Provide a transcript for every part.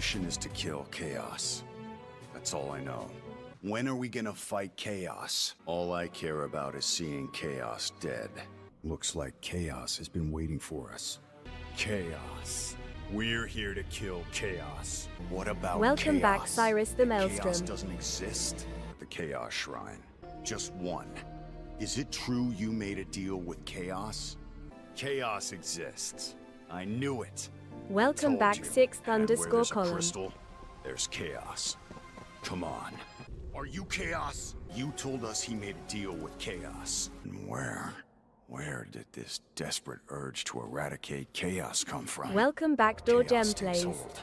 mission is to kill Chaos. That's all I know. When are we gonna fight Chaos? All I care about is seeing Chaos dead. Looks like Chaos has been waiting for us. Chaos. We're here to kill Chaos. What about Welcome Chaos? back, Cyrus the Chaos Maelstrom. doesn't exist at the Chaos Shrine. Just one. Is it true you made a deal with Chaos? Chaos exists. I knew it. Welcome Told back, you. 6th And where underscore there's a column. crystal, there's Chaos. Come on. Are you Chaos? You told us he made a deal with Chaos. And where did this desperate urge to eradicate Chaos come from? Welcome back, Door Chaos Gem takes Plays. hold.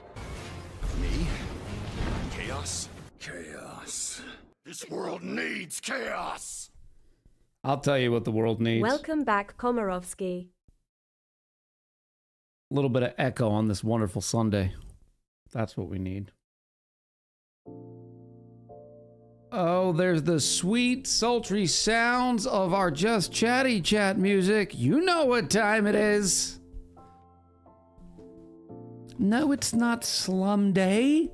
Me? Chaos? Chaos. This world needs chaos! I'll tell you what the world needs. Welcome back, Komarovsky. A little bit of echo on this wonderful Sunday. That's what we need. Oh, there's the sweet, sultry sounds of our Just Chatty Chat music. You know what time it is. No, it's not Slum Day.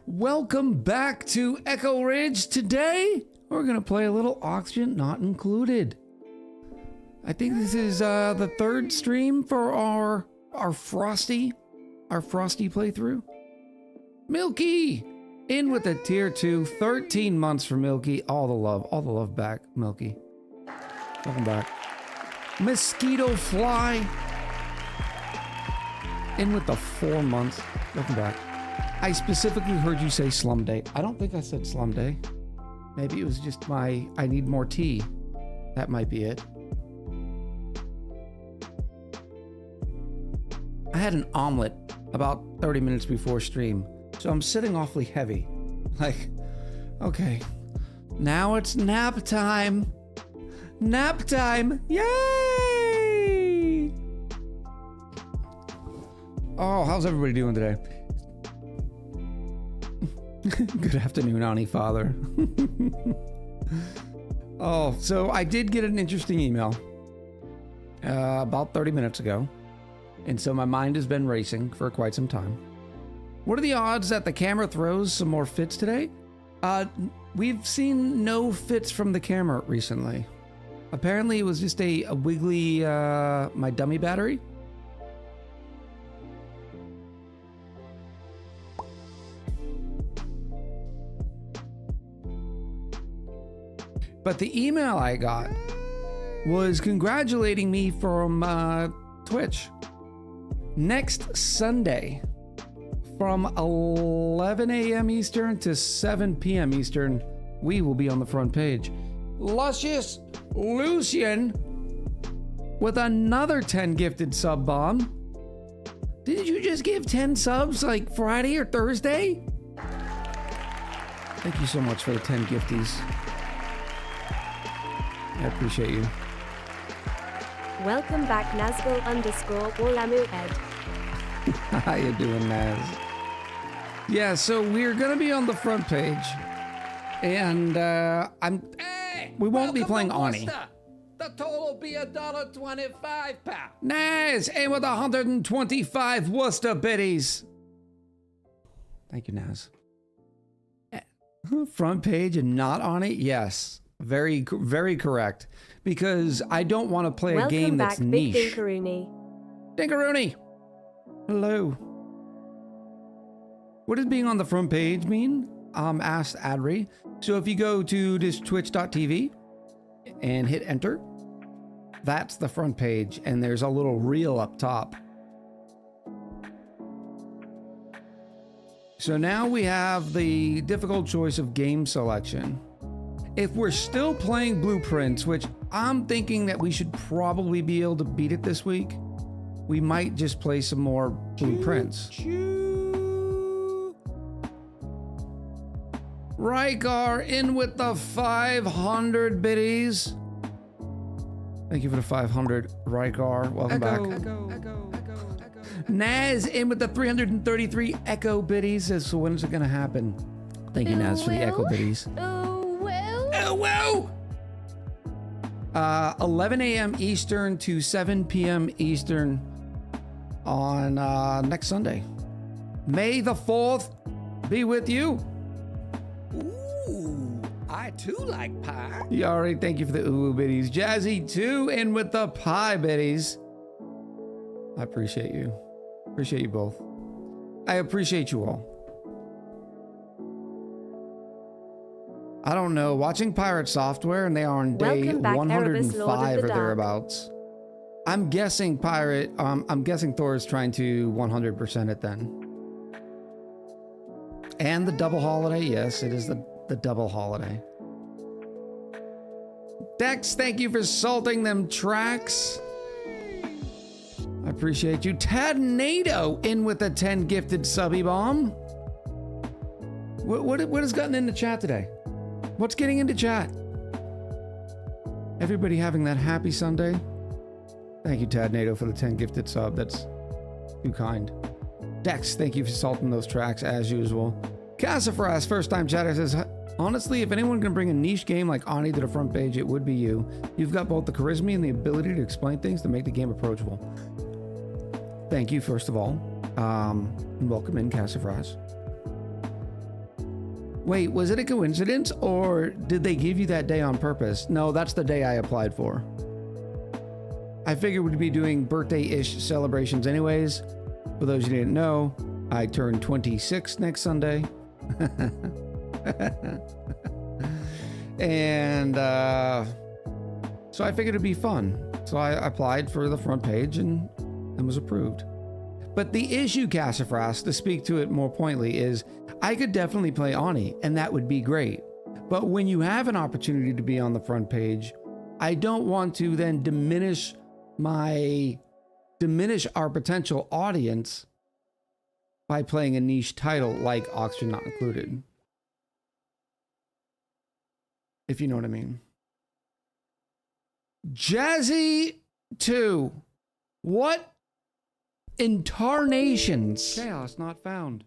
Welcome back to Echo Ridge. Today, we're going to play a little Oxygen Not Included. I think this is the third stream for our Frosty playthrough. Milky! In with a tier 2, 13 months for Milky. All the love back, Milky. Welcome back. Mosquito Fly. In with the 4 months. Welcome back. I specifically heard you say Slum Day. I don't think I said Slum Day. Maybe it was just I need more tea. That might be it. I had an omelet about 30 minutes before stream, so I'm sitting awfully heavy. Like, okay, now it's nap time. Nap time, yay! Oh, how's everybody doing today? Good afternoon, Ani Father. Oh, so I did get an interesting email about 30 minutes ago. And so my mind has been racing for quite some time. What are the odds that the camera throws some more fits today? We've seen no fits from the camera recently. Apparently it was just a wiggly, my dummy battery. But the email I got was congratulating me from Twitch. Next Sunday, from 11 a.m. Eastern to 7 p.m. Eastern, we will be on the front page. Luscious Lucian with another 10 gifted sub bomb. Did you just give 10 subs like Friday or Thursday? Thank you so much for the 10 gifties. I appreciate you. Welcome back, Nazgul underscore Walamu Ed. How you doing, Naz? Yeah, so we're gonna be on the front page, and we won't be playing Oni. The total will be $1.25, pal. Naz, and with 125 Worcester biddies. Thank you, Naz. Front page and not on it? Yes, very correct. Because I don't want to play a game that's niche. Welcome back, Big Dinkaroony. Dinkaroony! Hello. What does being on the front page mean? Asked Adri. So if you go to this twitch.tv and hit enter, that's the front page, and there's a little reel up top. So now we have the difficult choice of game selection. If we're still playing Blueprints, which I'm thinking that we should probably be able to beat it this week, we might just play some more Blueprints. Rykar in with the 500 biddies. Thank you for the 500, Rykar. Welcome back. Naz in with the 333 Echo biddies. So when is it going to happen? Thank you, Naz, for the Echo biddies. Oh, well. Oh, whoa! 11 a.m. Eastern to 7 p.m. Eastern on next Sunday. May the 4th be with you. Ooh, I too like pie. Yari, thank you for the ooh biddies. Jazzy 2 in with the pie biddies. I appreciate you. Appreciate you both. I appreciate you all. I don't know. Watching Pirate Software and they are on day Welcome back, Erebus, Lord of 105 the or Dark. thereabouts. I'm guessing I'm guessing Thor is trying to 100% it then. And the double holiday. Yes, it is the double holiday. Dex, thank you for salting them tracks. I appreciate you. Tadnado in with a 10 gifted subby bomb. What has gotten into chat today? What's getting into chat? Everybody having that happy Sunday? Thank you, Tadnado, for the 10 gifted sub. That's too kind. Dex, thank you for salting those tracks as usual. Cassifras, first time chatter, says, honestly, if anyone can bring a niche game like ONI to the front page, it would be you. You've got both the charisma and the ability to explain things to make the game approachable. Thank you, first of all. And welcome in, Cassifras. Wait, was it a coincidence or did they give you that day on purpose? No, that's the day I applied for. I figured we'd be doing birthday-ish celebrations anyways. For those who didn't know, I turn 26 next Sunday. And so I figured it'd be fun. So I applied for the front page and was approved. But the issue, Cassifras, to speak to it more pointedly, is I could definitely play ONI, and that would be great. But when you have an opportunity to be on the front page, I don't want to then diminish our potential audience by playing a niche title like Oxygen Not Included. If you know what I mean. Jazzy 2. What in tarnations? Chaos not found.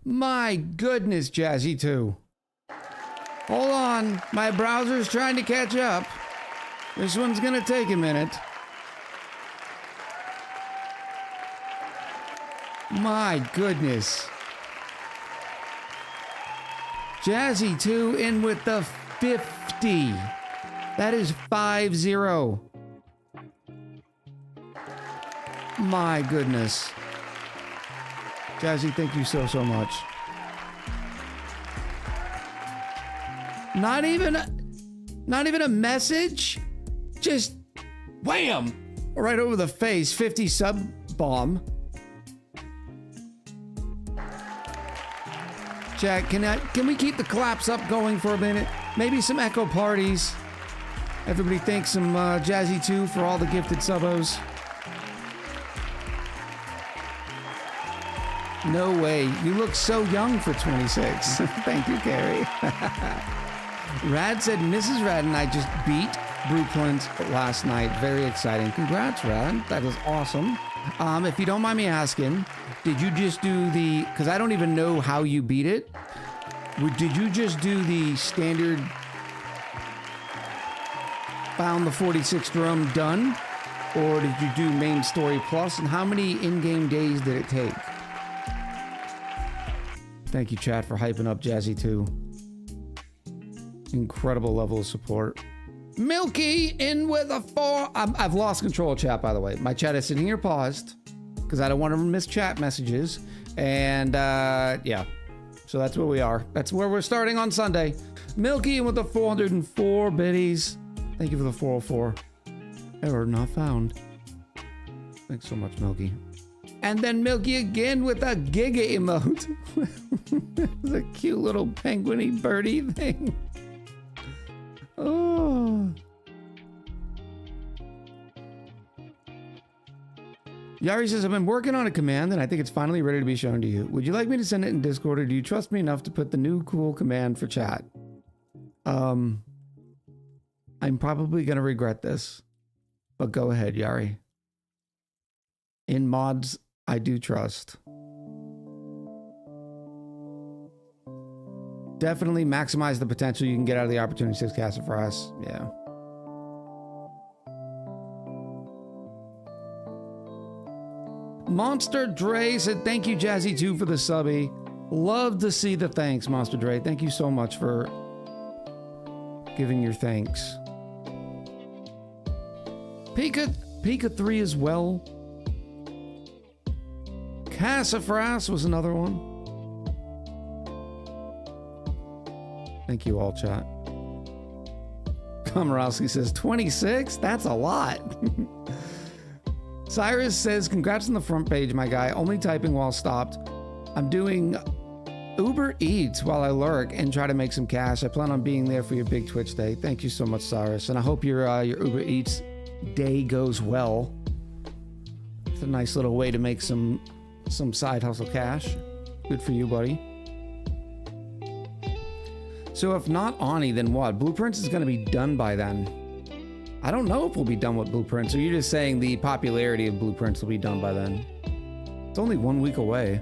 My goodness, Jazzy 2. Hold on. My browser's trying to catch up. This one's gonna take a minute. My goodness. Jazzy 2 in with the 50. That is 50. My goodness. Jazzy, thank you so much. Not even a message. Just wham! Right over the face. 50 sub bomb. Jack, can we keep the claps up going for a minute? Maybe some echo parties. Everybody thanks some Jazzy 2 for all the gifted subbos. No way. You look so young for 26. Thank you, Carrie. Rad said, Mrs. Rad and I just beat Brooklyn's last night. Very exciting. Congrats, Rad. That is awesome. If you don't mind me asking, did you just do because I don't even know how you beat it. Did you just do the standard found the 46th drum done? Or did you do main story plus? And how many in-game days did it take? Thank you, chat, for hyping up Jazzy 2. Incredible level of support. Milky in with a 4. I've lost control of chat, by the way. My chat is sitting here paused because I don't want to miss chat messages. And yeah, so that's where we are. That's where we're starting on Sunday. Milky in with the 404 biddies. Thank you for the 404. Error not found. Thanks so much, Milky. And then Milky again with a Giga emote. It's a cute little penguin-y birdie thing. Oh. Yari says, I've been working on a command and I think it's finally ready to be shown to you. Would you like me to send it in Discord or do you trust me enough to put the new cool command for chat? I'm probably going to regret this, but go ahead, Yari. In mods, I do trust. Definitely maximize the potential you can get out of the opportunity 6 caster for us. Yeah. Monster Dre said, thank you, Jazzy2, for the subby. Love to see the thanks, Monster Dre. Thank you so much for giving your thanks. Pika 3 as well. Cassafras was another one. Thank you all, chat. Komorowski says 26? That's a lot. Cyrus says, congrats on the front page, my guy. Only typing while stopped. I'm doing Uber Eats while I lurk and try to make some cash. I plan on being there for your big Twitch day. Thank you so much, Cyrus. And I hope your Uber Eats day goes well. It's a nice little way to make some side hustle cash. Good for you, buddy. So if not ONI, then what? Blueprints is going to be done by then. I don't know if we'll be done with Blueprints, or you're just saying the popularity of Blueprints will be done by then. It's only 1 week away.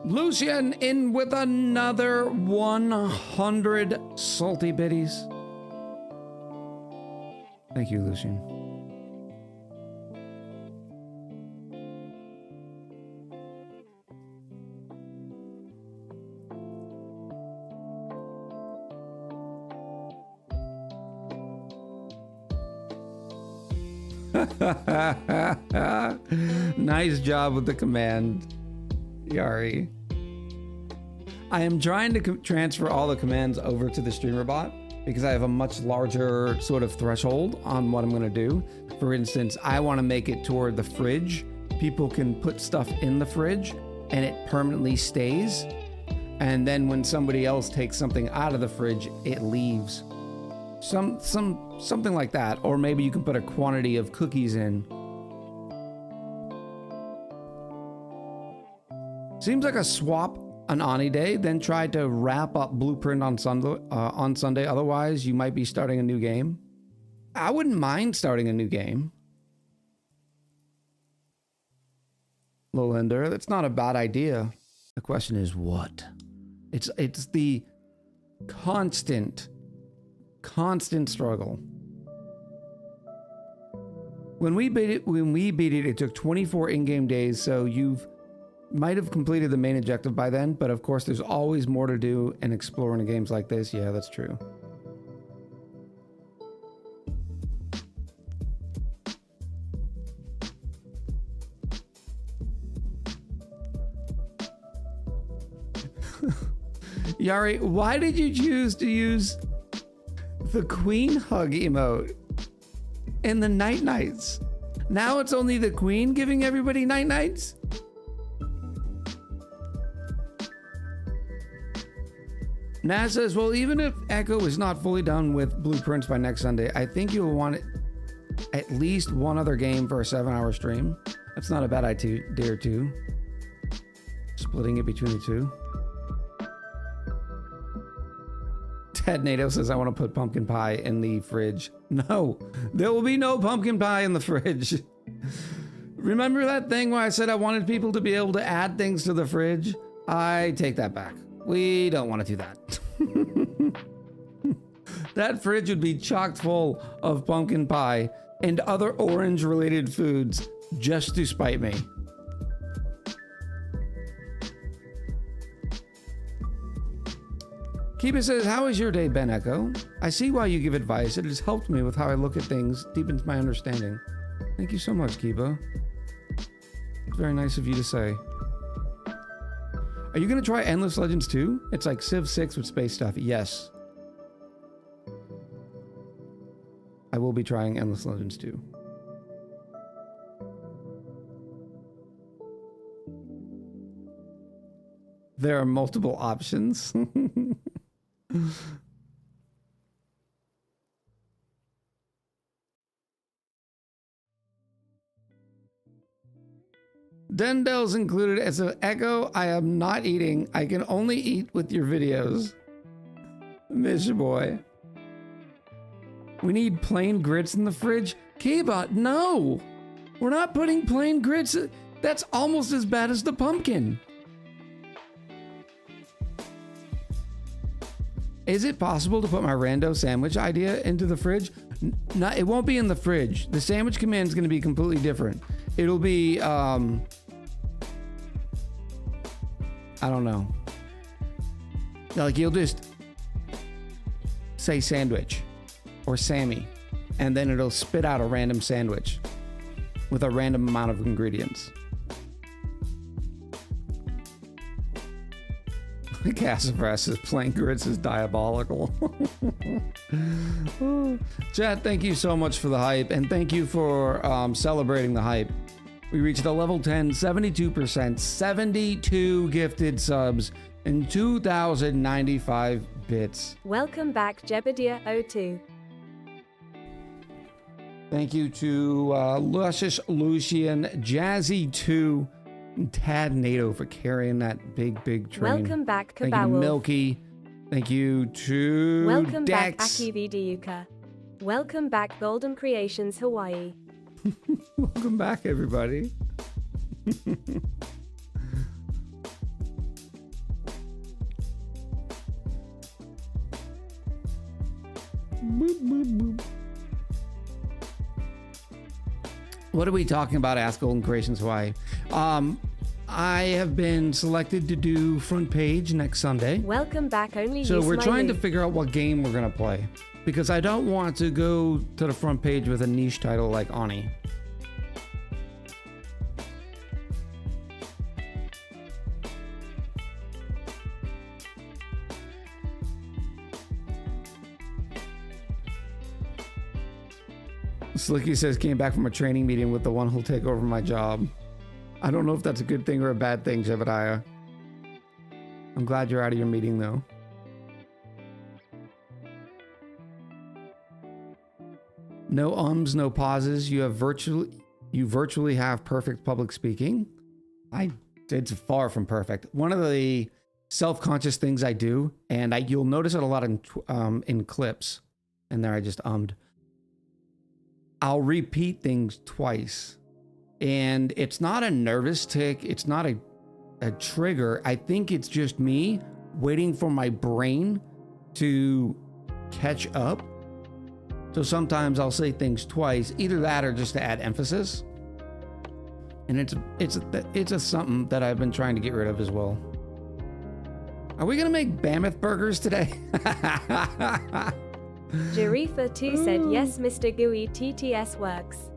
Lucian in with another 100 salty biddies. Thank you, Lucian. Nice job with the command, Yari. I am trying to transfer all the commands over to the streamer bot because I have a much larger sort of threshold on what I'm going to do. For instance, I want to make it toward the fridge. People can put stuff in the fridge and it permanently stays. And then when somebody else takes something out of the fridge, it leaves. Something like that. Or maybe you can put a quantity of cookies in. Seems like a swap on ONI day, then try to wrap up Blueprint on Sunday. Otherwise, you might be starting a new game. I wouldn't mind starting a new game. Lolinder, that's not a bad idea. The question is what? It's the constant struggle. When we beat it, it took 24 in-game days, so you've might have completed the main objective by then, but of course there's always more to do and explore in games like this. Yeah, that's true. Yari, why did you choose to use the queen hug emote in the night nights? Now it's only the queen giving everybody night nights? Naz says, well, even if Echo is not fully done with Blueprints by next Sunday, I think you'll want at least one other game for a 7-hour stream. That's not a bad idea, too. Splitting it between the two. Ted NATO says, I want to put pumpkin pie in the fridge. No, there will be no pumpkin pie in the fridge. Remember that thing where I said I wanted people to be able to add things to the fridge? I take that back. We don't want to do that. That fridge would be chock full of pumpkin pie and other orange-related foods just to spite me. Kiba says, how has your day been, Echo? I see why you give advice. It has helped me with how I look at things, deepens my understanding. Thank you so much, Kiba. It's very nice of you to say. Are you going to try Endless Legends 2? It's like Civ 6 with space stuff. Yes. I will be trying Endless Legends 2. There are multiple options. Dendel's included as an Echo. I am not eating. I can only eat with your videos. Miss your boy. We need plain grits in the fridge. Kiba, no! We're not putting plain grits. That's almost as bad as the pumpkin. Is it possible to put my rando sandwich idea into the fridge? No, it won't be in the fridge. The sandwich command is going to be completely different. It'll be, I don't know. Like you'll just say sandwich or Sammy, and then it'll spit out a random sandwich with a random amount of ingredients. Cassifras is playing grits is diabolical. Chat, thank you so much for the hype, and thank you for celebrating the hype. We reached a level 10, 72%, 72 gifted subs, and 2,095 bits. Welcome back, Jebediah02. Thank you to Luscious Lucian, Jazzy2, and Tad NATO for carrying that big train. Welcome back, Thank you, Kabawolf. Milky. Thank you to Welcome Dex. back, Akividiyuka. Welcome back, Golden Creations Hawaii. Welcome back, everybody. Boop, boop, boop. What are we talking about? Ask Golden Creations Hawaii. I have been selected to do front page next Sunday. Welcome back, only So use we're my trying to loot. figure out what game we're gonna play, because I don't want to go to the front page with a niche title like ONI. Slicky says came back from a training meeting with the one who'll take over my job. I don't know if that's a good thing or a bad thing, Jebediah. I'm glad you're out of your meeting though. No ums, no pauses. You virtually have perfect public speaking. It's far from perfect. One of the self-conscious things I do, and you'll notice it a lot in clips, and there I just ummed. I'll repeat things twice, and it's not a nervous tick. It's not a trigger. I think it's just me waiting for my brain to catch up. So sometimes I'll say things twice, either that or just to add emphasis. And it's a something that I've been trying to get rid of as well. Are we gonna make Mammoth burgers today? Jarifa2 said, yes, Mr. GUI, TTS works.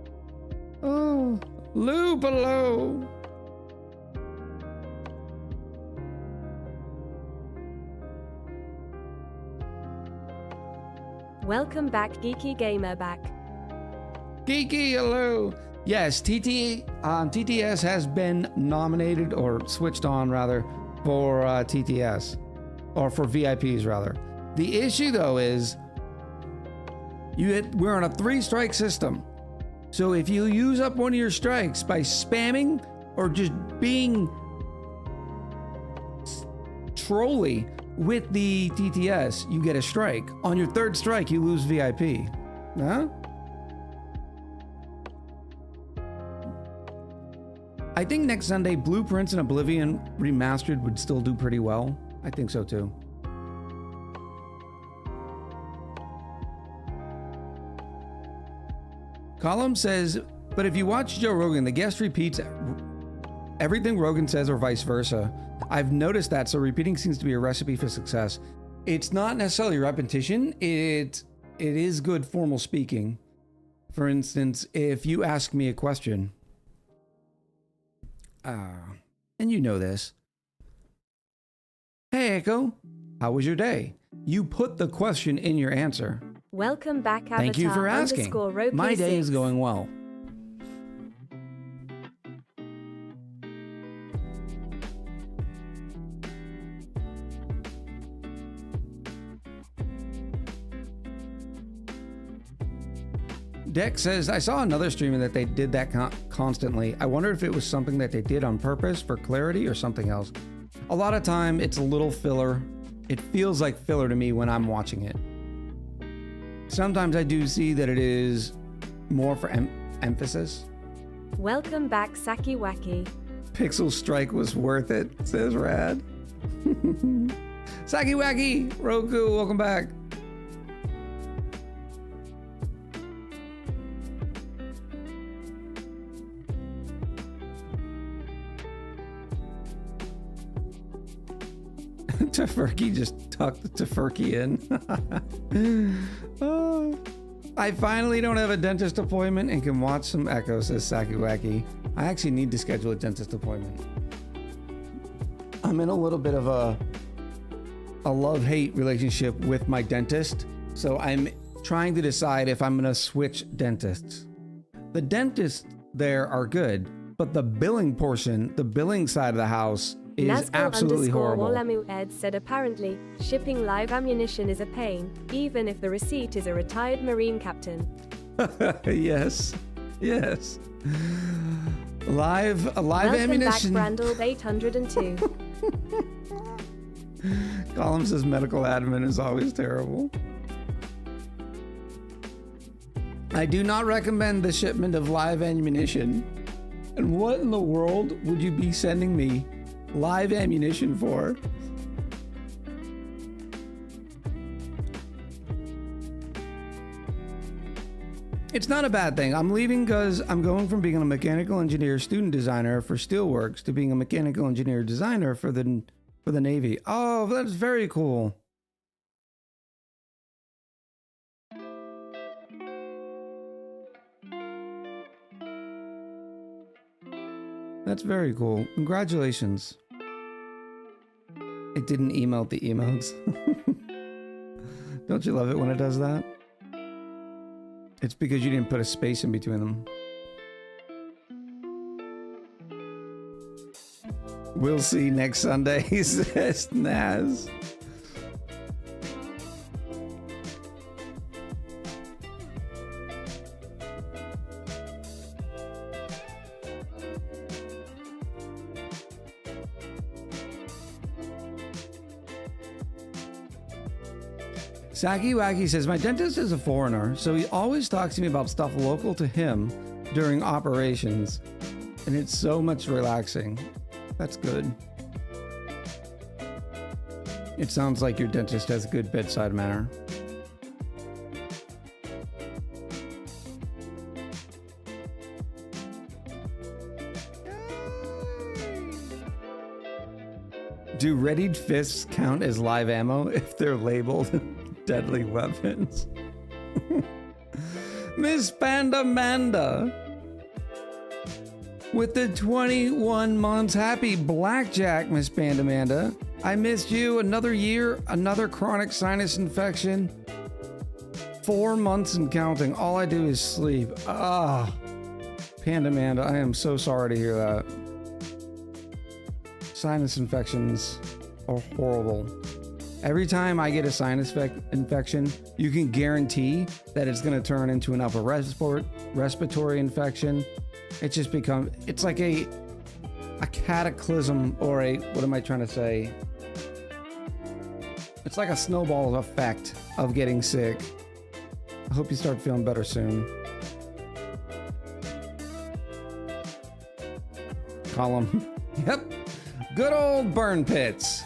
Oh, Lou below. Welcome back, Geeky Gamer back. Geeky, hello. Yes, TTS has been nominated, or switched on rather, for TTS, or for VIPs rather. The issue though is we're on a 3-strike system. So if you use up one of your strikes by spamming or just being trolly with the TTS, you get a strike. On your 3rd strike, you lose VIP. Huh? I think next Sunday, Blueprints and Oblivion Remastered would still do pretty well. I think so too. Column says, but if you watch Joe Rogan, the guest repeats everything Rogan says or vice versa. I've noticed that, so repeating seems to be a recipe for success. It's not necessarily repetition. It is good formal speaking. For instance, if you ask me a question, and you know this. Hey, Echo, how was your day? You put the question in your answer. Welcome back, Avatar. Thank you for asking. My day is going well. Dex says, I saw another streamer that they did that constantly. I wonder if it was something that they did on purpose for clarity or something else. A lot of time it's a little filler. It feels like filler to me when I'm watching it. Sometimes I do see that it is more for emphasis. Welcome back, Saki Waki. Pixel Strike was worth it, says Rad. Saki Wacky, Roku, welcome back. Tofurkey just tucked the Tofurkey in. Oh. I finally don't have a dentist appointment and can watch some Echo, says Sakiwaki. I actually need to schedule a dentist appointment. I'm in a little bit of a love-hate relationship with my dentist, so I'm trying to decide if I'm gonna switch dentists. The dentists there are good, but the billing portion, the billing side of the house is absolutely horrible. Wolamu Ed said apparently, shipping live ammunition is a pain, even if the receipt is a retired Marine captain. Yes. Live Welcome ammunition. back, Brandel 802. Column says medical admin is always terrible. I do not recommend the shipment of live ammunition. And what in the world would you be sending me live ammunition for? It's not a bad thing. I'm leaving because I'm going from being a mechanical engineer student designer for Steelworks to being a mechanical engineer designer for the Navy. Oh, that's very cool. That's very cool. Congratulations. It didn't emote the emotes. Don't you love it when it does that? It's because you didn't put a space in between them. We'll see next Sunday, says Naz. Saki Waki says, my dentist is a foreigner, so he always talks to me about stuff local to him during operations, and it's so much relaxing. That's good. It sounds like your dentist has good bedside manner. Do readied fists count as live ammo if they're labeled deadly weapons? Miss Panda Manda with the 21 months. Happy blackjack, Miss Panda Manda. I missed you. Another year, another chronic sinus infection. 4 months and counting. All I do is sleep. Panda Manda, I am so sorry to hear that. Sinus infections are horrible. Every time I get a sinus infection, you can guarantee that it's going to turn into an upper respiratory infection. It just becomes, it's like a cataclysm, or what am I trying to say? It's like a snowball effect of getting sick. I hope you start feeling better soon. Column. Yep. Good old burn pits.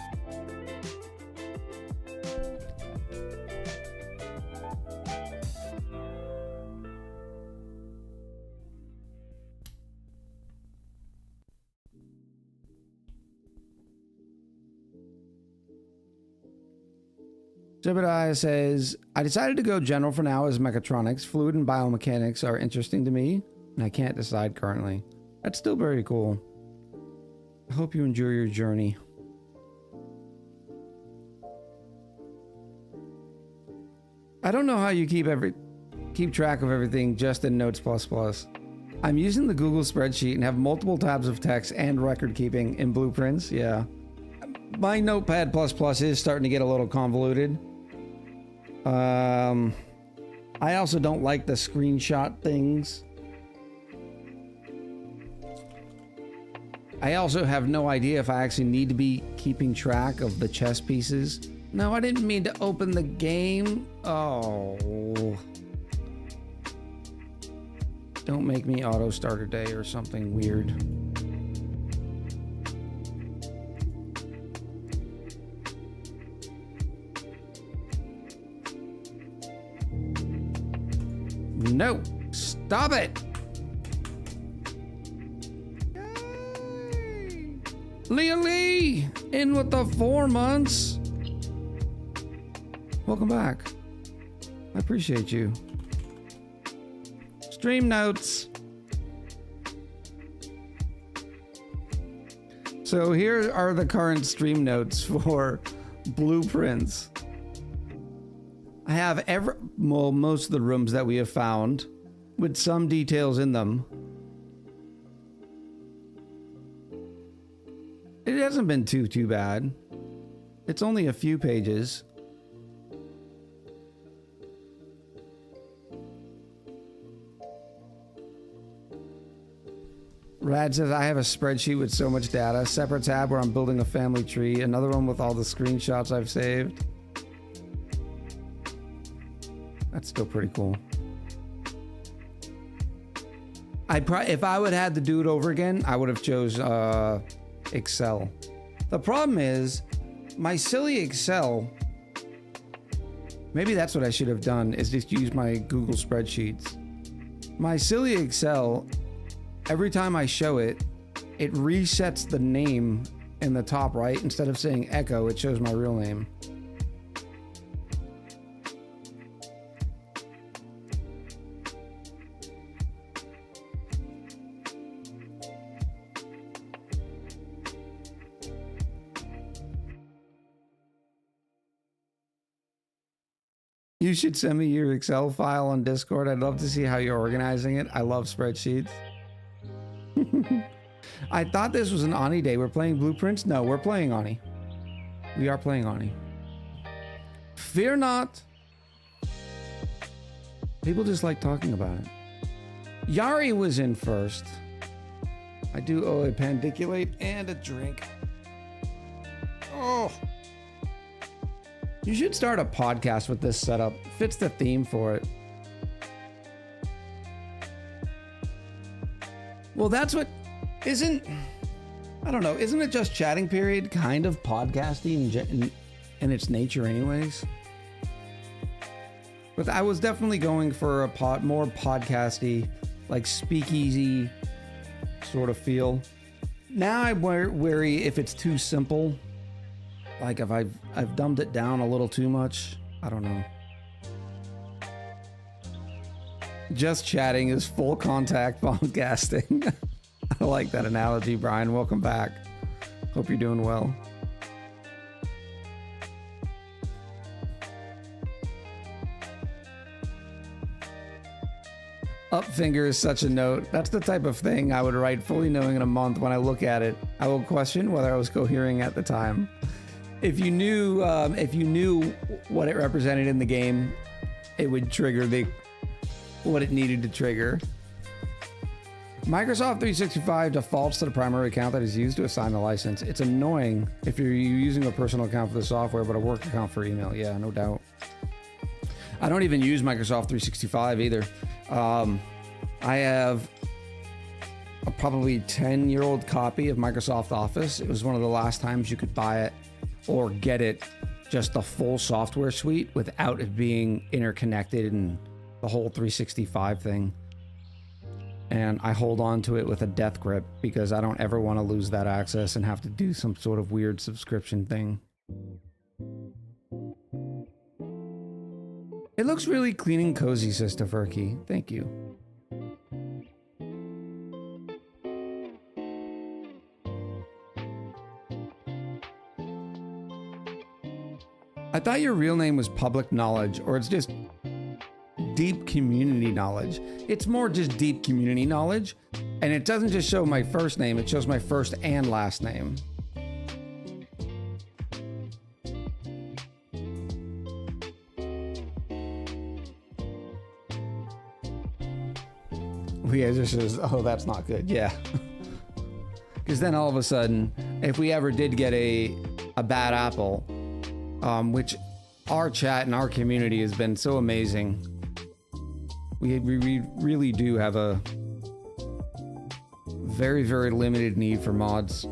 Jebediah says, I decided to go general for now as mechatronics. Fluid and biomechanics are interesting to me, and I can't decide currently. That's still very cool. I hope you enjoy your journey. I don't know how you keep track of everything just in Notes++. I'm using the Google spreadsheet and have multiple tabs of text and record keeping in blueprints. Yeah. My Notepad++ is starting to get a little convoluted. I also don't like the screenshot things. I also have no idea if I actually need to be keeping track of the chess pieces. No, I didn't mean to open the game. Oh. Don't make me auto start a day or something weird. No, stop it. Leah Lee in with the 4 months. Welcome back. I appreciate you. Stream notes. So here are the current stream notes for blueprints. I have most of the rooms that we have found with some details in them. It hasn't been too bad. It's only a few pages. Rad says, I have a spreadsheet with so much data. Separate tab where I'm building a family tree. Another one with all the screenshots I've saved. That's still pretty cool. If I would have had to do it over again, I would have chose Excel. The problem is, my silly Excel, maybe that's what I should have done, is just use my Google spreadsheets. My silly Excel, every time I show it, it resets the name in the top right. Instead of saying Echo, it shows my real name. You should send me your Excel file on Discord. I'd love to see how you're organizing it. I love spreadsheets. I thought this was an ONI day. We're playing blueprints? No, we're playing ONI. We are playing ONI. Fear not. People just like talking about it. Yari was in first. I do owe a pandiculate and a drink. Oh. You should start a podcast with this setup. Fits the theme for it. Well, that's what I don't know. Isn't it just chatting period kind of podcasting in its nature anyways? But I was definitely going for a more podcasty, like speakeasy sort of feel. Now I'm wary if it's too simple. Like if I've dumbed it down a little too much. I don't know. Just chatting is full contact podcasting. I like that analogy, Brian. Welcome back. Hope you're doing well. Up finger is such a note. That's the type of thing I would write fully knowing in a month. When I look at it, I will question whether I was cohering at the time. If you knew what it represented in the game, it would trigger what it needed to trigger. Microsoft 365 defaults to the primary account that is used to assign the license. It's annoying if you're using a personal account for the software, but a work account for email. Yeah, no doubt. I don't even use Microsoft 365 either. I have a probably 10-year-old copy of Microsoft Office. It was one of the last times you could buy it or get it, just the full software suite without it being interconnected and the whole 365 thing. And I hold on to it with a death grip because I don't ever want to lose that access and have to do some sort of weird subscription thing. It looks really clean and cozy, Sister Furky. Thank you. I thought your real name was public knowledge, or it's just deep community knowledge. It's more just deep community knowledge, and it doesn't just show my first name, it shows my first and last name. Yeah, this is, oh, that's not good. Yeah. Because then all of a sudden, if we ever did get a bad apple, which our chat and our community has been so amazing. We really do have a very, very limited need for mods.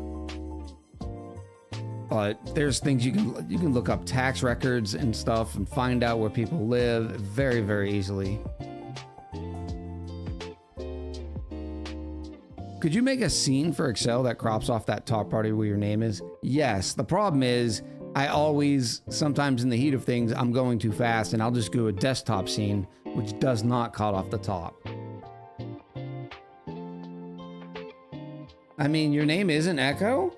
But there's things you can look up tax records and stuff and find out where people live very, very easily. Could you make a scene for Excel that crops off that top party where your name is? Yes. The problem is I always, sometimes in the heat of things, I'm going too fast and I'll just do a desktop scene, which does not cut off the top. I mean, your name isn't Echo?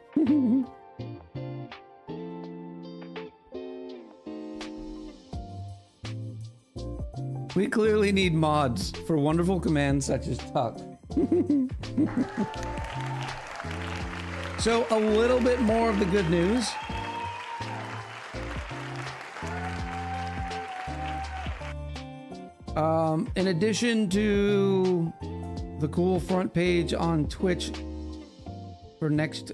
We clearly need mods for wonderful commands such as tuck. So a little bit more of the good news. In addition to the cool front page on Twitch for next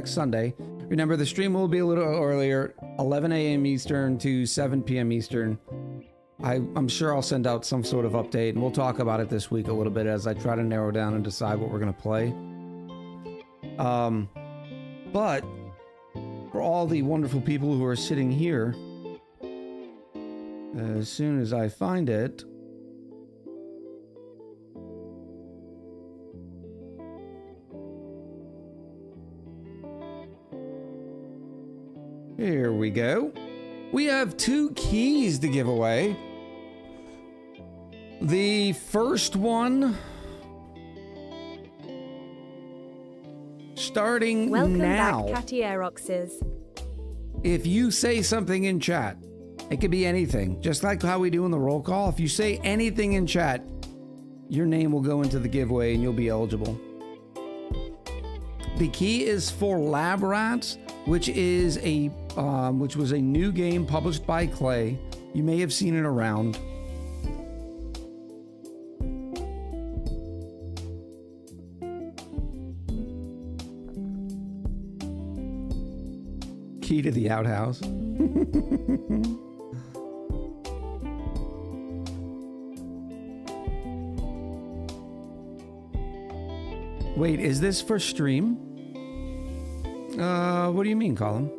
Sunday, remember the stream will be a little earlier, 11 a.m. Eastern to 7 p.m. Eastern. I'm sure I'll send out some sort of update, and we'll talk about it this week a little bit as I try to narrow down and decide what we're going to play. But for all the wonderful people who are sitting here, as soon as I find it, here we go. We have 2 keys to give away. The first one, starting Welcome now. back, Catty Aeroxes. If you say something in chat, it could be anything, just like how we do in the roll call. If you say anything in chat, your name will go into the giveaway and you'll be eligible. The key is for Lab Rats, which is which was a new game published by Clay. You may have seen it around. Key to the outhouse. Wait, is this for stream? What do you mean, Colin?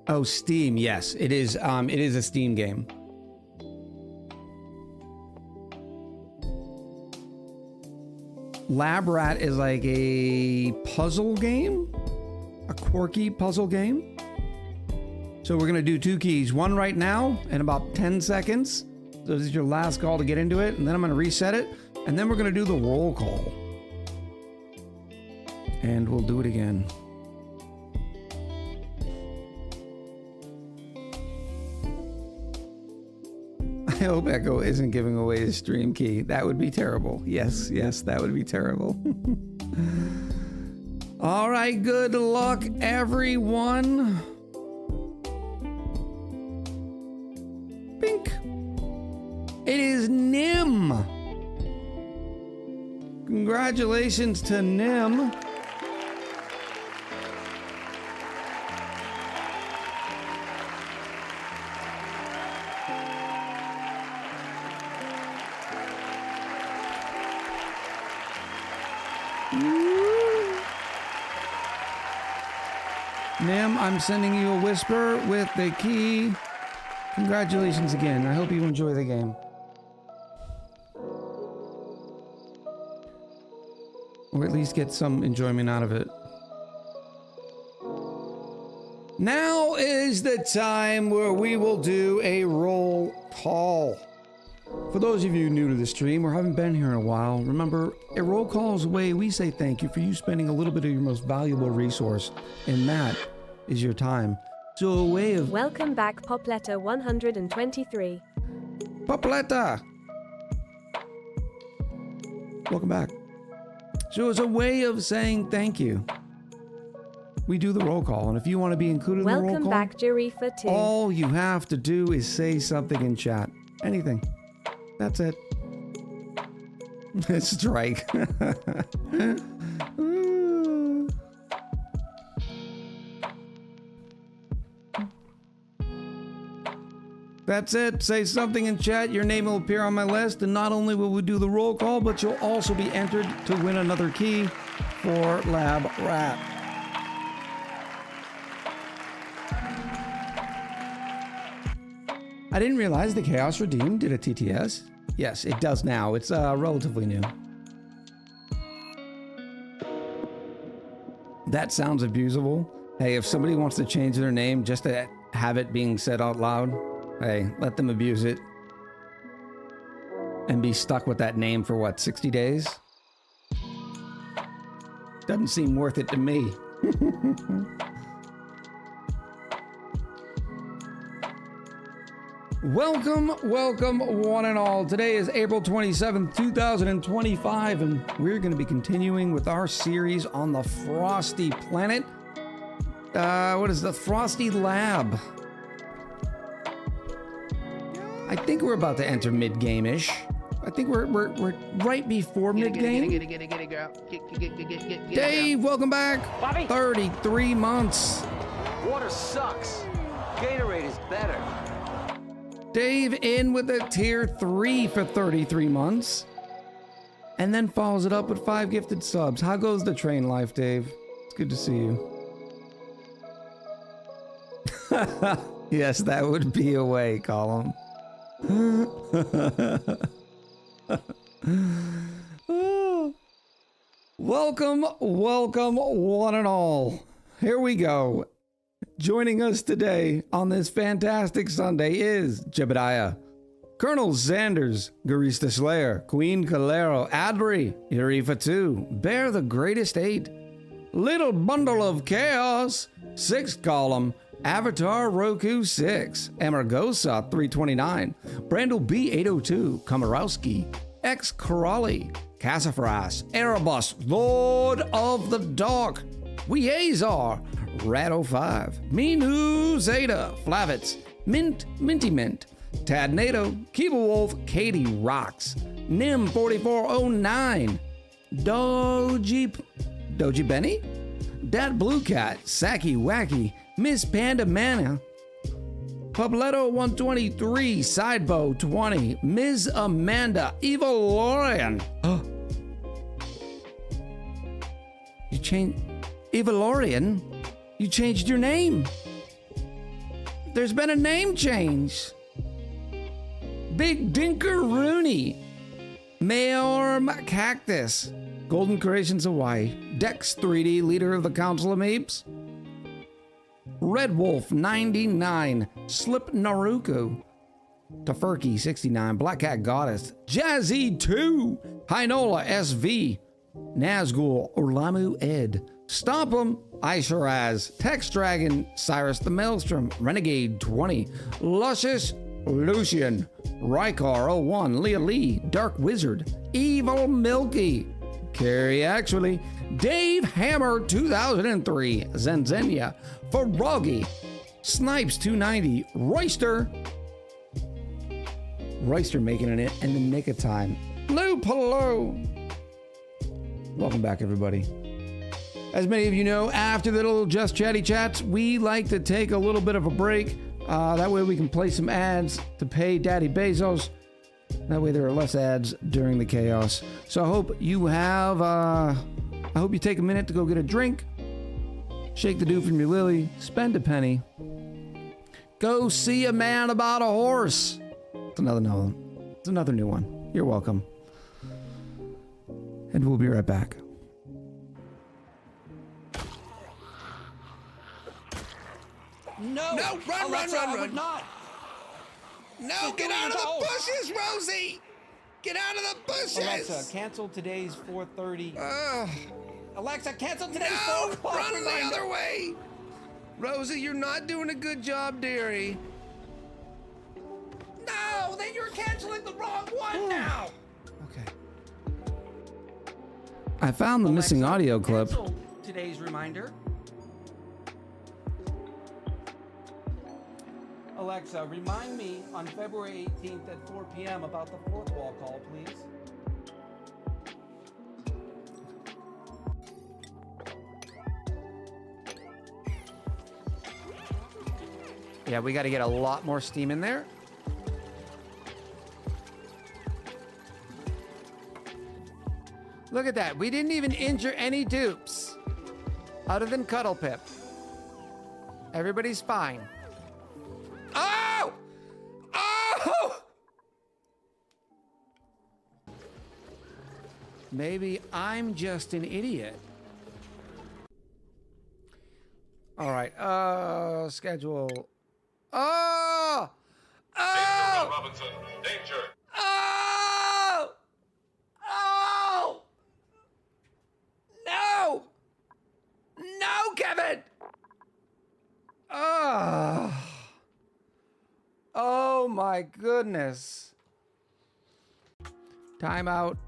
Oh, Steam. Yes, it is. It is a Steam game. Lab Rat is like a puzzle game, a quirky puzzle game. So we're gonna do 2 keys, one right now in about 10 seconds. So this is your last call to get into it, and then I'm gonna reset it, and then we're gonna do the roll call. And we'll do it again. I hope Echo isn't giving away his stream key. That would be terrible. Yes, that would be terrible. All right, good luck, everyone. Bink. It is Nim. Congratulations to Nim. Nim, I'm sending you a whisper with the key. Congratulations again. I hope you enjoy the game. Or at least get some enjoyment out of it. Now is the time where we will do a roll call. For those of you new to the stream or haven't been here in a while, remember, a roll call is a way we say thank you for you spending a little bit of your most valuable resource, and that is your time. So a way of... Welcome back, Popletta 123. Popletta! Welcome back. So it's a way of saying thank you. We do the roll call, and if you want to be included in the roll Welcome call... back, Jarifa 2. all you have to do is say something in chat. Anything. That's it. Strike. That's it. Say something in chat. Your name will appear on my list. And not only will we do the roll call, but you'll also be entered to win another key for Lab Rat. I didn't realize the Chaos Redeemed did a TTS. Yes, it does now. It's relatively new. That sounds abusable. Hey, if somebody wants to change their name just to have it being said out loud, hey, let them abuse it. And be stuck with that name for what, 60 days? Doesn't seem worth it to me. Welcome, welcome, one and all. Today is April 27th, 2025, and we're going to be continuing with our series on the Frosty Planet. What is the Frosty Lab? I think we're about to enter mid-game-ish. I think we're right before mid-game. Get it, girl. Get Dave, welcome back. Bobby. 33 months. Water sucks. Gatorade is better. Dave in with a tier 3 for 33 months. And then follows it up with 5 gifted subs. How goes the train life, Dave? It's good to see you. Yes, that would be a way, Column. Welcome, welcome, one and all. Here we go. Joining us today on this fantastic Sunday is Jebediah, Colonel Sanders, Garista Slayer, Queen Calero, Adri, Irifa 2, Bear the Greatest 8, Little Bundle of Chaos, 6th Column, Avatar Roku 6, Emergosa 329, Brandel B802, Komorowski, X Crawley, Cassafras, Erebus, Lord of the Dark, Weazar, Rado5, Minu Zeta, Flavitz, Minty Mint, Tad Nato, Kiba Wolf, Katie Rocks, Nim 4409, Doji Benny, Dat Blue Cat, Saki Wacky, Miss Panda Mana, Pabletto 123, Sidebow 20, Ms. Amanda, Eva Lorian. You changed Eva Lorian? You changed your name. There's been a name change. Big Dinker Rooney, Mayor Cactus, Golden Creations Hawaii, Dex 3D, leader of the Council of Apes, Red Wolf 99, Slip Naruku, Tofurky 69, Black Cat Goddess, Jazzy 2, Hinola SV, Nazgul, Orlamu Ed, Stomp'em, Isharaz, Tex Dragon, Cyrus the Maelstrom, Renegade 20, Luscious Lucian, Rykar 01, Leah Lee, Dark Wizard, Evil Milky, Carrie Actually, Dave Hammer 2003, Zenzenia, Ferrogi, Snipes 290, Royster making it in the nick of time, Lou Palo. Welcome back, everybody. As many of you know, after the little Just Chatty Chats, we like to take a little bit of a break. That way we can play some ads to pay Daddy Bezos. That way there are less ads during the chaos. So I hope you have, I hope you take a minute to go get a drink, shake the dew from your lily, spend a penny, go see a man about a horse. It's another new one. You're welcome. And we'll be right back. No, run, Alexa, run, I run. would not. No, get out of the bushes, Rosie! Get out of the bushes! Alexa, cancel today's 4:30. Ugh. Alexa, cancel today's No, 4 o'clock run the reminder. other way! Rosie, you're not doing a good job, dearie. No, then you're canceling the wrong one now. Okay. I found the missing Alexa, audio clip. cancel today's reminder. Alexa, remind me on February 18th at 4 p.m. about the fourth wall call, please. Yeah, we got to get a lot more steam in there. Look at that. We didn't even injure any dupes. Other than Cuddle Pip. Everybody's fine. Oh! Maybe I'm just an idiot. All right, schedule. Oh! Oh! Robinson, danger. Oh! Oh! No! No, Kevin! Oh! Oh my goodness. Time out.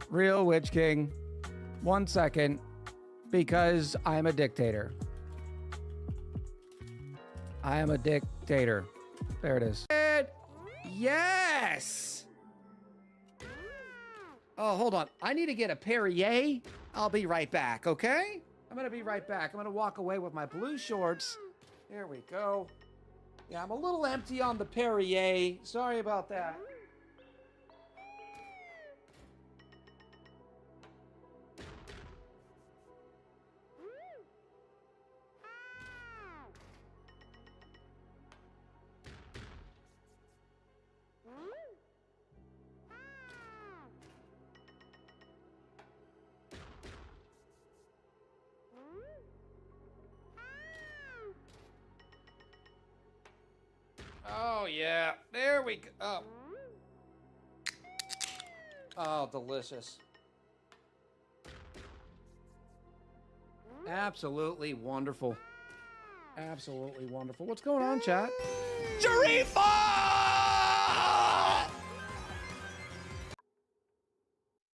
Real Witch King. 1 second. Because I'm a dictator. I am a dictator. There it is. Yes! Oh, hold on. I need to get a Perrier. I'll be right back, okay? I'm gonna be right back. I'm gonna walk away with my blue shorts. There we go. Yeah, I'm a little empty on the Perrier. Sorry about that. Oh, yeah. There we go. Oh. Oh, delicious. Absolutely wonderful. Absolutely wonderful. What's going on, chat? Jarifa!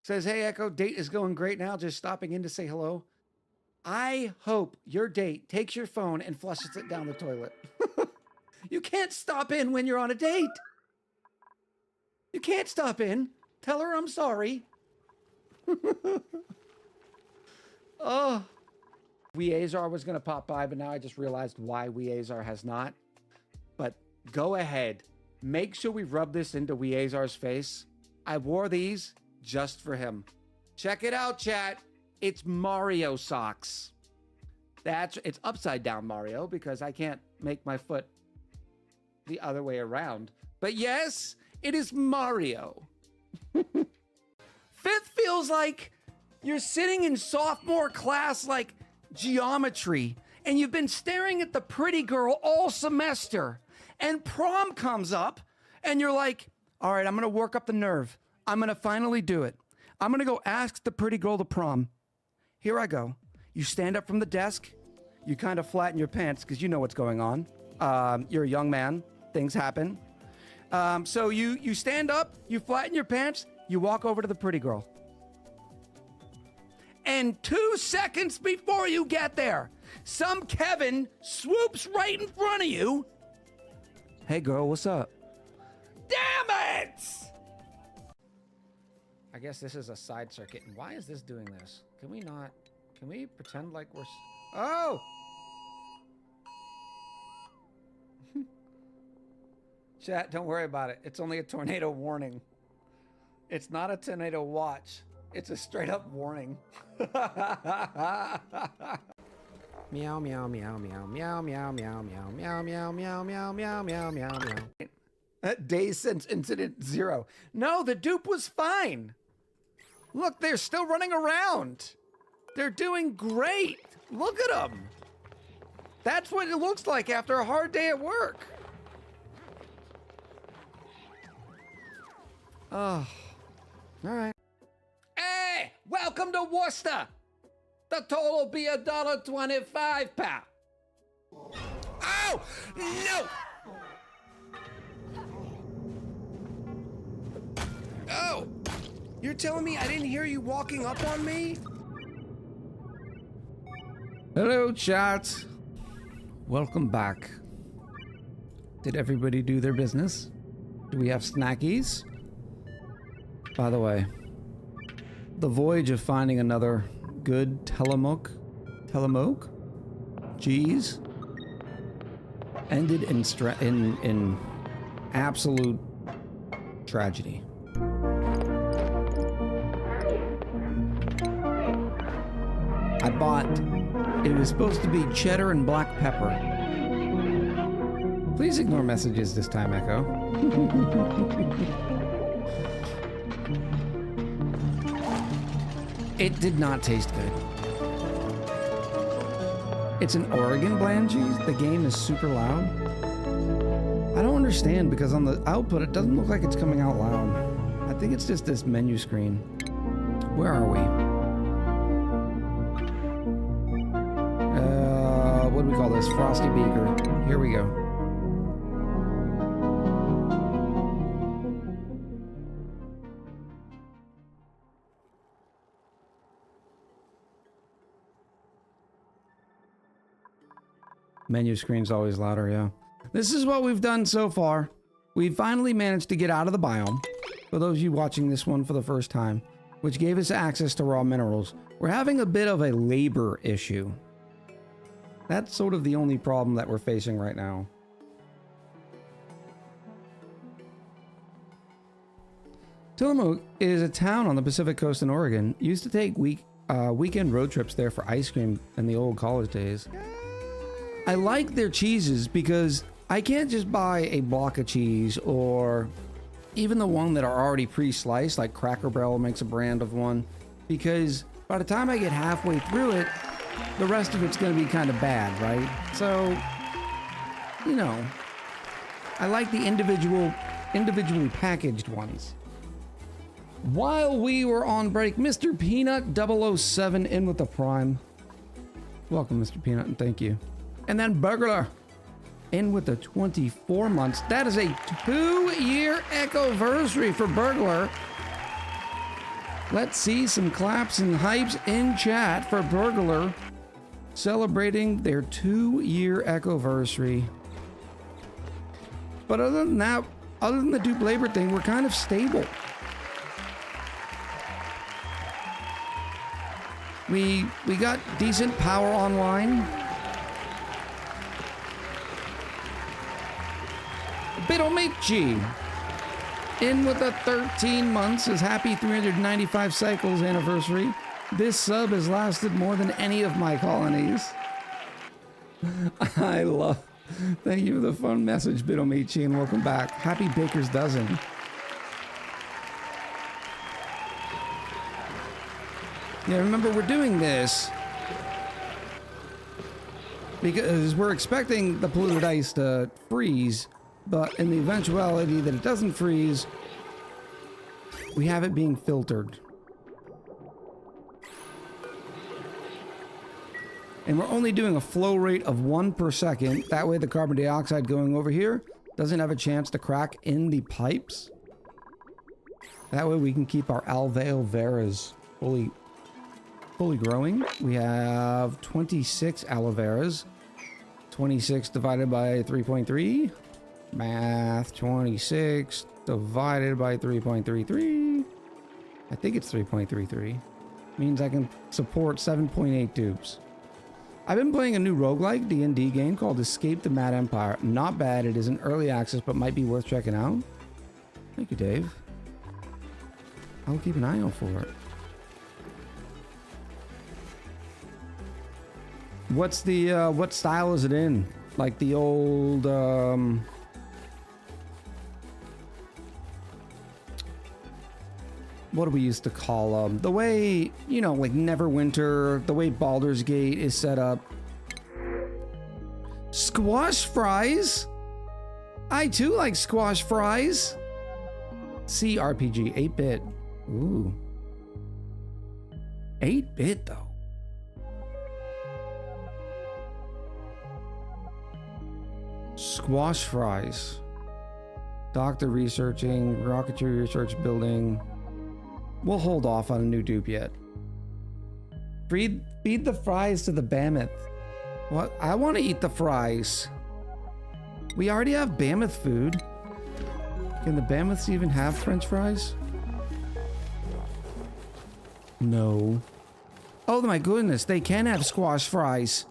Says, hey, Echo, date is going great now. Just stopping in to say hello. I hope your date takes your phone and flushes it down the toilet. You can't stop in when you're on a date. You can't stop in. Tell her I'm sorry. Oh. Weazar was going to pop by, but now I just realized why Weazar has not. But go ahead. Make sure we rub this into Weazar's face. I wore these just for him. Check it out, chat. It's Mario socks. It's upside down Mario because I can't make my foot the other way around. But yes, it is Mario. Fifth feels like you're sitting in sophomore class like geometry and you've been staring at the pretty girl all semester and prom comes up and you're like, all right, I'm gonna work up the nerve. I'm gonna finally do it. I'm gonna go ask the pretty girl to prom. Here I go. You stand up from the desk, you kind of flatten your pants because you know what's going on. You're a young man. Things happen. So you stand up, you flatten your pants, you walk over to the pretty girl. And 2 seconds before you get there, some Kevin swoops right in front of you. Hey girl, what's up? Damn it! I guess this is a side circuit. And why is this doing this? Can we pretend like we're... Oh! Chat, don't worry about it. It's only a tornado warning. It's not a tornado watch. It's a straight up warning. Meow, meow, meow, meow, meow, meow, meow, meow, meow, meow, meow, meow, meow, meow, meow, meow. Days since incident 0. No, the dupe was fine. Look, they're still running around. They're doing great. Look at them. That's what it looks like after a hard day at work. Oh, all right. Hey, welcome to Worcester. The total will be $1.25, pal. Oh, no. Oh, you're telling me I didn't hear you walking up on me? Hello, chat. Welcome back. Did everybody do their business? Do we have snackies? By the way, the voyage of finding another good Tillamook cheese ended in absolute tragedy. I bought, it was supposed to be cheddar and black pepper. Please ignore messages this time, Echo. It did not taste good. It's an Oregon bland cheese. The game is super loud. I don't understand because on the output, it doesn't look like it's coming out loud. I think it's just this menu screen. Where are we? What do we call this? Frosty Beaker. Here we go. Menu screen's always louder, yeah. This is what we've done so far. We finally managed to get out of the biome, for those of you watching this one for the first time, which gave us access to raw minerals. We're having a bit of a labor issue. That's sort of the only problem that we're facing right now. Tillamook is a town on the Pacific Coast in Oregon. Used to take weekend road trips there for ice cream in the old college days. I like their cheeses because I can't just buy a block of cheese or even the one that are already pre-sliced, like Cracker Barrel makes a brand of one, because by the time I get halfway through it, the rest of it's going to be kind of bad, right? So, you know, I like the individually packaged ones. While we were on break, Mr. Peanut 007 in with the Prime. Welcome, Mr. Peanut, and thank you. And then Burglar in with the 24 months. That is a 2-year Echoversary for Burglar. Let's see some claps and hypes in chat for Burglar celebrating their 2-year Echoversary. But other than that, other than the dupe labor thing, we're kind of stable. We got decent power online. Bidomichi in with the 13 months, his happy 395 cycles anniversary. This sub has lasted more than any of my colonies. I love. Thank you for the fun message, Bidomichi, and welcome back. Happy Baker's Dozen. Yeah, remember we're doing this because we're expecting the polluted ice to freeze. But in the eventuality that it doesn't freeze, we have it being filtered. And we're only doing a flow rate of 1 per second. That way the carbon dioxide going over here doesn't have a chance to crack in the pipes. That way we can keep our Alveo Veras fully growing. We have 26 aloe veras. 26 divided by 3.3. Math, 26 divided by 3.33. I think it's 3.33. Means I can support 7.8 dupes. I've been playing a new roguelike D&D game called Escape the Mad Empire. Not bad. It is in early access, but might be worth checking out. Thank you, Dave. I'll keep an eye out for it. What's the, what style is it in? Like the old, what do we used to call them? The way, you know, like Neverwinter, the way Baldur's Gate is set up. Squash fries? I too like squash fries. CRPG, 8-bit. Ooh. 8-bit though. Squash fries. Doctor researching, rocketry research building. We'll hold off on a new dupe yet. Feed the fries to the Mammoth. What? I want to eat the fries. We already have Mammoth food. Can the Mammoths even have French fries? No. Oh my goodness, they can have squash fries.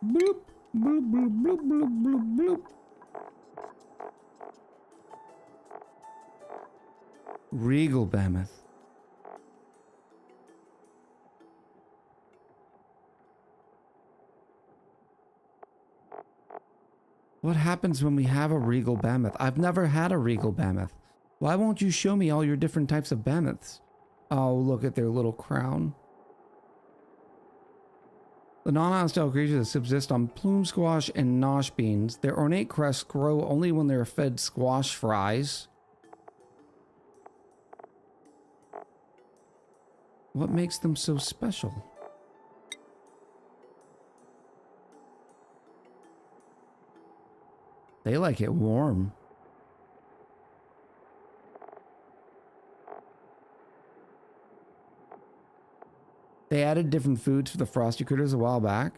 Bloop, bloop, bloop, bloop, bloop, bloop, bloop. Regal Mammoth. What happens when we have a regal mammoth? I've never had a regal mammoth. Why won't you show me all your different types of mammoths? Oh, look at their little crown. The non-hostile creatures subsist on plume squash and nosh beans. Their ornate crests grow only when they are fed squash fries. What makes them so special? They like it warm. They added different foods for the frosty critters a while back.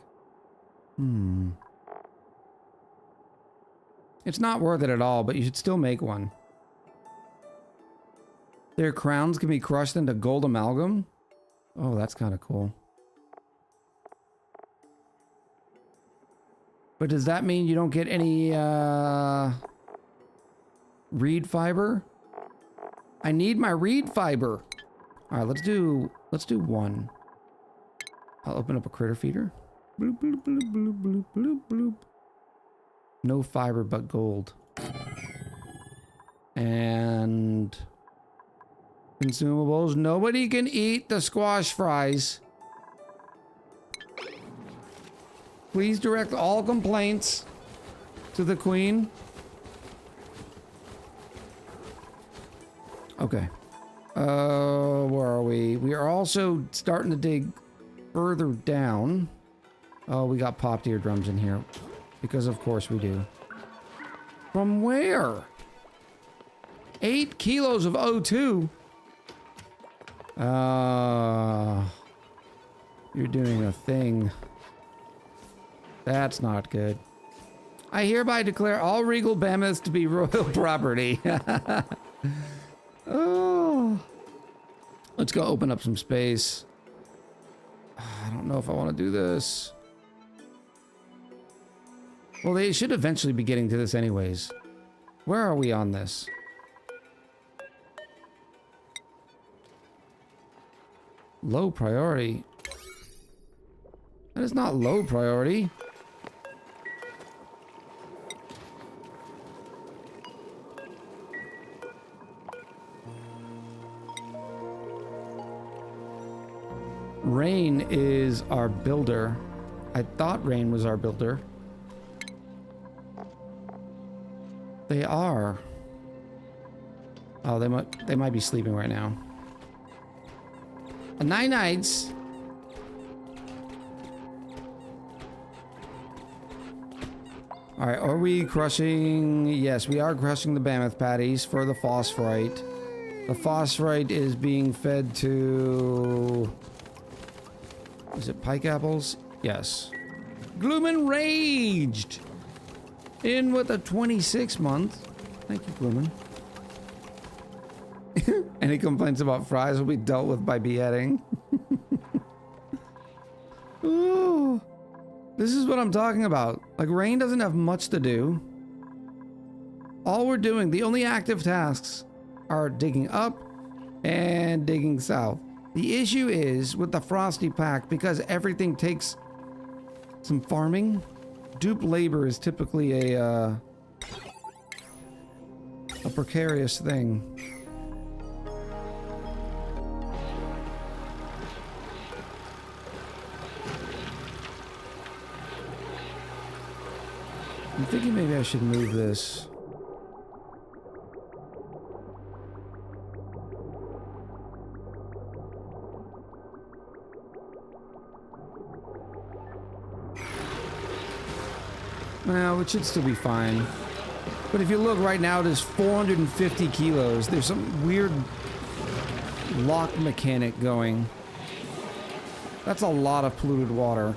It's not worth it at all, but you should still make one. Their crowns can be crushed into gold amalgam. Oh, that's kind of cool. But does that mean you don't get any reed fiber? I need my reed fiber. All right, let's do one. I'll open up a critter feeder. Bloop, bloop, bloop, bloop, bloop, bloop, bloop. No fiber but gold. And consumables. Nobody can eat the squash fries. Please direct all complaints to the queen. Okay. Where are we? We are also starting to dig further down. Oh, we got popped eardrums in here. Because of course we do. From where? 8 kilos of O2. You're doing a thing. That's not good. I hereby declare all regal mammoths to be royal property. Oh. Let's go open up some space. I don't know if I want to do this. Well, they should eventually be getting to this anyways. Where are we on this? Low priority. That is not low priority. Rain is our builder. I thought Rain was our builder. They are. Oh, they might be sleeping right now. Night nights. All right, are we crushing? Yes, we are crushing the mammoth patties for the phosphorite. The phosphorite is being fed to... Is it pike apples? Yes. Gloomin raged! In with a 26 month. Thank you, Gloomin. Any complaints about fries will be dealt with by beheading. Ooh. This is what I'm talking about. Like, Rain doesn't have much to do. All we're doing, the only active tasks are digging up and digging south. The issue is with the Frosty Pack, because everything takes some farming. Dupe labor is typically a precarious thing. I'm thinking maybe I should move this. Well, it should still be fine. But if you look right now, it is 450 kilos. There's some weird lock mechanic going. That's a lot of polluted water.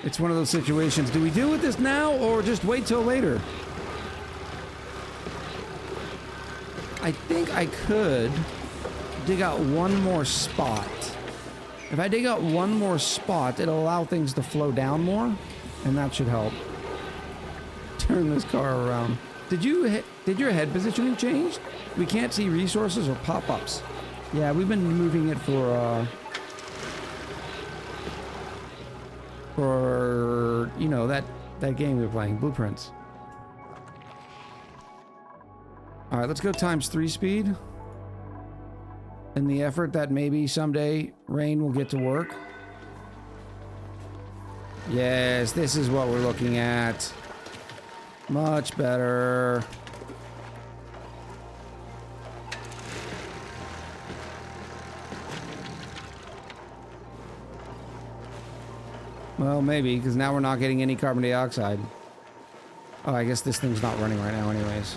It's one of those situations. Do we deal with this now or just wait till later? I think I could dig out one more spot. If I dig out one more spot, it'll allow things to flow down more, and that should help. Turn this car around. did your head positioning change? We can't see resources or pop-ups. Yeah, we've been moving it for you know, that game we were playing, Blueprints. All right, let's go ×3 speed. In the effort that maybe someday Rain will get to work. Yes, this is what we're looking at. Much better. Well, maybe, because now we're not getting any carbon dioxide. Oh, I guess this thing's not running right now anyways.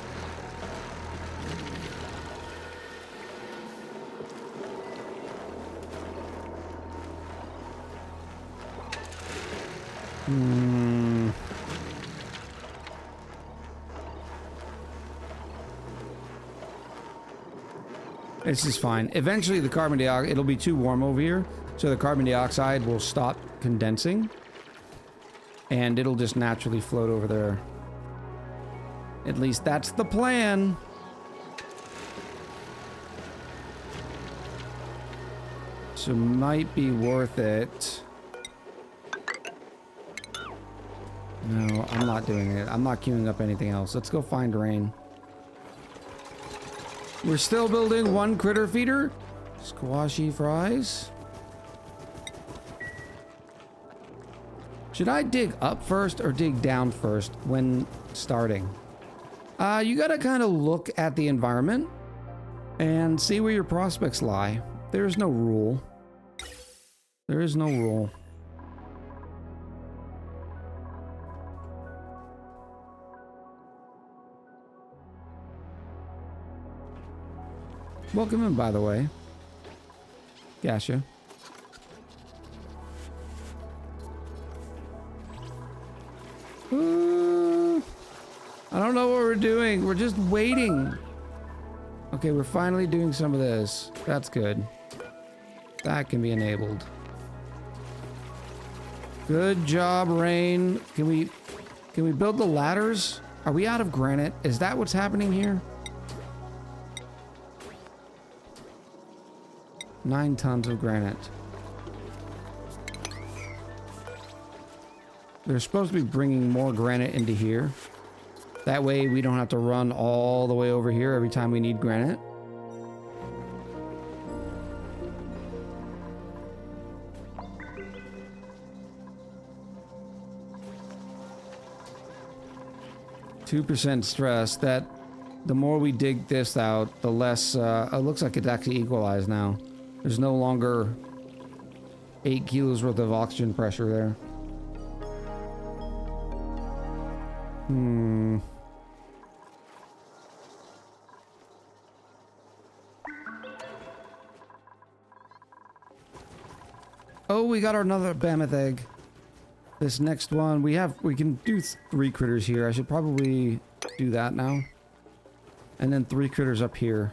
This is fine. Eventually the carbon dioxide, it'll be too warm over here, so the carbon dioxide will stop condensing and it'll just naturally float over there. At least that's the plan. So might be worth it. No, I'm not doing it. I'm not queuing up anything else. Let's go find Rain. We're still building one critter feeder. Squashy fries. Should I dig up first or dig down first when starting? You gotta kind of look at the environment and see where your prospects lie. There's no rule. There is no rule. Welcome in, by the way. Gotcha. I don't know what we're doing. We're just waiting. Okay, we're finally doing some of this. That's good. That can be enabled. Good job, Rain. Can we build the ladders? Are we out of granite? Is that what's happening here? 9 tons of granite. They're supposed to be bringing more granite into here. That way we don't have to run all the way over here every time we need granite. %, stress. That the more we dig this out, the less it looks like it's actually equalized now. There's no longer 8 kilos worth of oxygen pressure there. Oh, we got another mammoth egg. This next one, we can do 3 critters here. I should probably do that now. And then 3 critters up here.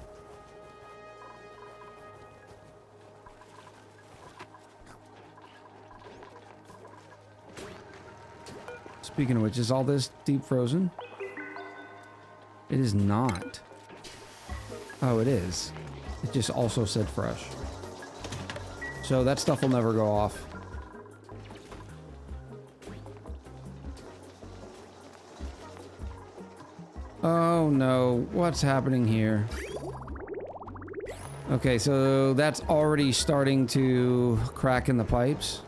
Speaking of which, is all this deep frozen? It is not. Oh, it is. It just also said fresh. So that stuff will never go off. Oh no, what's happening here? Okay, so that's already starting to crack in the pipes.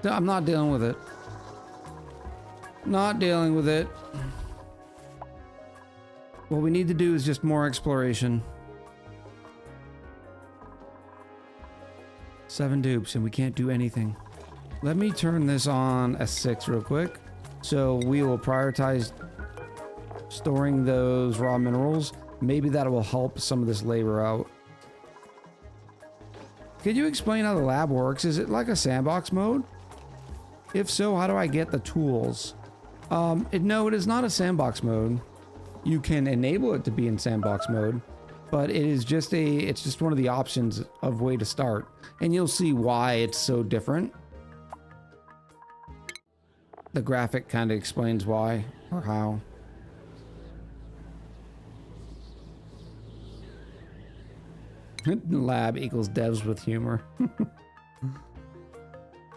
I'm not dealing with it. Not dealing with it. What we need to do is just more exploration. 7 dupes and we can't do anything. Let me turn this on a 6 real quick. So we will prioritize storing those raw minerals. Maybe that will help some of this labor out. Could you explain how the lab works? Is it like a sandbox mode? If so, how do I get the tools? No, it is not a sandbox mode. You can enable it to be in sandbox mode, but it's just one of the options of way to start. And you'll see why it's so different. The graphic kind of explains why or how. Lab equals devs with humor.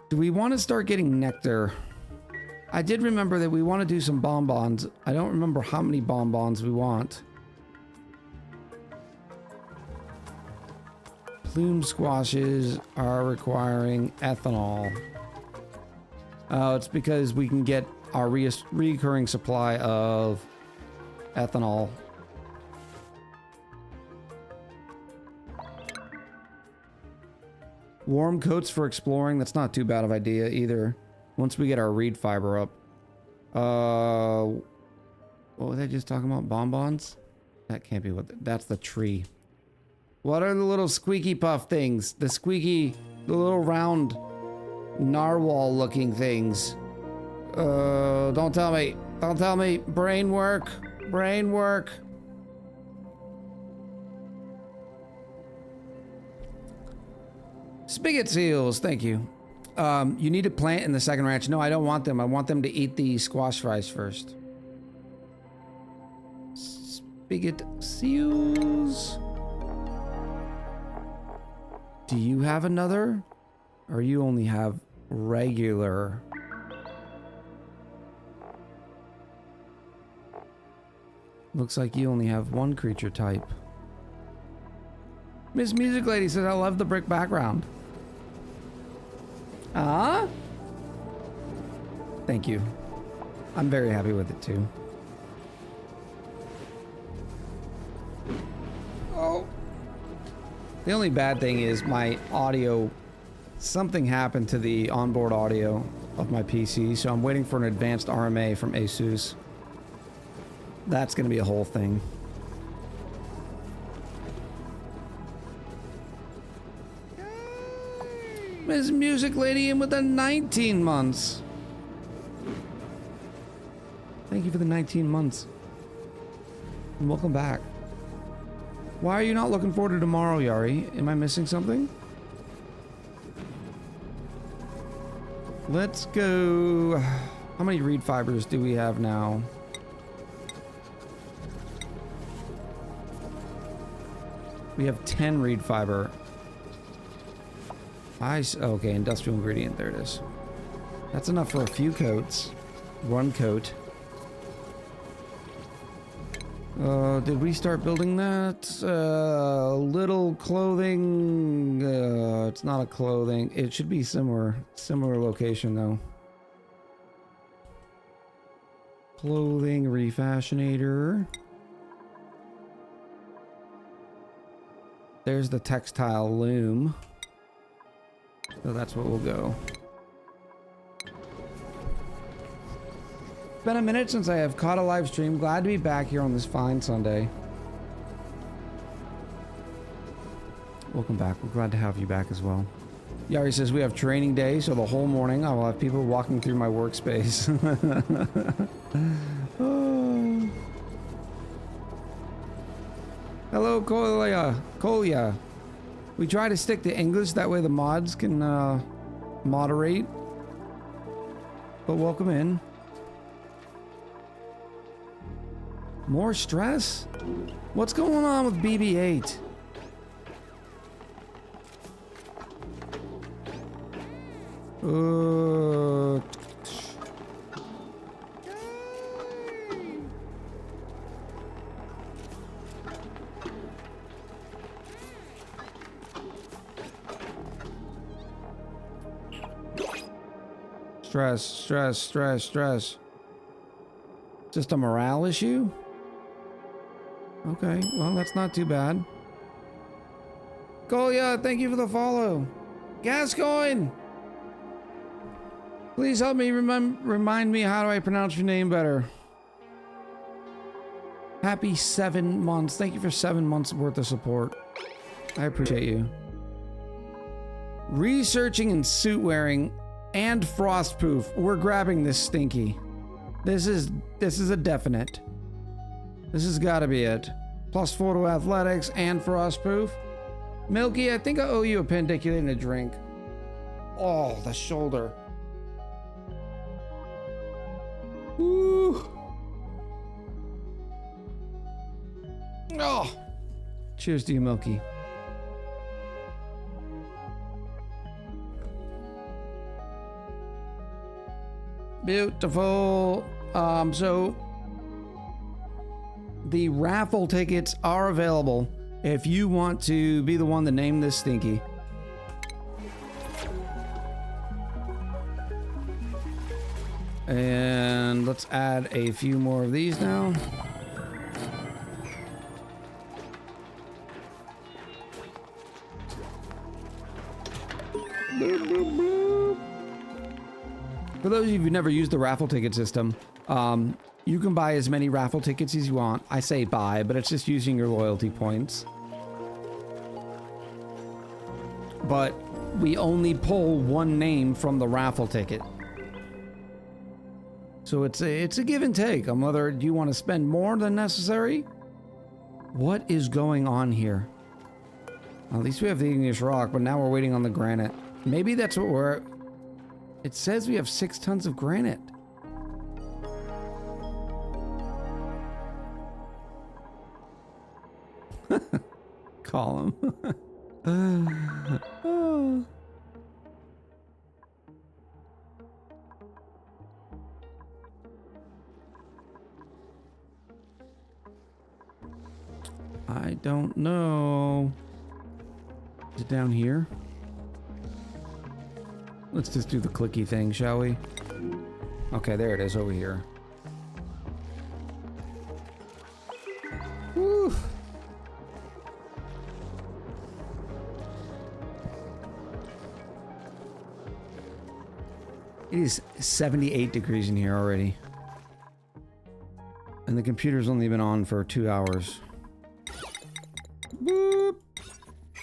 Do we want to start getting nectar? I did remember that we want to do some bonbons. I don't remember how many bonbons we want. Plume squashes are requiring ethanol. Oh, it's because we can get our recurring supply of ethanol. Warm coats for exploring. That's not too bad of an idea either. Once we get our reed fiber up. What was I just talking about? Bonbons? That can't be what... That's the tree. What are the little squeaky puff things? The little round narwhal looking things. Don't tell me. Don't tell me. Brain work. Brain work. Spigot seals, thank you. You need to plant in the second ranch. No, I don't want them. I want them to eat the squash fries first. Spigot seals. Do you have another? Or you only have regular? Looks like you only have one creature type. Miss Music Lady says, I love the brick background. Ah? Thank you. I'm very happy with it too. Oh. The only bad thing is my audio, something happened to the onboard audio of my PC, so I'm waiting for an advanced RMA from Asus. That's gonna be a whole thing. Miss Music Lady in with the 19 months. Thank you for the 19 months. And welcome back. Why are you not looking forward to tomorrow, Yari? Am I missing something? Let's go. How many reed fibers do we have now? We have 10 reed fiber. Okay, industrial ingredient, there it is. That's enough for a few coats. One coat. Did we start building that? Little clothing. It's not a clothing. It should be similar location though. Clothing refashionator. There's the textile loom. So that's where we'll go. It's been a minute since I have caught a live stream. Glad to be back here on this fine Sunday. Welcome back. We're glad to have you back as well. Yari says we have training day, so the whole morning I will have people walking through my workspace. Oh. Hello, Kolya. We try to stick to English, that way the mods can moderate. But welcome in. More stress? What's going on with BB-8? Stress. Just a morale issue? Okay, well, that's not too bad. Kolya, thank you for the follow. Gascoigne! Please help me remind me how do I pronounce your name better. Happy 7 months. Thank you for 7 months worth of support. I appreciate you. Researching and suit wearing and frostproof. We're grabbing this stinky. This is a definite. This has got to be it. +4 to athletics and frostproof. Milky, I think I owe you a pendicular and a drink. Oh, the shoulder. Woo. Oh. Cheers to you, Milky. Beautiful. So the raffle tickets are available if you want to be the one to name this stinky. And let's add a few more of these now. Boop, boop, boop. For those of you who've never used the raffle ticket system, you can buy as many raffle tickets as you want. I say buy, but it's just using your loyalty points. But we only pull one name from the raffle ticket. So it's a give and take on whether you want to spend more than necessary. What is going on here? Well, at least we have the igneous rock, but now we're waiting on the granite. Maybe that's what we're... It says we have 6 tons of granite. Call him. Oh. I don't know. Is it down here? Let's just do the clicky thing, shall we? Okay, there it is over here. Woo. It is 78 degrees in here already. And the computer's only been on for 2 hours. Boop.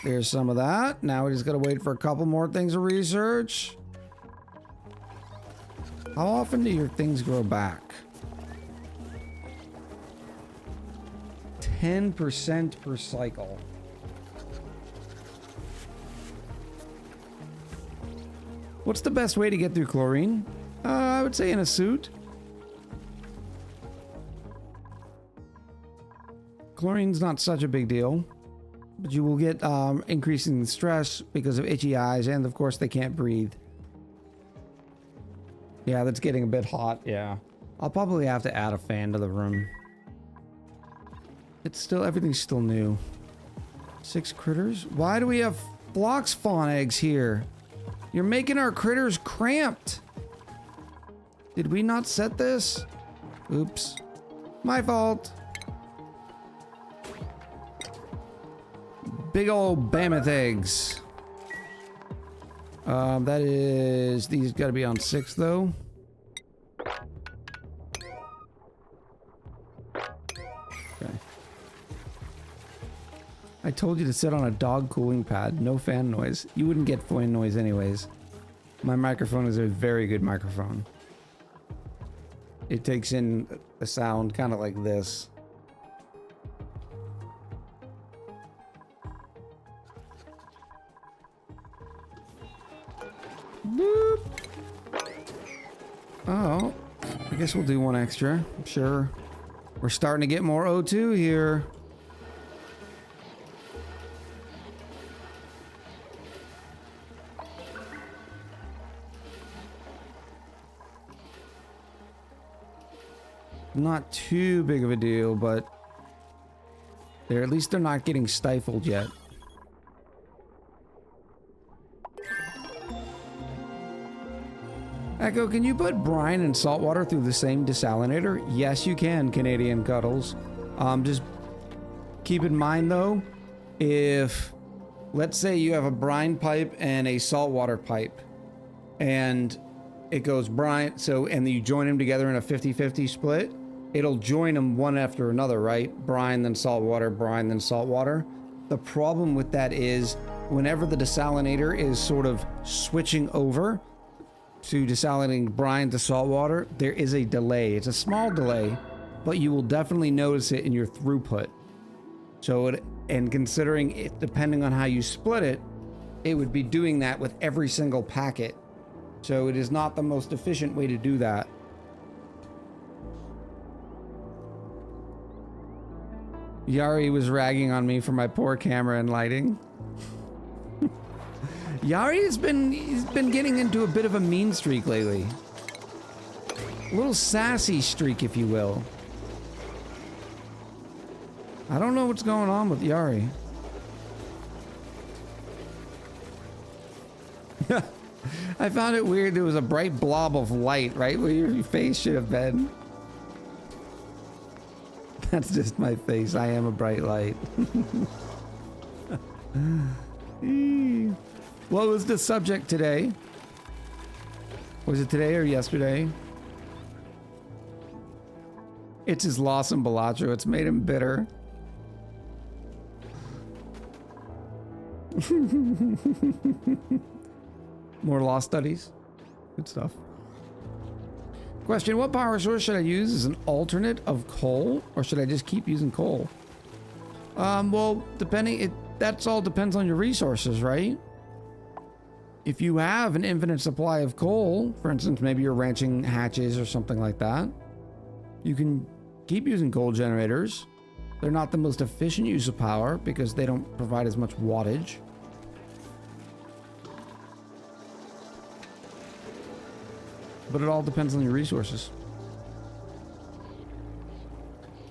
There's some of that. Now we just gotta wait for a couple more things to research. How often do your things grow back? 10% per cycle. What's the best way to get through chlorine? I would say in a suit. Chlorine's not such a big deal, but you will get increasing stress because of itchy eyes, and of course they can't breathe. Yeah, that's getting a bit hot, yeah. I'll probably have to add a fan to the room. It's still, everything's still new. 6 critters? Why do we have phlox fawn eggs here? You're making our critters cramped. Did we not set this? Oops. My fault. Big old mammoth eggs. That is... These gotta be on 6 though. Okay. I told you to sit on a dog cooling pad. No fan noise. You wouldn't get fan noise anyways. My microphone is a very good microphone. It takes in a sound kind of like this. Boop. Oh, I guess we'll do one extra. Sure. We're starting to get more O2 here. Not too big of a deal, but at least they're not getting stifled yet. Echo, can you put brine and salt water through the same desalinator? Yes, you can, Canadian Cuddles. Just keep in mind though, if let's say you have a brine pipe and a saltwater pipe, and it goes brine, and you join them together in a 50-50 split, it'll join them one after another, right? Brine, then saltwater, brine, then saltwater. The problem with that is whenever the desalinator is sort of switching over to desalinating brine to saltwater, there is a delay. It's a small delay, but you will definitely notice it in your throughput. So and considering it, depending on how you split it, it would be doing that with every single packet. So it is not the most efficient way to do that. Yari was ragging on me for my poor camera and lighting. Yari he's been getting into a bit of a mean streak lately. A little sassy streak, if you will. I don't know what's going on with Yari. I found it weird there was a bright blob of light right where your face should have been. That's just my face. I am a bright light. What was the subject today? Was it today or yesterday? It's his loss in Bellagio. It's made him bitter. More law studies. Good stuff. Question, what power source should I use as an alternate of coal? Or should I just keep using coal? Well, that's all depends on your resources, right? If you have an infinite supply of coal, for instance, maybe you're ranching hatches or something like that, you can keep using coal generators. They're not the most efficient use of power because they don't provide as much wattage. But it all depends on your resources.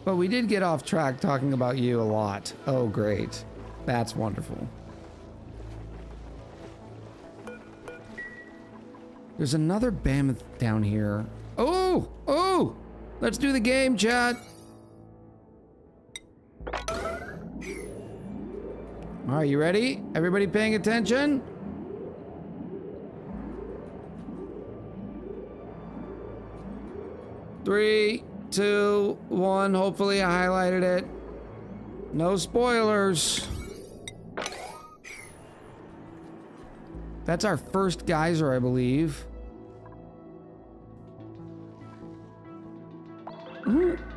But we did get off track talking about you a lot. Oh, great. That's wonderful. There's another mammoth down here. Oh! Oh! Let's do the game, chat! Alright, you ready? Everybody paying attention? Three, two, one. Hopefully I highlighted it. No spoilers. That's our first geyser, I believe.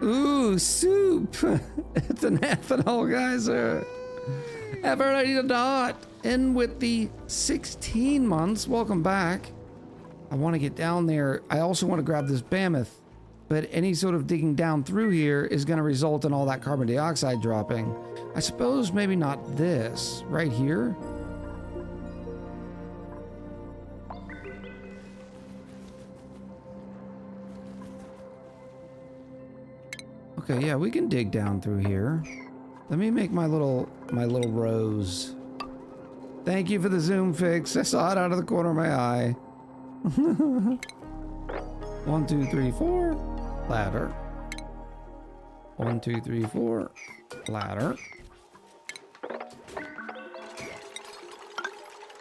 Ooh, soup. It's an ethanol geyser. Ever in with the 16 months. Welcome back. I want to get down there. I also want to grab this mammoth. But any sort of digging down through here is going to result in all that carbon dioxide dropping. I suppose maybe not this. Right here? Okay, yeah, we can dig down through here. Let me make my little rose. Thank you for the zoom fix. I saw it out of the corner of my eye. 1, 2, 3, 4. Ladder. 1, 2, 3, 4. Ladder.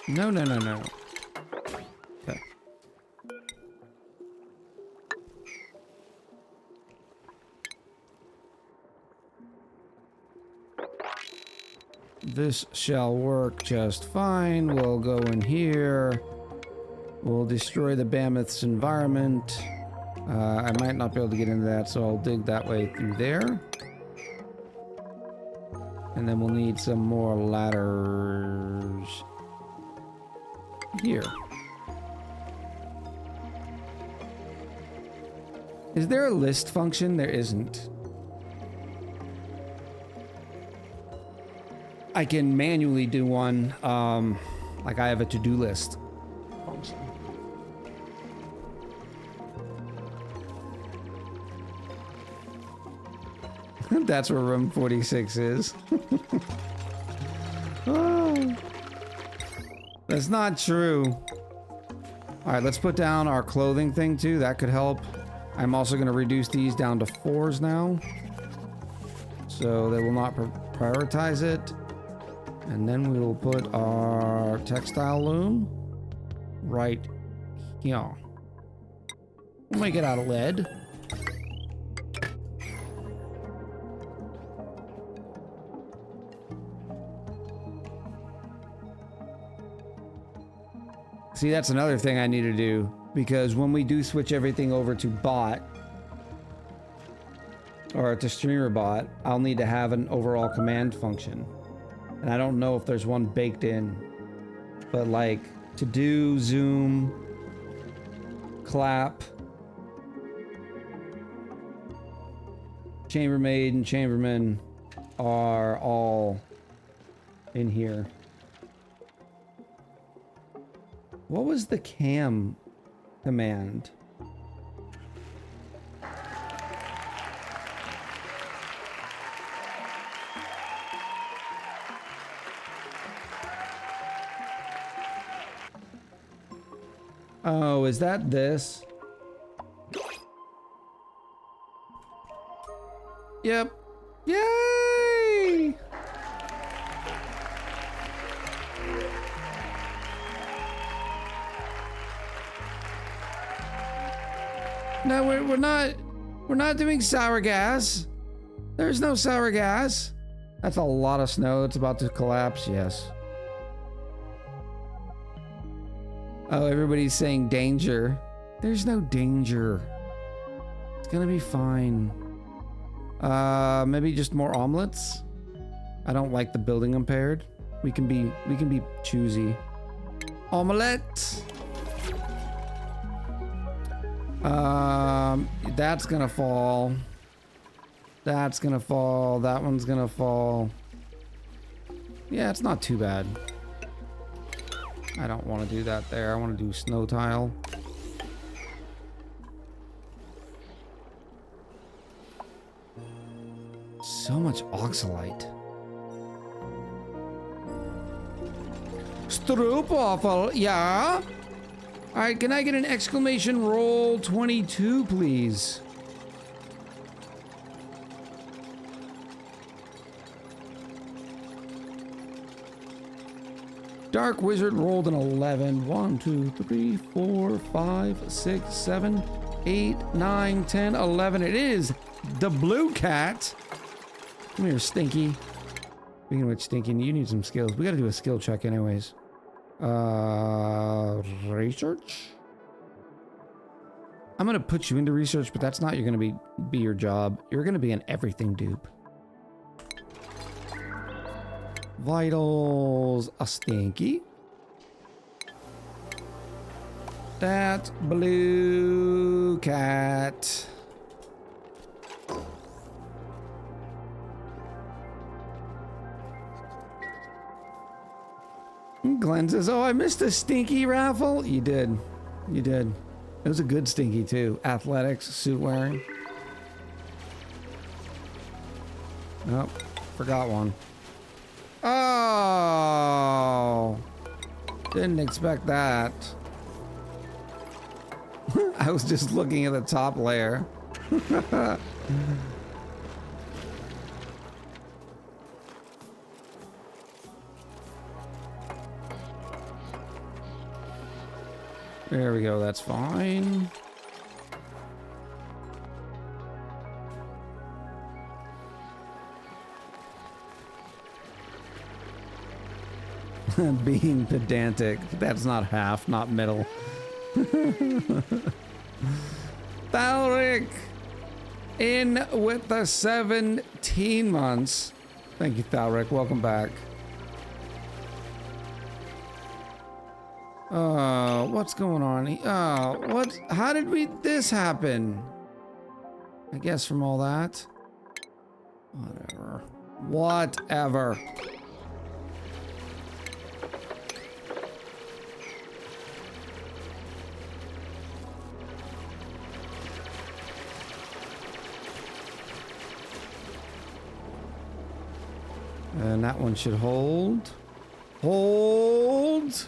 No. Okay. This shall work just fine. We'll go in here. We'll destroy the mammoth's environment. I might not be able to get into that, so I'll dig that way through there. And then we'll need some more ladders here. Is there a list function? There isn't. I can manually do one, like I have a to-do list function. That's where room 46 is. Oh, that's not true. All right, let's put down our clothing thing too. That could help. I'm also going to reduce these down to 4s now, so they will not prioritize it. And then we will put our textile loom right here. We'll make it out of lead. See, that's another thing I need to do, because when we do switch everything over to bot, or to streamer bot, I'll need to have an overall command function. And I don't know if there's one baked in. But like, to do, zoom, clap, chambermaid and chamberman are all in here. What was the cam command? Oh, is that this? Yep. Yay! No, we're not doing sour gas. There's no sour gas. That's a lot of snow. It's about to collapse. Yes. Oh, everybody's saying danger. There's no danger. It's gonna be fine. Maybe just more omelets. I don't like the building impaired. We can be choosy. Omelette. That's gonna fall. That's gonna fall. That one's gonna fall. Yeah, it's not too bad. I don't want to do that there. I want to do snow tile. So much oxalite. Stroopwafel, yeah? Alright, can I get an exclamation roll 22, please? Dark Wizard rolled an 11. 1, 2, 3, 4, 5, 6, 7, 8, 9, 10, 11. It is the blue cat. Come here, Stinky. Speaking of which, Stinky, you need some skills. We gotta do a skill check anyways. Research? I'm gonna put you into research, but that's not gonna be your job. You're gonna be an everything dupe. Vitals, a Stinky. That blue cat. Glenn says, oh, I missed a Stinky raffle. You did. You did. It was a good Stinky too. Athletics, suit wearing. Nope, forgot one. Oh, didn't expect that. I was just looking at the top layer. There we go, that's fine. Being pedantic. That's not half, not middle. Thalric in with the 17 months. Thank you, Thalric. Welcome back. What's going on? What? How did this happen? I guess from all that. Whatever. And that one should hold. Hold!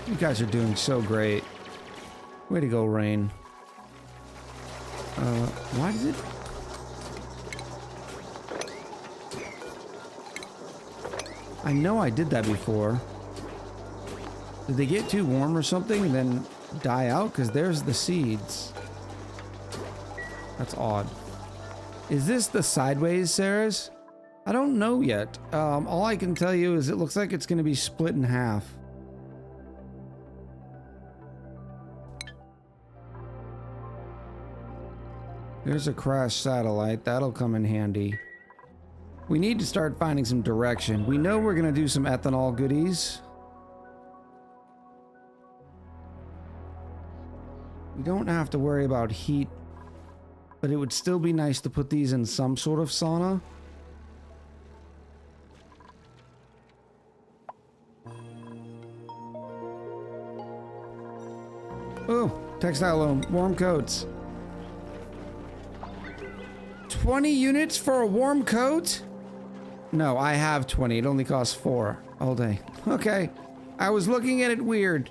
You guys are doing so great. Way to go, Rain. Why did it... I know I did that before. Did they get too warm or something and then die out? Because there's the seeds. That's odd. Is this the sideways, Sarah's? I don't know yet. All I can tell you is it looks like it's going to be split in half. There's a crashed satellite. That'll come in handy. We need to start finding some direction. We know we're going to do some ethanol goodies. We don't have to worry about heat, but it would still be nice to put these in some sort of sauna. Oh, textile loom, warm coats. 20 units for a warm coat? No, I have 20. It only costs 4 all day. Okay. I was looking at it weird.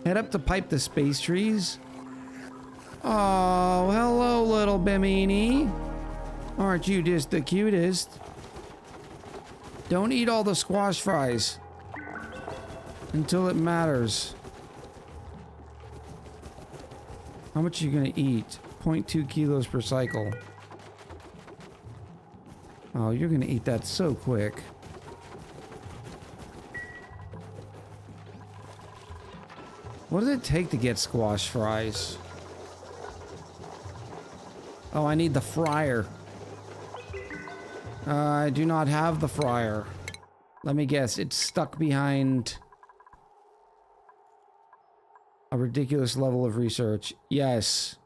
Head up to pipe the space trees. Oh, hello, little Bimini. Aren't you just the cutest? Don't eat all the squash fries until it matters. How much are you gonna eat? 0.2 kilos per cycle. Oh, you're gonna eat that so quick. What does it take to get squash fries? Oh, I need the fryer. I do not have the fryer. Let me guess, it's stuck behind a ridiculous level of research. Yes.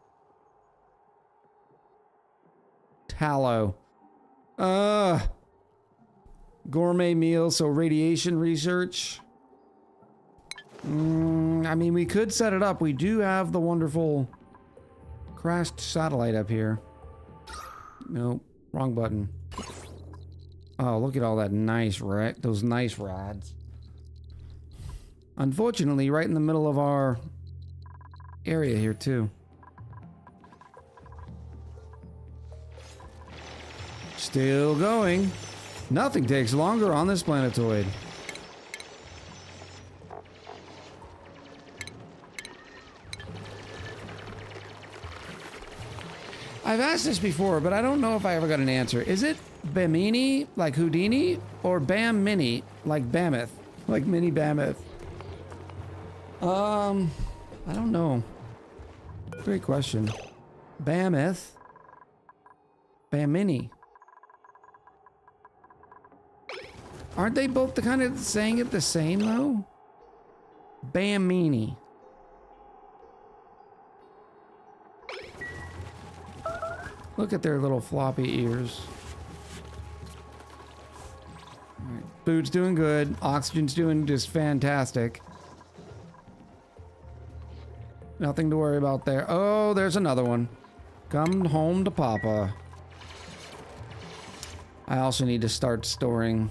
Tallow. Gourmet meal, so radiation research. I mean, we could set it up. We do have the wonderful crashed satellite up here. Nope, wrong button. Oh, look at all that nice those nice rods. Unfortunately, right in the middle of our area here too. Still going. Nothing takes longer on this planetoid. I've asked this before, but I don't know if I ever got an answer. Is it Bamini, like Houdini, or Bam Mini, like Bammoth, like Mini Bammoth? I don't know. Great question. Bammoth. Bam Mini. Aren't they both the kind of saying it the same though? Bam Mini. Look at their little floppy ears. Right. Food's doing good. Oxygen's doing just fantastic. Nothing to worry about there. Oh, there's another one. Come home to Papa. I also need to start storing.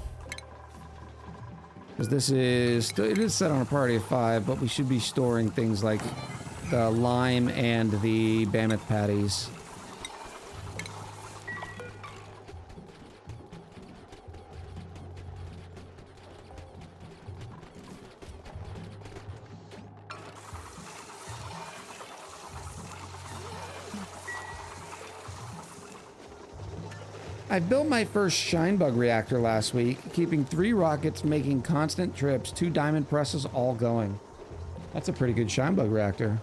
Because this is... It is set on a priority of 5, but we should be storing things like the lime and the Mammoth patties. I built my first Shinebug reactor last week, keeping 3 rockets, making constant trips, 2 diamond presses, all going. That's a pretty good Shinebug reactor.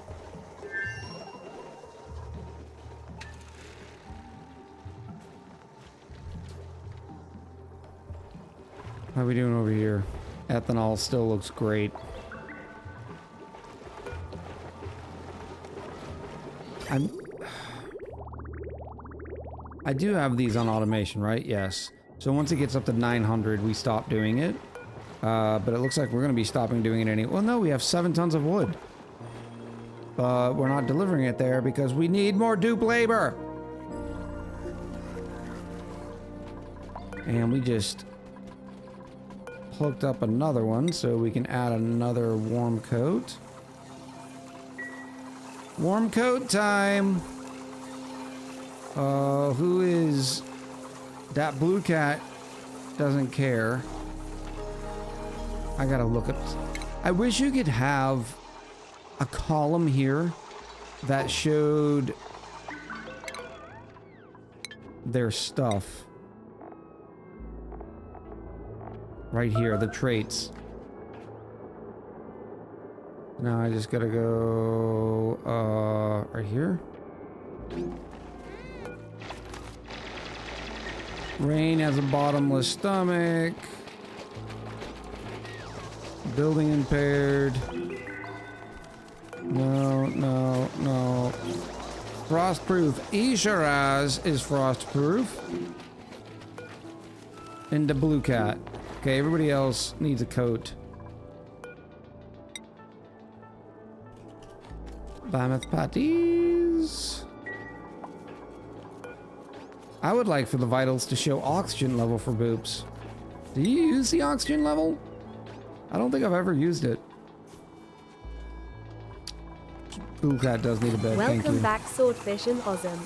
How are we doing over here? Ethanol still looks great. I do have these on automation, right? Yes. So once it gets up to 900, we stop doing it. But it looks like we're going to be stopping doing it anyway. Well, no, we have 7 tons of wood. But we're not delivering it there because we need more dupe labor. And we just hooked up another one so we can add another warm coat. Warm coat time. Who is... That blue cat doesn't care. I gotta look at... I wish you could have a column here that showed their stuff. Right here, the traits. Now I just gotta go, right here. Rain has a bottomless stomach. Building impaired. No, no, no. Frostproof. Isharaz is frostproof. And the blue cat. Okay, everybody else needs a coat. Mammoth patties. I would like for the vitals to show oxygen level for Boops. Do you use the oxygen level? I don't think I've ever used it. Blue cat does need a bed, thank you. Welcome back, Swordfish and Ozum.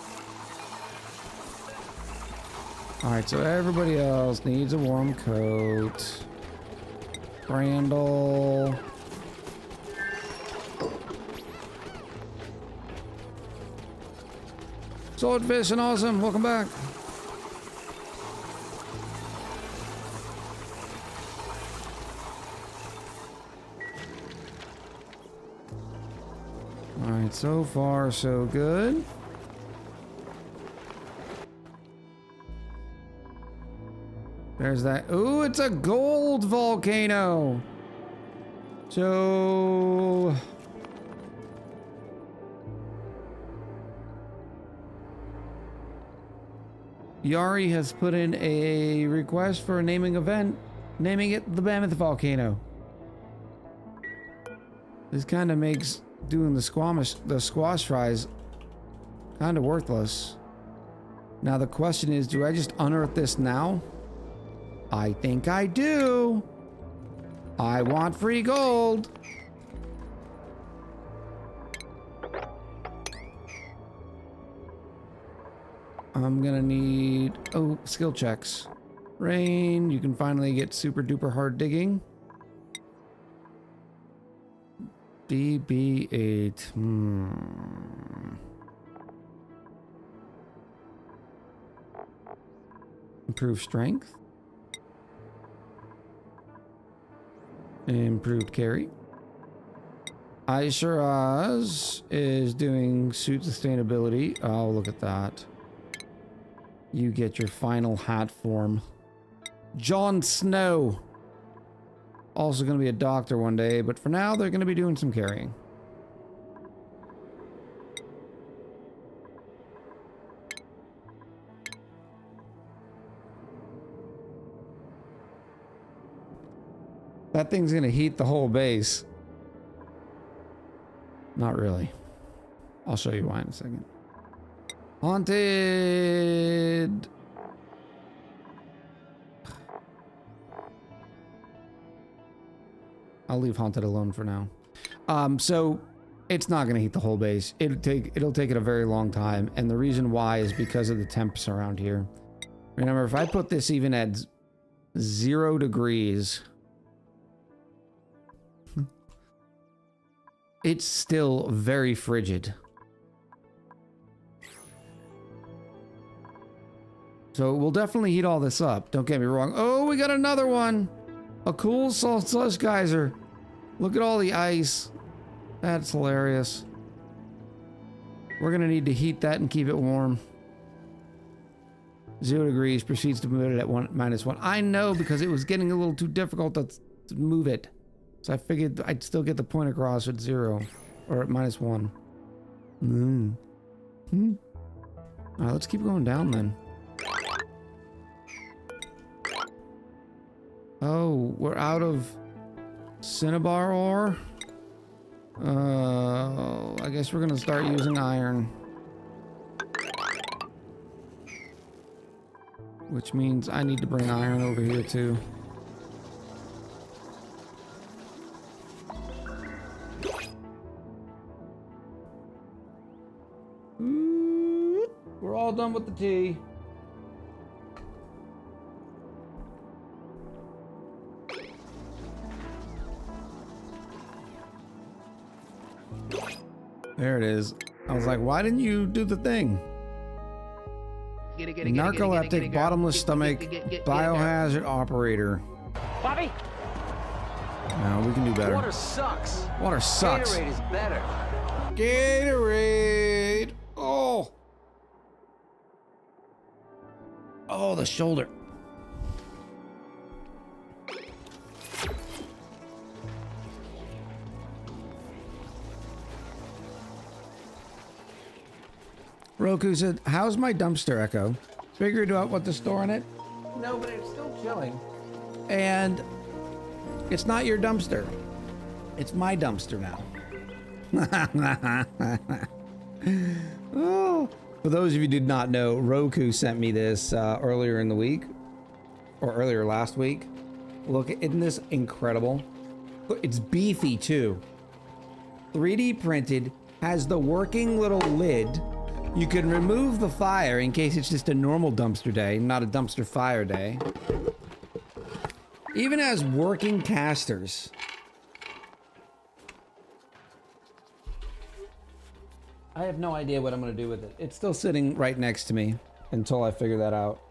Alright, so everybody else needs a warm coat. Brandle. Swordfish and Awesome, welcome back. Alright, so far so good. There's that. Ooh, it's a gold volcano. So Yari has put in a request for a naming event, naming it the Mammoth Volcano. This kind of makes doing the squash fries kind of worthless. Now the question is, do I just unearth this now? I think I do. I want free gold. I'm gonna need, skill checks. Rain, you can finally get super duper hard digging. DB8. Improve strength. Improved carry. Aisharaz is doing suit sustainability. Oh, look at that. You get your final hat form. Jon Snow. Also going to be a doctor one day, but for now they're going to be doing some carrying. That thing's going to heat the whole base. Not really. I'll show you why in a second. Haunted. I'll leave haunted alone for now. So it's not going to heat the whole base. It'll take it a very long time, and the reason why is because of the temps around here. Remember, if I put this even at 0 degrees, it's still very frigid. So we'll definitely heat all this up. Don't get me wrong. Oh, we got another one. A cool salt slush geyser. Look at all the ice. That's hilarious. We're gonna need to heat that and keep it warm. 0 degrees, proceeds to move it at -1. I know, because it was getting a little too difficult to move it. So I figured I'd still get the point across at 0 or at -1. Alright, let's keep going down then. Oh, we're out of cinnabar ore. I guess we're gonna start using iron. Which means I need to bring iron over here too. We're all done with the tea. There it is. I was like, why didn't you do the thing? Narcoleptic, bottomless stomach, biohazard operator. Bobby, No, we can do better. water sucks. Water sucks. Gatorade is better. Gatorade. Oh. Oh, the shoulder. Roku said, how's my dumpster, Echo? Figured out what to store in it? No, but it's still chilling. And it's not your dumpster. It's my dumpster now. Oh. For those of you who did not know, Roku sent me this earlier in the week, or earlier last week. Look, isn't this incredible? It's beefy too. 3D printed, has the working little lid. You can remove the fire in case it's just a normal dumpster day, not a dumpster fire day. Even has working casters. I have no idea what I'm going to do with it. It's still sitting right next to me until I figure that out.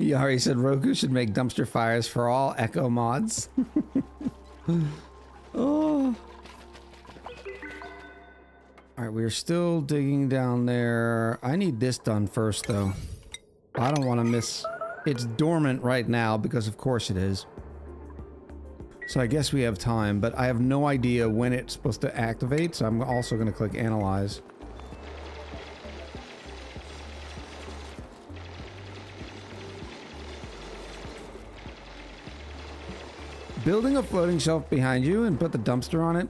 Yari said Roku should make dumpster fires for all Echo mods. Oh. Alright, we're still digging down there. I need this done first, though. I don't want to miss... It's dormant right now, because of course it is. So I guess we have time, but I have no idea when it's supposed to activate, so I'm also going to click Analyze. Building a floating shelf behind you and put the dumpster on it.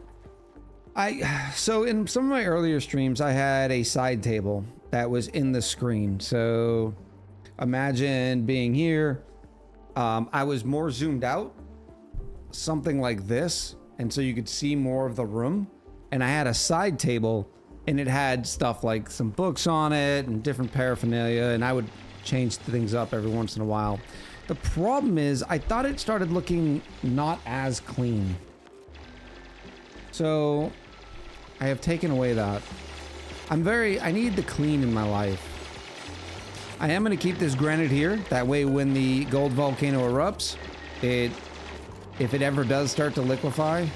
So in some of my earlier streams, I had a side table that was in the screen. So imagine being here. I was more zoomed out, something like this. And so you could see more of the room. And I had a side table and it had stuff like some books on it and different paraphernalia. And I would change things up every once in a while. The problem is, I thought it started looking not as clean. So, I have taken away that. I need the clean in my life. I am going to keep this granite here. That way when the gold volcano erupts, if it ever does start to liquefy,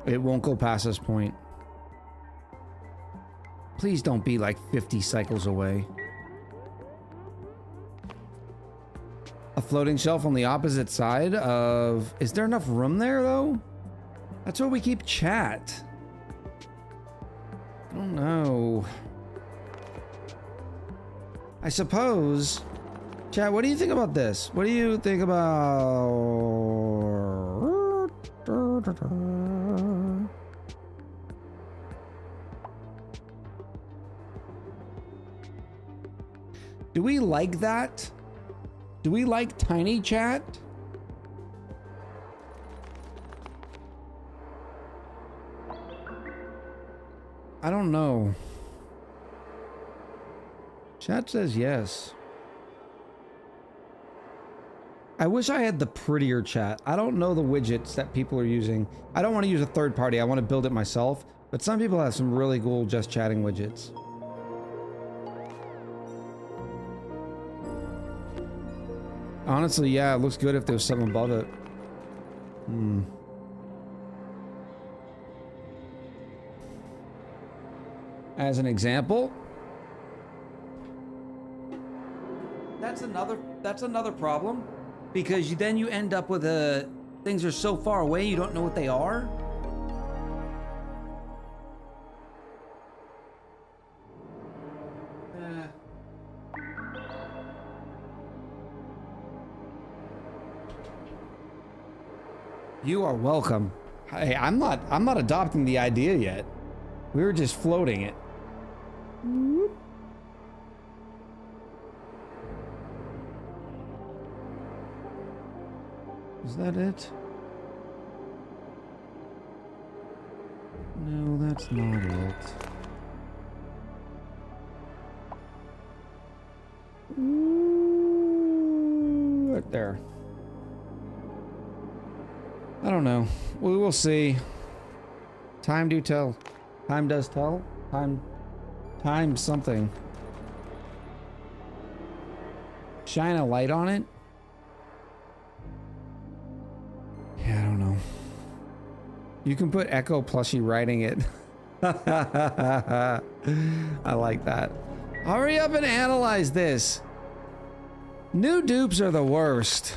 it won't go past this point. Please don't be like 50 cycles away. A floating shelf on the opposite side of... Is there enough room there, though? That's where we keep chat. I don't know. I suppose... Chat, what do you think about this? What do you think about... Do we like that? Do we like tiny chat? I don't know. Chat says yes. I wish I had the prettier chat. I don't know the widgets that people are using. I don't want to use a third party. I want to build it myself. But some people have some really cool just chatting widgets. Honestly, yeah, it looks good if there's something above it. As an example, that's another problem, because then you end up with things are so far away you don't know what they are. You are welcome. Hey, I'm not adopting the idea yet. We were just floating it. Is that it? No, that's not it. Right there. I don't know. We will see. Time do tell. Time does tell. Time something. Shine a light on it? Yeah, I don't know. You can put Echo plushie writing it. I like that. Hurry up and analyze this. New dupes are the worst.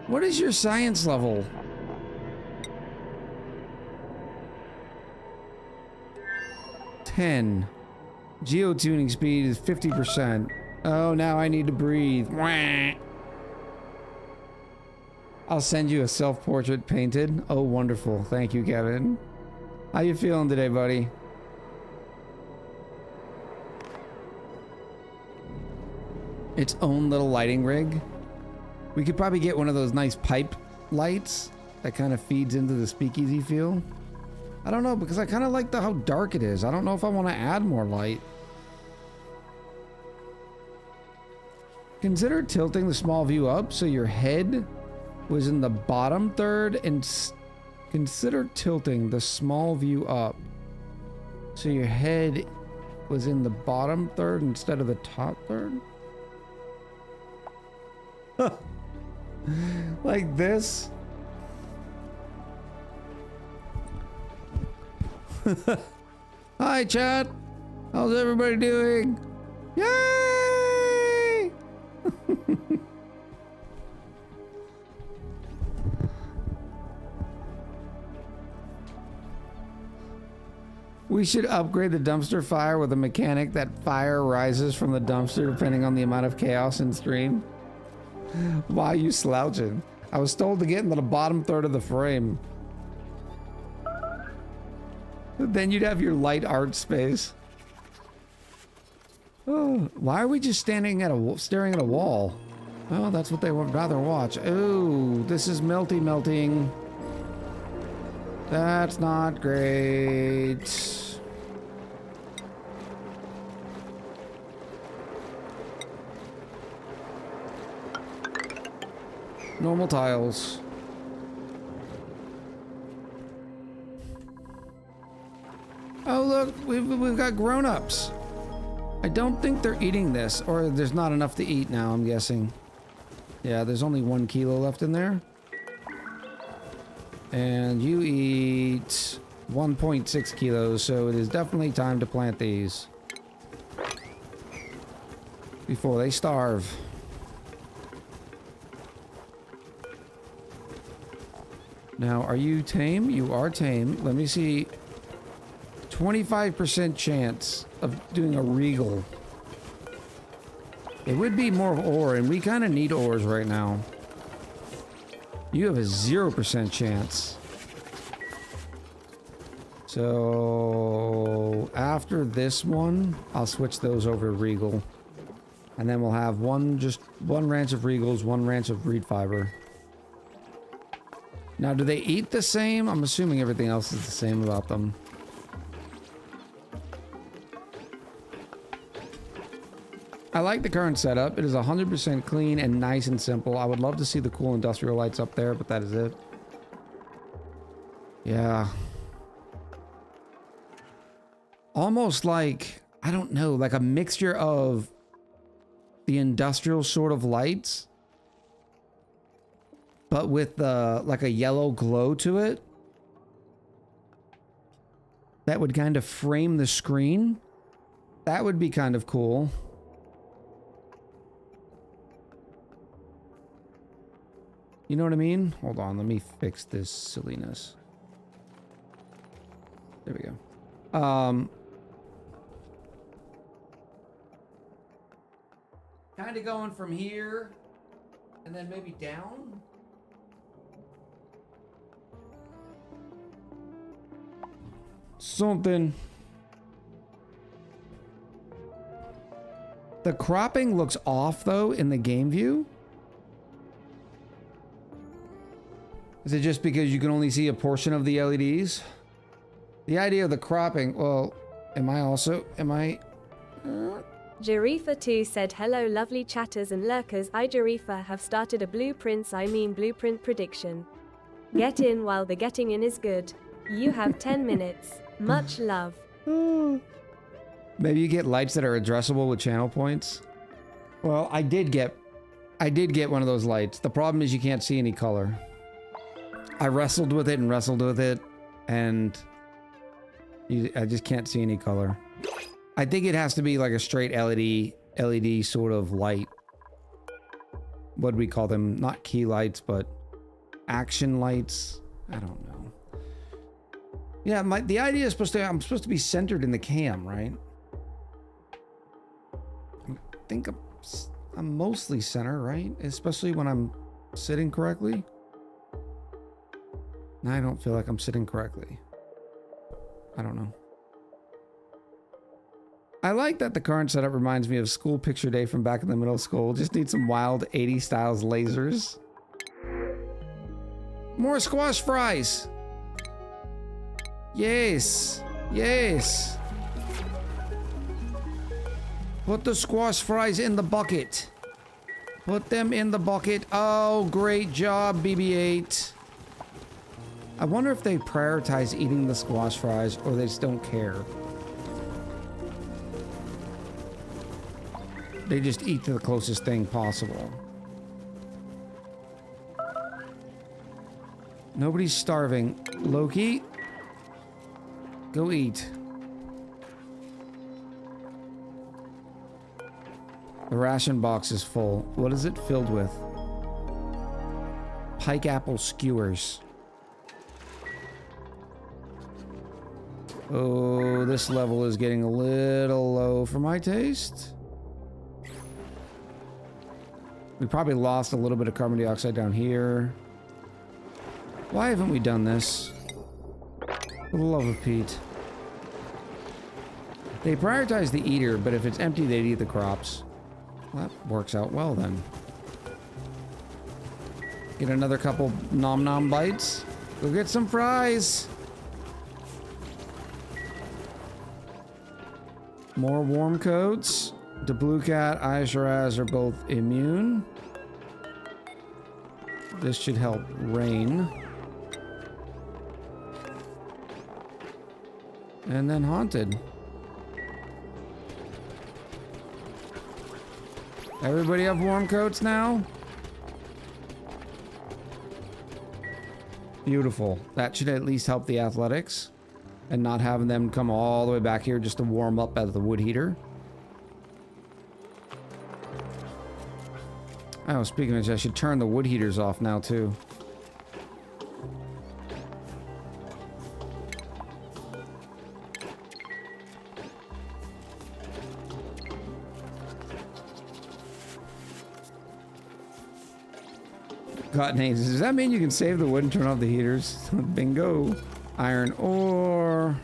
What is your science level? (10). Geotuning speed is 50%. Oh, now I need to breathe. Wah. I'll send you a self-portrait painted. Oh, wonderful. Thank you, Kevin. How you feeling today, buddy? Its own little lighting rig. We could probably get one of those nice pipe lights that kind of feeds into the speakeasy feel. I don't know, because I kind of like how dark it is. I don't know if I want to add more light. Consider tilting the small view up so your head was in the bottom third, and consider tilting the small view up so your head was in the bottom third instead of the top third. Like this. Hi, chat. How's everybody doing? Yay! We should upgrade the dumpster fire with a mechanic that fire rises from the dumpster depending on the amount of chaos in stream. Why are you slouching? I was told to get into the bottom third of the frame. Then you'd have your light art space. Oh, why are we just staring at a wall? Oh, that's what they would rather watch. Oh, this is melting. That's not great. Normal tiles. Oh look, we've got grown-ups. I don't think they're eating this, or there's not enough to eat now, I'm guessing. Yeah, there's only 1 kilo left in there. And you eat 1.6 kilos, so it is definitely time to plant these before they starve. Now, are you tame? You are tame. Let me see. 25% chance of doing a regal. It would be more of ore, and we kind of need ores right now. You have a 0% chance. So after this one, I'll switch those over to regal. And then we'll have just one ranch of regals, 1 ranch of reed fiber. Now, do they eat the same? I'm assuming everything else is the same about them. I like the current setup. It is 100% clean and nice and simple. I would love to see the cool industrial lights up there, but that is it. Yeah. Almost like, I don't know, like a mixture of the industrial sort of lights, but with like a yellow glow to it that would kind of frame the screen. That would be kind of cool. You know what I mean? Hold on, let me fix this silliness. There we go. Kind of going from here and then maybe down. Something. The cropping looks off though in the game view. Is it just because you can only see a portion of the LEDs? The idea of the cropping, well, am I? Jarifa2 said, hello lovely chatters and lurkers. I Jarifa have started a blueprint prediction. Get in while the getting in is good. You have 10 minutes. Much love. Maybe you get lights that are addressable with channel points. Well, I did get one of those lights. The problem is you can't see any color. I wrestled with it and wrestled with it, and I just can't see any color. I think it has to be like a straight LED sort of light. What do we call them? Not key lights, but action lights. I don't know. Yeah, the idea is I'm supposed to be centered in the cam, right? I think I'm mostly center, right? Especially when I'm sitting correctly. Now I don't feel like I'm sitting correctly. I don't know. I like that the current setup reminds me of school picture day from back in the middle school. Just need some wild 80s styles lasers. More squash fries. Yes. Yes. Put the squash fries in the bucket. Put them in the bucket. Oh, great job, BB-8. I wonder if they prioritize eating the squash fries or they just don't care. They just eat the closest thing possible. Nobody's starving. Loki, go eat. The ration box is full. What is it filled with? Pike apple skewers. Oh, this level is getting a little low for my taste. We probably lost a little bit of carbon dioxide down here. Why haven't we done this? For the love of Pete. They prioritize the eater, but if it's empty, they'd eat the crops. Well, that works out well then. Get another couple nom nom bites. Go get some fries. More warm coats. The Blue Cat, Aisharaz are both immune. This should help Rain. And then Haunted. Everybody have warm coats now? Beautiful. That should at least help the athletics. And not having them come all the way back here just to warm up out of the wood heater. Oh, speaking of which, I should turn the wood heaters off now, too. Cotton Haynes, does that mean you can save the wood and turn off the heaters? Bingo. Iron ore.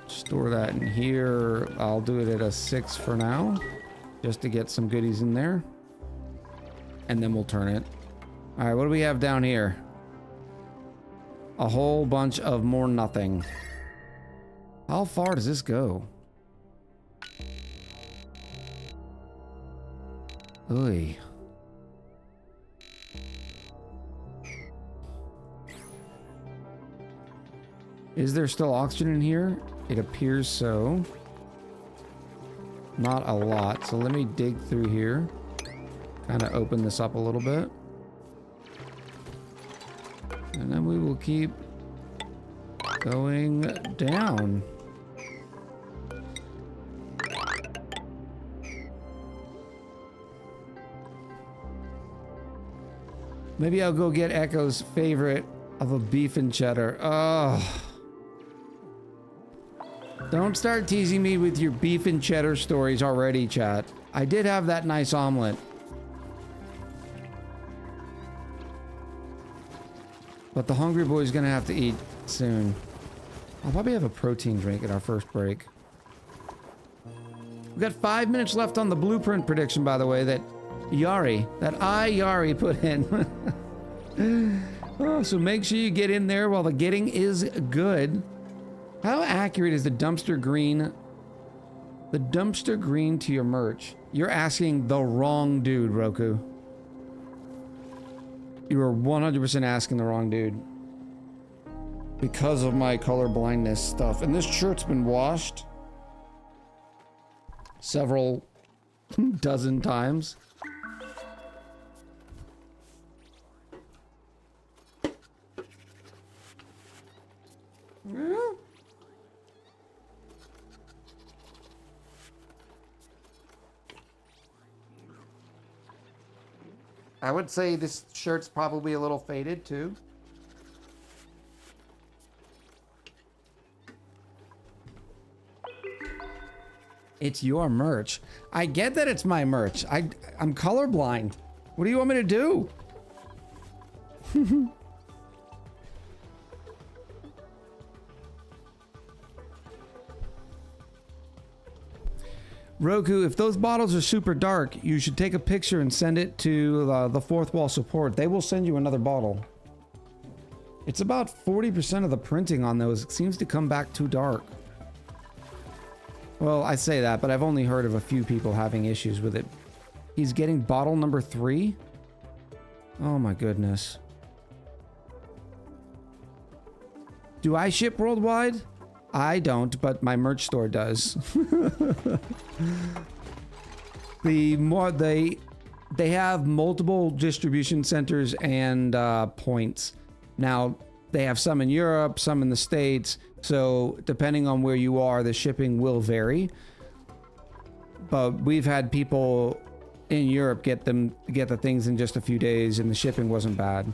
Store that in here. I'll do it at a 6 for now. Just to get some goodies in there. And then we'll turn it. Alright, what do we have down here? A whole bunch of more nothing. How far does this go? Oy. Is there still oxygen in here? It appears so. Not a lot, so let me dig through here. Kind of open this up a little bit. And then we will keep going down. Maybe I'll go get Echo's favorite of a beef and cheddar. Oh. Don't start teasing me with your beef and cheddar stories already, chat. I did have that nice omelet. But the hungry boy's gonna have to eat soon. I'll probably have a protein drink at our first break. We've got 5 minutes left on the blueprint prediction, by the way, that Yari put in. Oh, so make sure you get in there while the getting is good. How accurate is the dumpster green? The dumpster green to your merch. You're asking the wrong dude, Roku. You are 100% asking the wrong dude. Because of my color blindness stuff. And this shirt's been washed several dozen times. I would say this shirt's probably a little faded too. It's your merch. I get that it's my merch. I'm colorblind. What do you want me to do? Roku, if those bottles are super dark, you should take a picture and send it to the fourth wall support. They will send you another bottle. It's about 40% of the printing on those. It seems to come back too dark. Well, I say that, but I've only heard of a few people having issues with it. He's getting bottle number 3? Oh my goodness. Do I ship worldwide? I don't, but my merch store does. They have multiple distribution centers and points. Now, they have some in Europe, some in the States. So depending on where you are, the shipping will vary. But we've had people in Europe get the things in just a few days, and the shipping wasn't bad.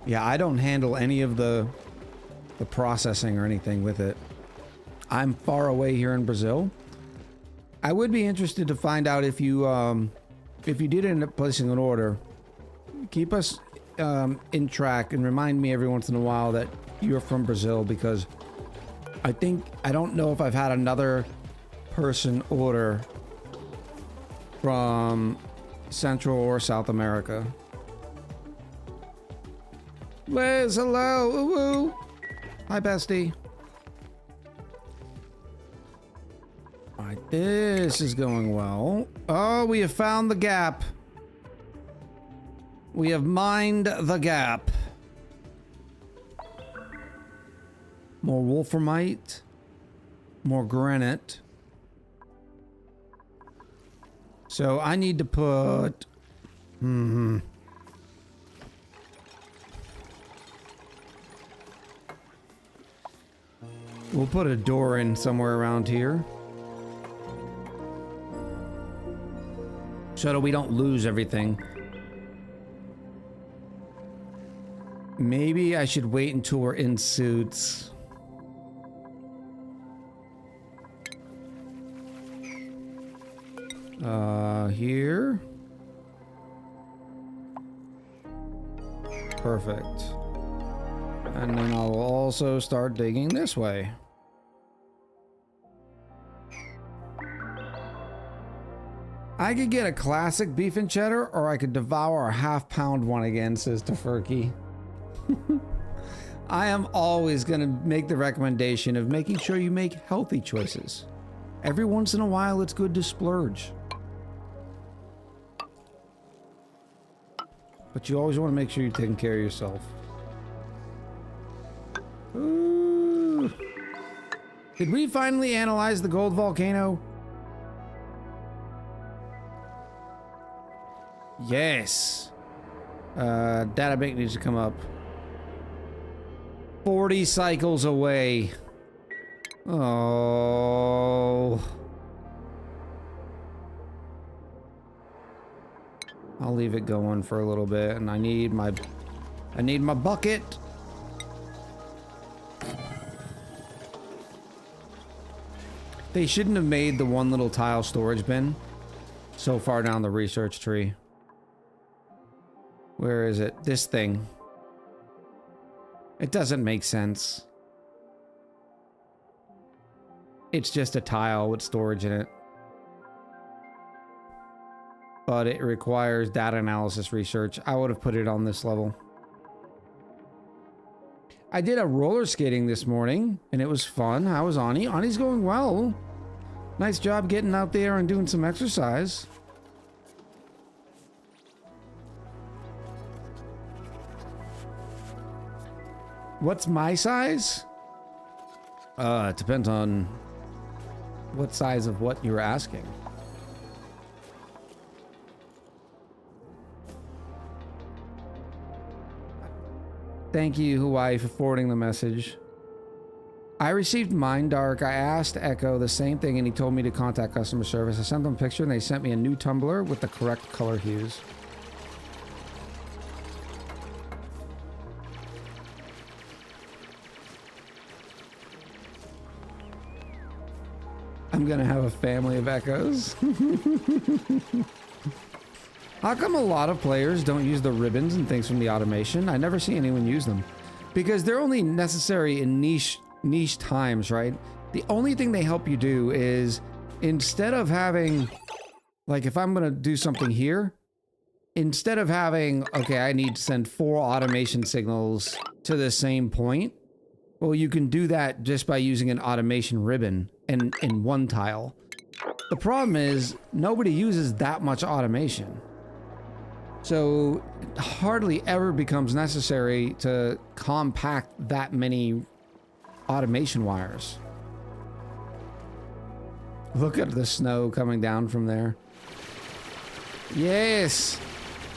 Yeah, I don't handle any of the processing or anything with it. I'm far away here in Brazil. I would be interested to find out if you did end up placing an order. Keep us in track and remind me every once in a while that you're from Brazil, because I don't know if I've had another person order from Central or South America. Liz, hello. Ooh, ooh. Hi, bestie. Alright, this is going well. Oh, we have found the gap. We have mined the gap. More wolframite. More granite. So I need to put... We'll put a door in somewhere around here, so that we don't lose everything. Maybe I should wait until we're in suits. Here. Perfect. And then I'll also start digging this way. I could get a classic beef and cheddar, or I could devour a half-pound one again, says Tofurky. I am always going to make the recommendation of making sure you make healthy choices. Every once in a while, it's good to splurge. But you always want to make sure you're taking care of yourself. Ooh. Did we finally analyze the gold volcano? Yes. Data bank needs to come up. 40 cycles away. Oh. I'll leave it going for a little bit, and I need my bucket. They shouldn't have made the one little tile storage bin so far down the research tree. Where is it? This thing. It doesn't make sense. It's just a tile with storage in it. But it requires data analysis research. I would have put it on this level. I did a roller skating this morning, and it was fun. How was Ani? Ani's going well. Nice job getting out there and doing some exercise. What's my size? It depends on what size of what you're asking. Thank you, Hawaii, for forwarding the message. I received Mind Dark. I asked Echo the same thing, and he told me to contact customer service. I sent them a picture, and they sent me a new tumbler with the correct color hues. I'm gonna have a family of Echoes. How come a lot of players don't use the ribbons and things from the automation? I never see anyone use them. Because they're only necessary in niche times, right? The only thing they help you do is, instead of having, like if I'm gonna do something here, instead of having, okay, I need to send 4 automation signals to the same point, well, you can do that just by using an automation ribbon in one tile. The problem is, nobody uses that much automation. So, it hardly ever becomes necessary to compact that many automation wires. Look at the snow coming down from there. Yes!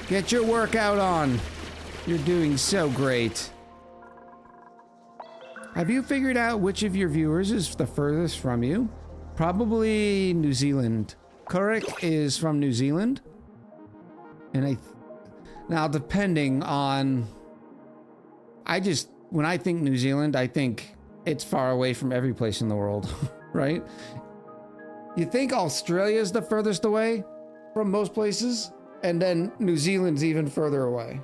Get your workout on! You're doing so great. Have you figured out which of your viewers is the furthest from you? Probably New Zealand. Kurik is from New Zealand. And now depending on... when I think New Zealand, I think it's far away from every place in the world, right? You think Australia's the furthest away from most places, and then New Zealand's even further away.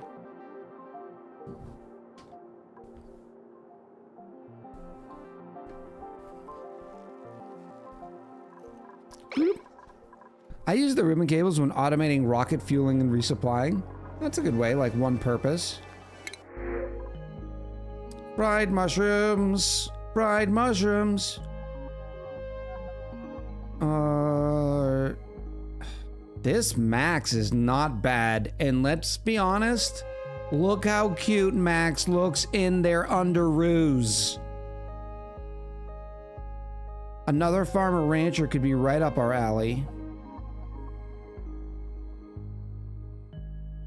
I use the ribbon cables when automating rocket fueling and resupplying. That's a good way, like one purpose. Fried mushrooms! Fried mushrooms! This Max is not bad, and let's be honest, look how cute Max looks in their underoos. Another farmer rancher could be right up our alley.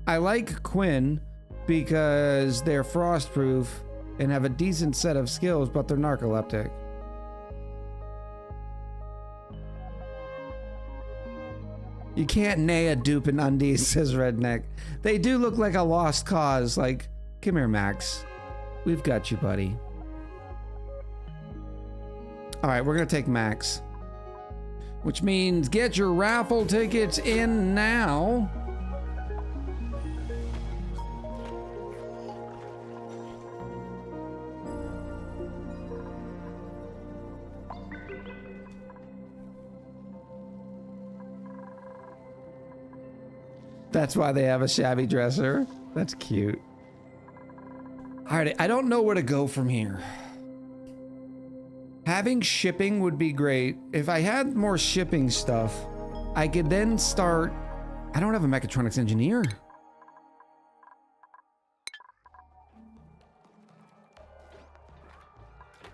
I like Quinn because they're frostproof and have a decent set of skills, but they're narcoleptic. You can't nay a dupe in undies, says Redneck. They do look like a lost cause. Like, come here, Max. We've got you, buddy. All right, we're gonna take Max. Which means get your raffle tickets in now. That's why they have a shabby dresser. That's cute. All right, I don't know where to go from here. Having shipping would be great. If I had more shipping stuff, I could then start... I don't have a mechatronics engineer.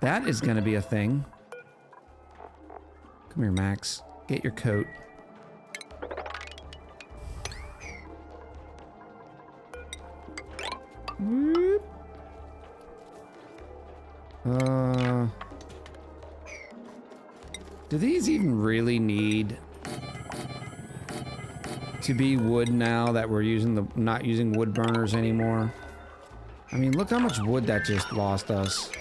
That is gonna be a thing. Come here, Max. Get your coat. Whoop. Do these even really need to be wood now that we're not using wood burners anymore? I mean, look how much wood that just lost us.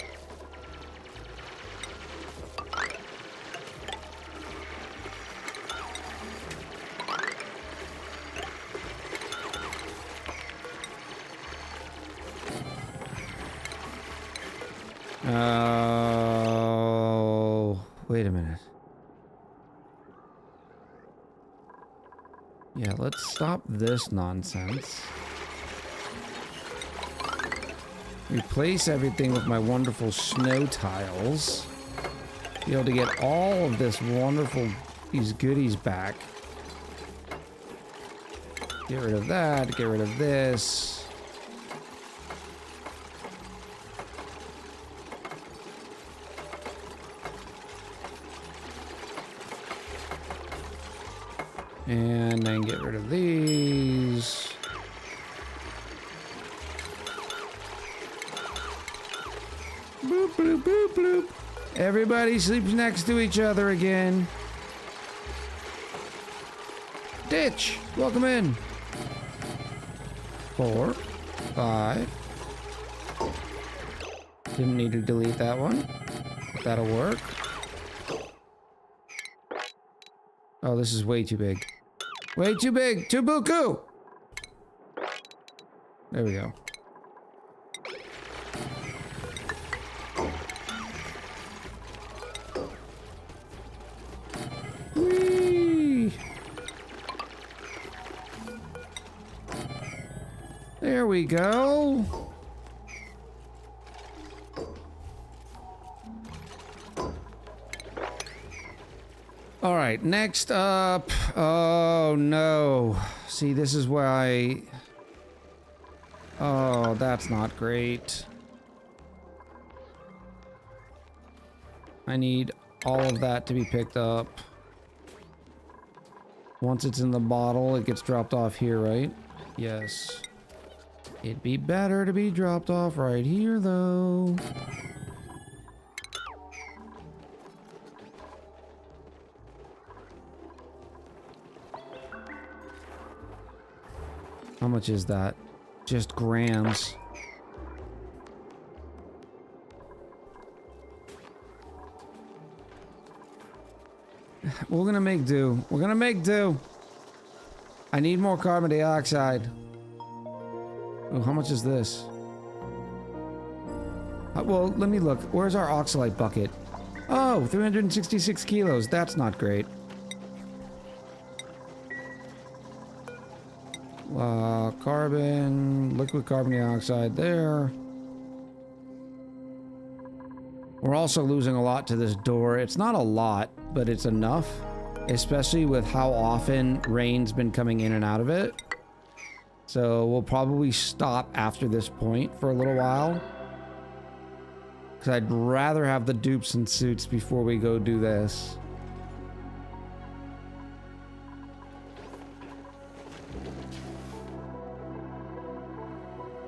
Oh, wait a minute. Yeah, let's stop this nonsense. replace everything with my wonderful snow tiles. Be able to get all of this wonderful, these goodies back. Get rid of that, get rid of this. And then get rid of these. Boop, bloop, boop, bloop. Everybody sleeps next to each other again. Ditch, welcome in. 4, 5. Didn't need to delete that one, but that'll work. Oh, this is way too big. Way too big! Too buku! There we go. Whee! There we go. All right, next up. Oh no. See, this is where I... Oh, that's not great. I need all of that to be picked up. Once it's in the bottle, it gets dropped off here, right? Yes. It'd be better to be dropped off right here, though. How much is that? Just grams. We're gonna make do. We're gonna make do. I need more carbon dioxide. Oh, how much is this? Well, let me look. Where's our oxalite bucket? Oh, 366 kilos. That's not great. Carbon, liquid carbon dioxide there. We're also losing a lot to this door. It's not a lot, but it's enough, especially with how often rain's been coming in and out of it. So we'll probably stop after this point for a little while, because I'd rather have the dupes and suits before we go do this.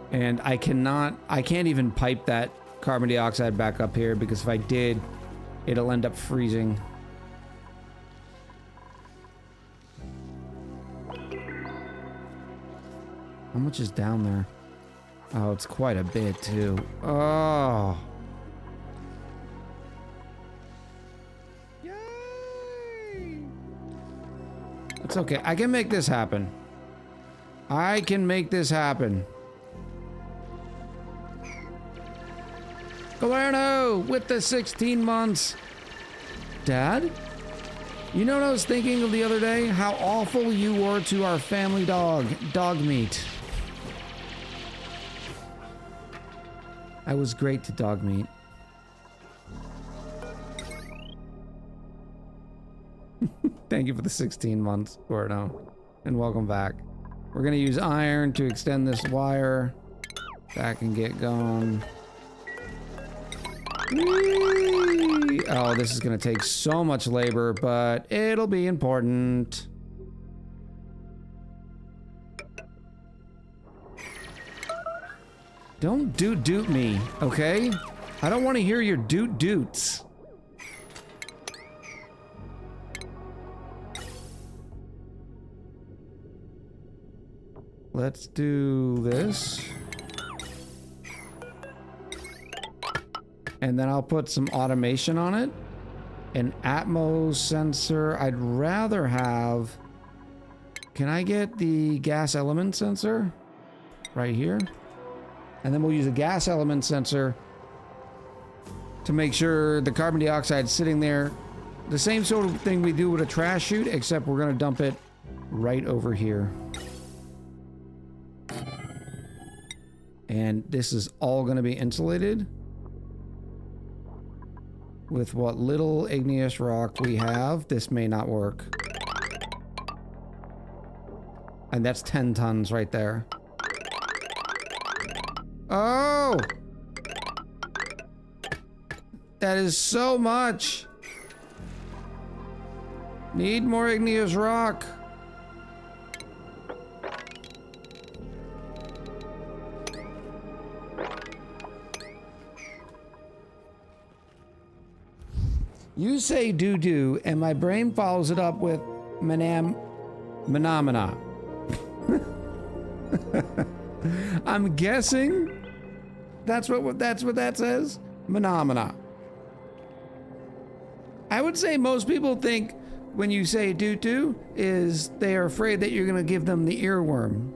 And I can't even pipe that carbon dioxide back up here, because if I did, it'll end up freezing. How much is down there? Oh, it's quite a bit too. Oh. Yay! It's okay. I can make this happen. I can make this happen. Galerno with the 16 months. Dad? You know what I was thinking of the other day? How awful you were to our family dog, Dog Meat. I was great to Dog Meat. Thank you for the 16 months, Gordo. And welcome back. We're gonna use iron to extend this wire. That can get going. Whee! Oh, this is gonna take so much labor, but it'll be important. Don't doot me, okay? I don't want to hear your doots. Let's do this. And then I'll put some automation on it. An Atmos sensor. I'd rather have... Can I get the gas element sensor? Right here. And then we'll use a gas element sensor to make sure the carbon dioxide's sitting there. The same sort of thing we do with a trash chute, except we're going to dump it right over here. And this is all going to be insulated with what little igneous rock we have. This may not work. And that's 10 tons right there. Oh! That is so much! Need more igneous rock. You say doo-doo, and my brain follows it up with phenomena. I'm guessing that's what that says. Phenomena. I would say most people think when you say doo-doo is they are afraid that you're gonna give them the earworm.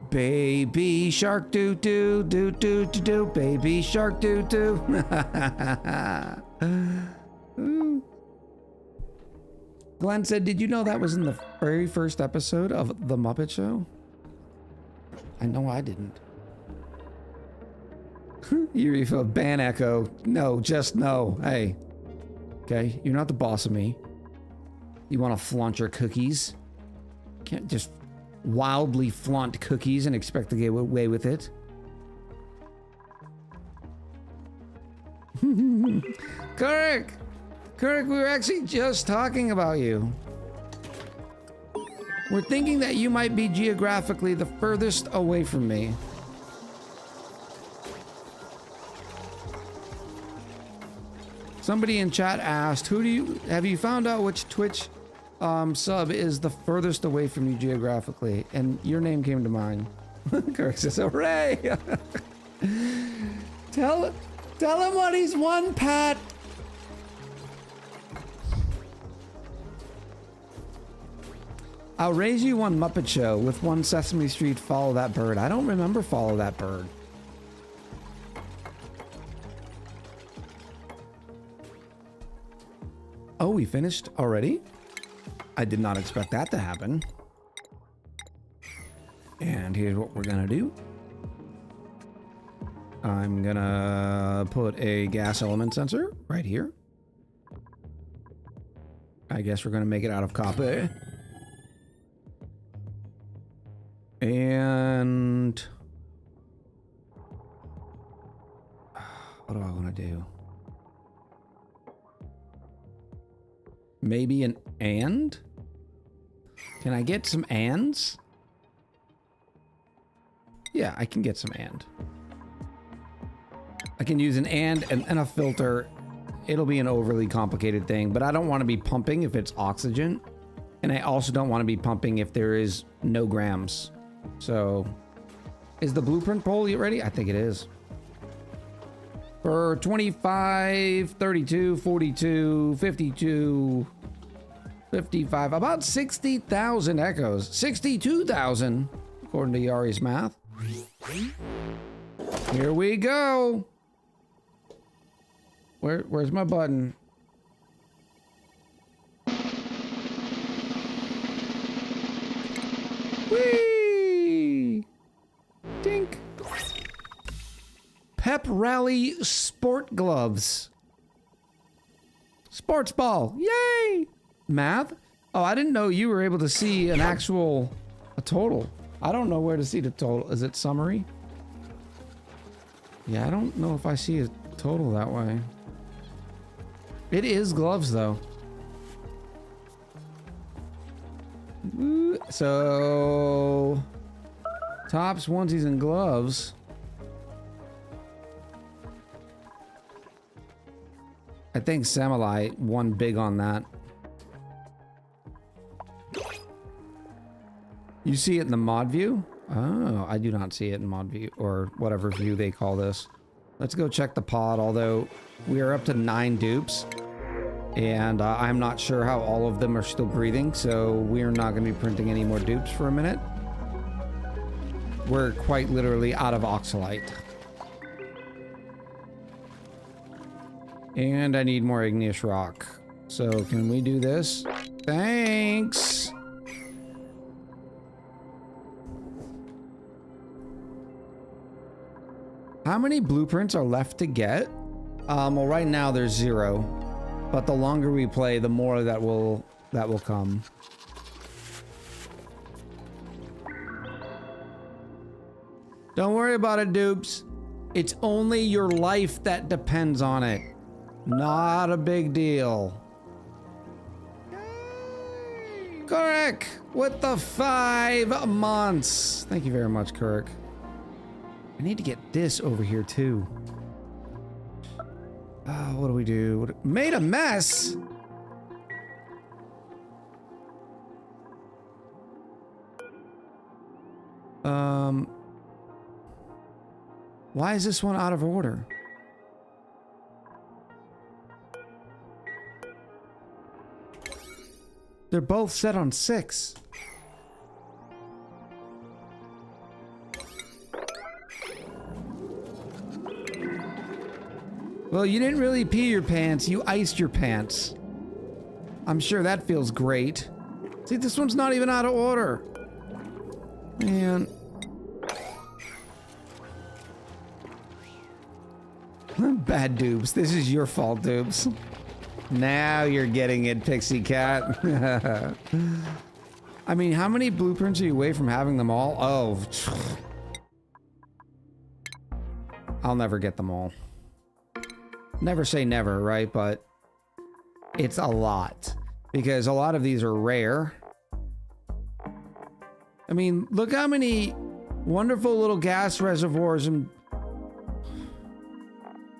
Baby shark doo-doo, doo-doo, doo-doo, baby shark doo-doo. Glenn said, did you know that was in the very first episode of The Muppet Show? I know I didn't. Eureka, ban echo. No, just no. Hey. Okay, you're not the boss of me. You want to flaunt your cookies? Can't just wildly flaunt cookies and expect to get away with it. Kirk! Kirk, we were actually just talking about you. We're thinking that you might be geographically the furthest away from me. Somebody in chat asked, have you found out which Twitch sub is the furthest away from you geographically? And your name came to mind. Kirk says, hooray! Tell him what he's won, Pat! I'll raise you one Muppet Show with one Sesame Street Follow That Bird. I don't remember Follow That Bird. Oh, we finished already? I did not expect that to happen. And here's what we're gonna do. I'm gonna put a gas element sensor right here. I guess we're gonna make it out of copper. And what do I want to do? Maybe an and? Can I get some ands? Yeah, I can get some and. I can use an and a filter. It'll be an overly complicated thing, but I don't want to be pumping if it's oxygen. And I also don't want to be pumping if there is no grams. So, is the blueprint poll yet ready? I think it is. For 25, 32, 42, 52, 55, about 60,000 echoes. 62,000, according to Yari's math. Here we go. Where's my button? Whee! Dink. Pep Rally Sport Gloves. Sports ball. Yay! Math? Oh, I didn't know you were able to see an actual total. I don't know where to see the total. Is it summary? Yeah, I don't know if I see a total that way. It is gloves, though. So, tops, onesies, and gloves. I think Samurai won big on that. You see it in the mod view? Oh, I do not see it in mod view, or whatever view they call this. Let's go check the pod, although we are up to 9 dupes. And I'm not sure how all of them are still breathing, so we're not going to be printing any more dupes for a minute. We're quite literally out of oxalite. And I need more igneous rock. So can we do this? Thanks! How many blueprints are left to get? Well, right now there's 0. But the longer we play, the more that will come. Don't worry about it, dupes. It's only your life that depends on it. Not a big deal. Correct! With the 5 months. Thank you very much, Kirk. I need to get this over here, too. What do we do? Made a mess? Why is this one out of order? They're both set on 6. Well, you didn't really pee your pants, you iced your pants. I'm sure that feels great. See, this one's not even out of order. Man. Bad dupes. This is your fault, dupes. Now you're getting it, Pixie Cat. I mean, how many blueprints are you away from having them all? Oh. I'll never get them all. Never say never, right? But it's a lot. Because a lot of these are rare. I mean, look how many wonderful little gas reservoirs and...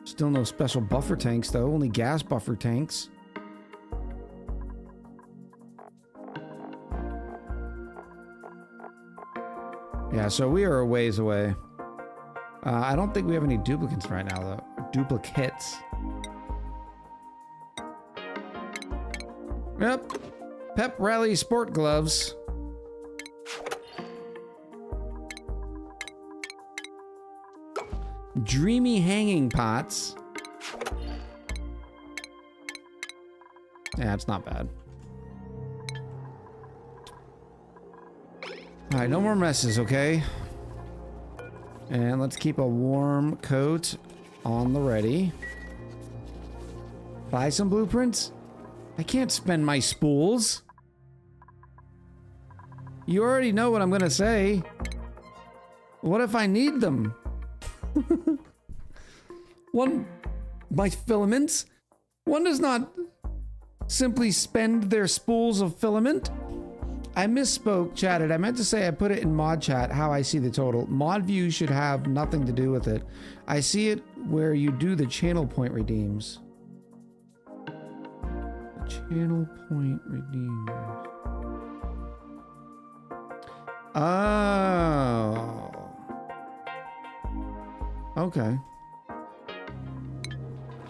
Still no special buffer tanks, though. Only gas buffer tanks. Yeah, so we are a ways away. I don't think we have any duplicates right now, though. Duplicates. Yep. Pep Rally sport gloves. Dreamy hanging pots. Yeah, it's not bad. Alright, no more messes, okay? And let's keep a warm coat on the ready. Buy some blueprints? I can't spend my spools. You already know what I'm gonna say. What if I need them? My filaments? One does not simply spend their spools of filament. I misspoke, chatted. I meant to say I put it in mod chat how I see the total. Mod view should have nothing to do with it. I see it where you do the channel point redeems. The channel point redeems. Oh. Okay.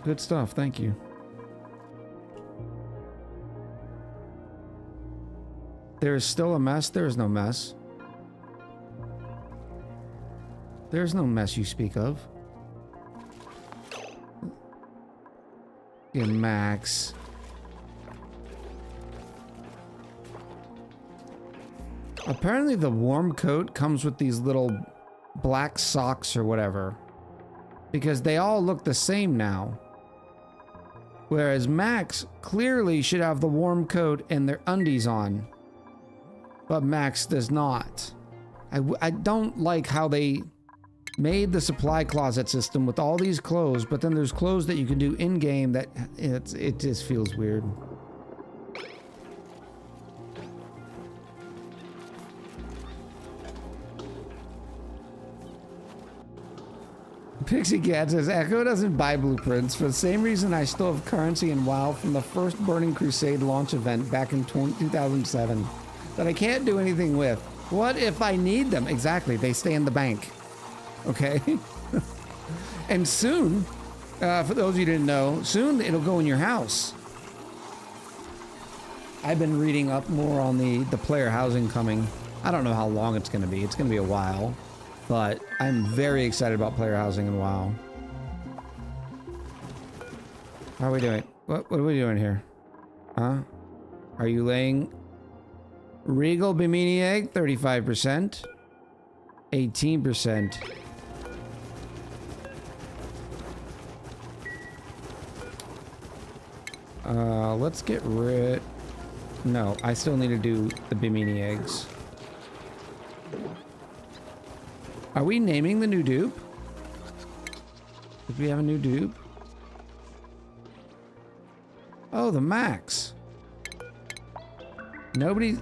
Good stuff, thank you. There is still a mess? There is no mess. There's no mess you speak of. Yeah, Max. Apparently the warm coat comes with these little black socks or whatever. Because they all look the same now. Whereas Max clearly should have the warm coat and their undies on. But Max does not. I don't like how they made the supply closet system with all these clothes, but then there's clothes that you can do in-game that it just feels weird. Pixie Cat says, Echo doesn't buy blueprints for the same reason I still have currency in WoW from the first Burning Crusade launch event back in 2007 that I can't do anything with. What if I need them? Exactly, they stay in the bank. Okay? And soon, for those of you who didn't know, soon it'll go in your house. I've been reading up more on the player housing coming. I don't know how long it's going to be. It's going to be a while. But I'm very excited about player housing in WoW. How are we doing? What are we doing here? Huh? Are you laying Regal Bimini egg? 35%. 18%. Let's get rid... No, I still need to do the Bimini eggs. Are we naming the new dupe? Did we have a new dupe? Oh, the Max. Nobody...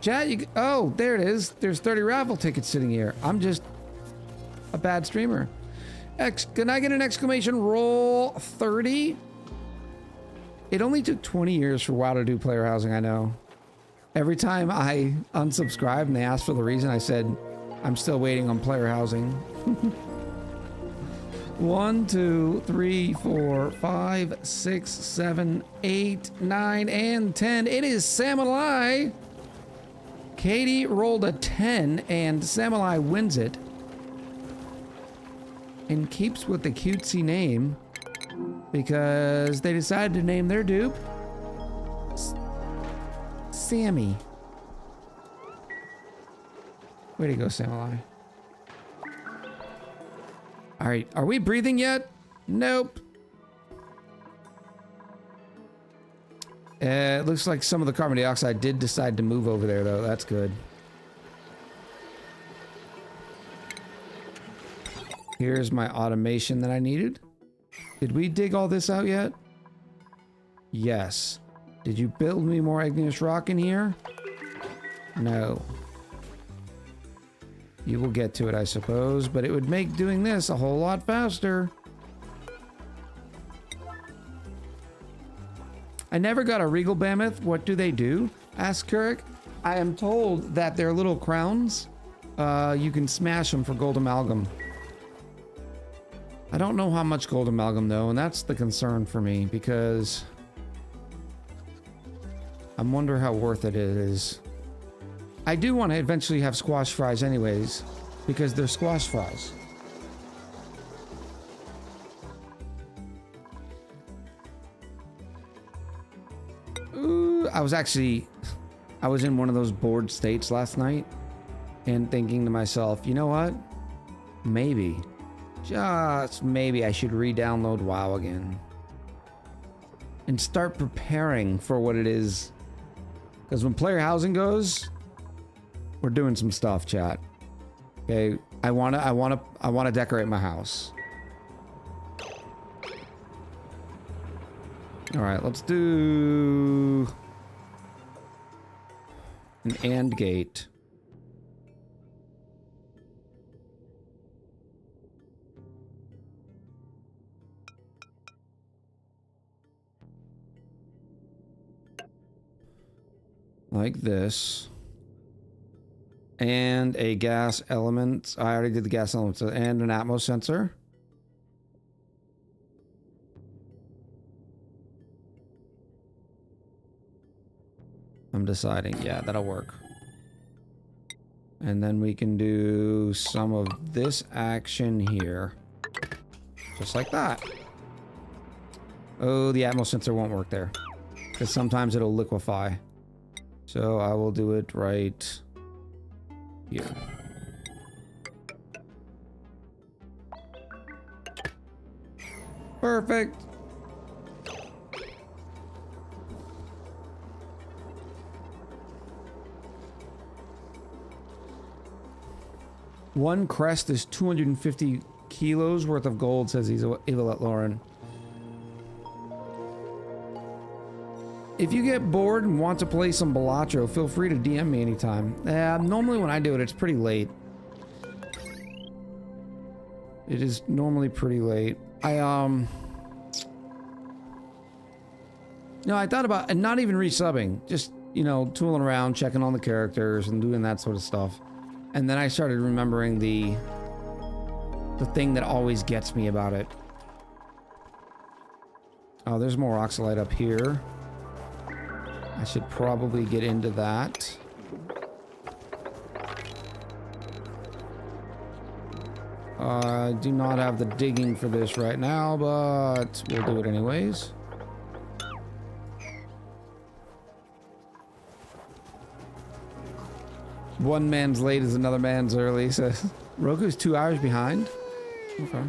Chat, you... Oh, there it is. There's 30 raffle tickets sitting here. I'm just a bad streamer. Can I get an exclamation roll 30? It only took 20 years for WoW to do player housing, I know. Every time I unsubscribed and they asked for the reason, I said, I'm still waiting on player housing. 1, 2, 3, 4, 5, 6, 7, 8, 9, and 10. It is Samurai. Katie rolled a 10 and Samurai wins it. And keeps with the cutesy name because they decided to name their dupe Sammy. Way to go, Samurai. All right, are we breathing yet? Nope. It looks like some of the carbon dioxide did decide to move over there, though. That's good. Here's my automation that I needed. Did we dig all this out yet? Yes. Did you build me more igneous rock in here? No. You will get to it, I suppose, but it would make doing this a whole lot faster. I never got a regal mammoth. What do they do? Asked Kirk. I am told that they're little crowns. You can smash them for gold amalgam. I don't know how much gold amalgam though, and that's the concern for me because I wonder how worth it is. I do want to eventually have squash fries anyways, because they're squash fries. Ooh, I was in one of those bored states last night and thinking to myself, you know what? Maybe. Just maybe I should re-download WoW again and start preparing for what it is. Because when player housing goes, we're doing some stuff, chat. Okay, I wanna decorate my house. All right, let's do an AND gate. Like this. And a gas element. I already did the gas element. And an atmos sensor. I'm deciding. Yeah, that'll work. And then we can do some of this action here. Just like that. Oh, the atmos sensor won't work there. Because sometimes it'll liquefy. So I will do it right here. Perfect. One crest is 250 kilos worth of gold, says he's evil at Lauren. If you get bored and want to play some Balatro, feel free to DM me anytime. Normally when I do it, it's pretty late. It is normally pretty late. No, I thought about, and not even resubbing, just, you know, tooling around, checking on the characters and doing that sort of stuff. And then I started remembering the thing that always gets me about it. Oh, there's more oxalite up here. I should probably get into that. I do not have the digging for this right now, but we'll do it anyways. One man's late is another man's early, says Roku's 2 hours behind. Okay.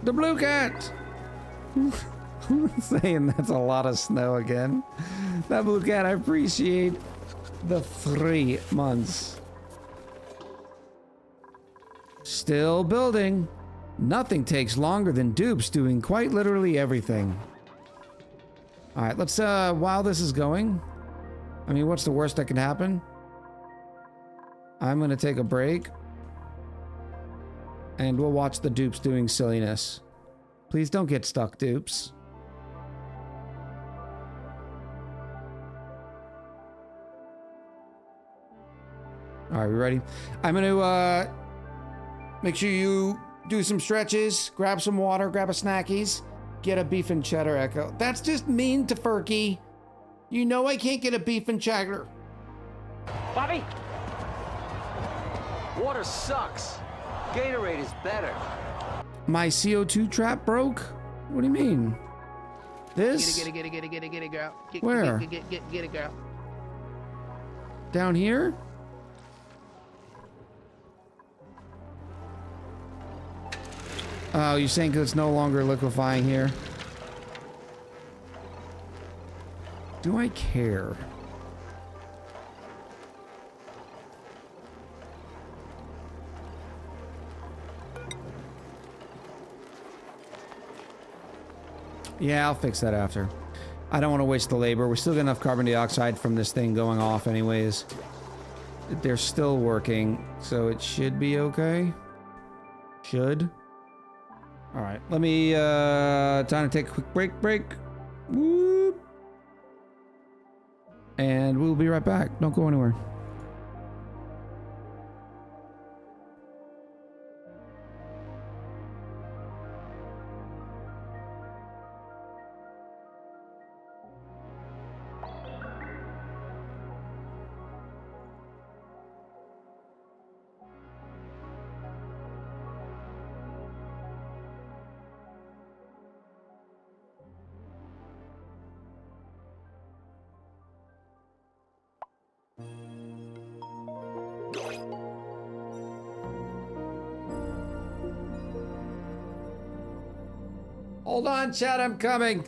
The blue cat! Saying that's a lot of snow again. That blue cat, I appreciate the 3 months. Still building. Nothing takes longer than dupes doing quite literally everything. Alright, let's, while this is going, I mean, what's the worst that can happen? I'm gonna take a break. And we'll watch the dupes doing silliness. Please don't get stuck, dupes. Alright, we ready? I'm gonna, make sure you do some stretches, grab some water, grab a snackies, get a beef and cheddar echo. That's just mean to Furky. You know I can't get a beef and cheddar. Bobby? Water sucks. Gatorade is better. My CO2 trap broke? What do you mean? This? Get it, girl. Where? Get it, girl. Down here? Oh, you're saying because it's no longer liquefying here? Do I care? Yeah, I'll fix that after. I don't want to waste the labor. We're still got enough carbon dioxide from this thing going off anyways. They're still working, so it should be okay. Should. Alright, let me, time to take a quick break. Whoop. And we'll be right back. Don't go anywhere. Hold on, chat, I'm coming.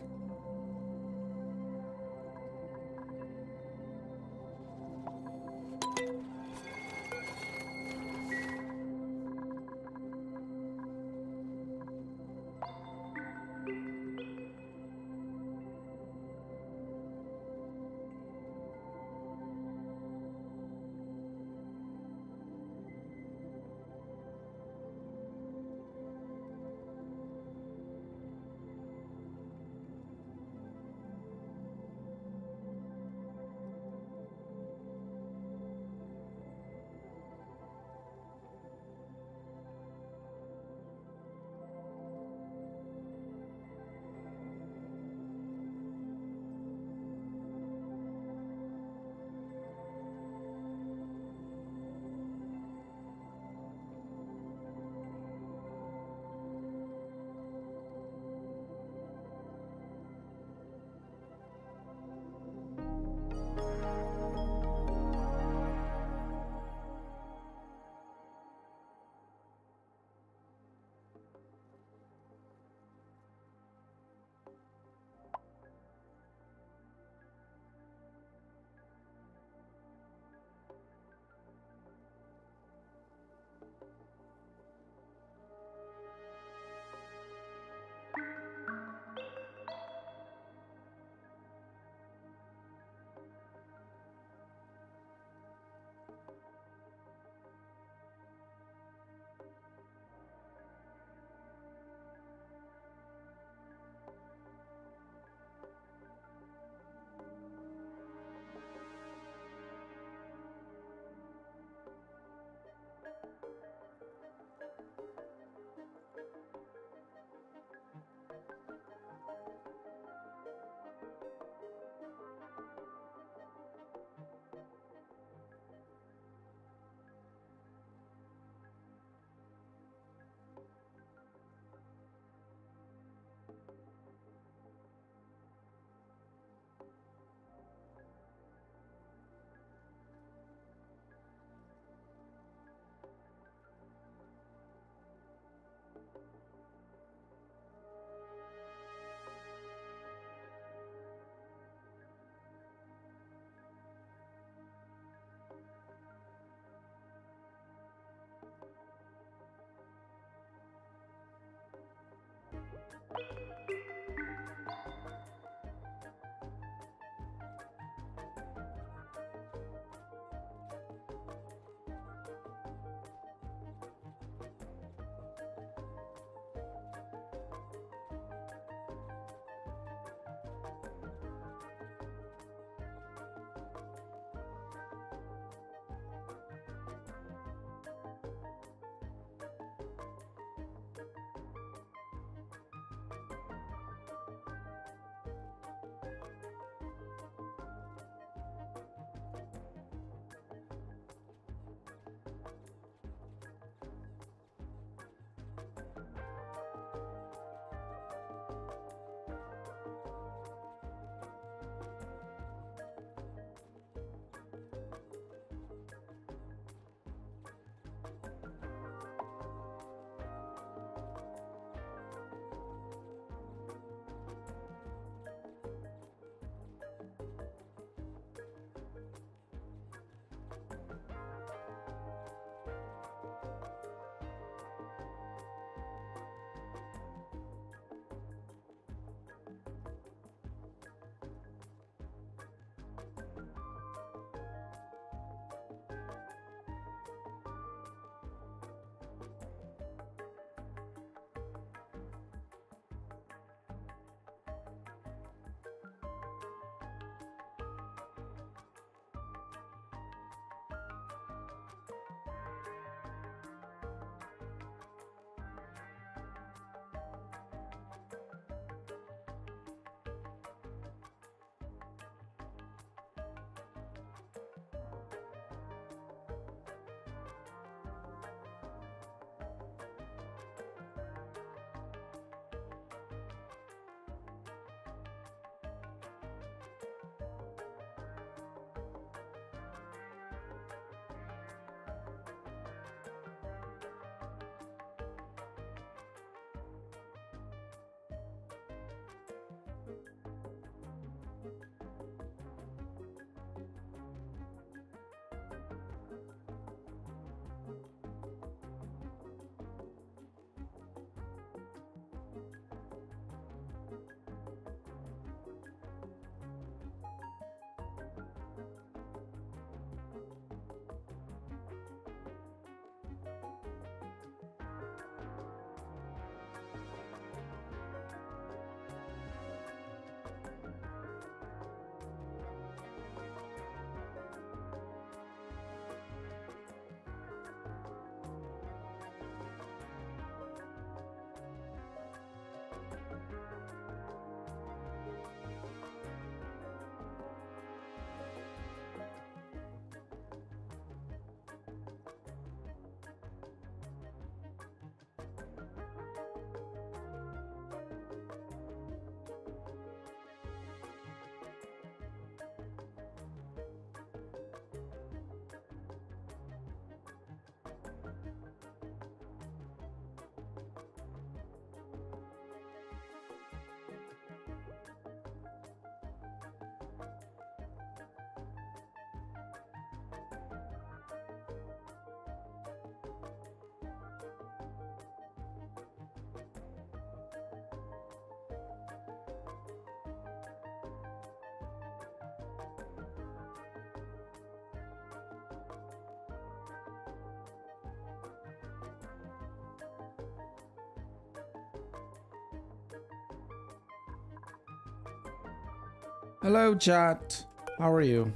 Hello, chat. How are you?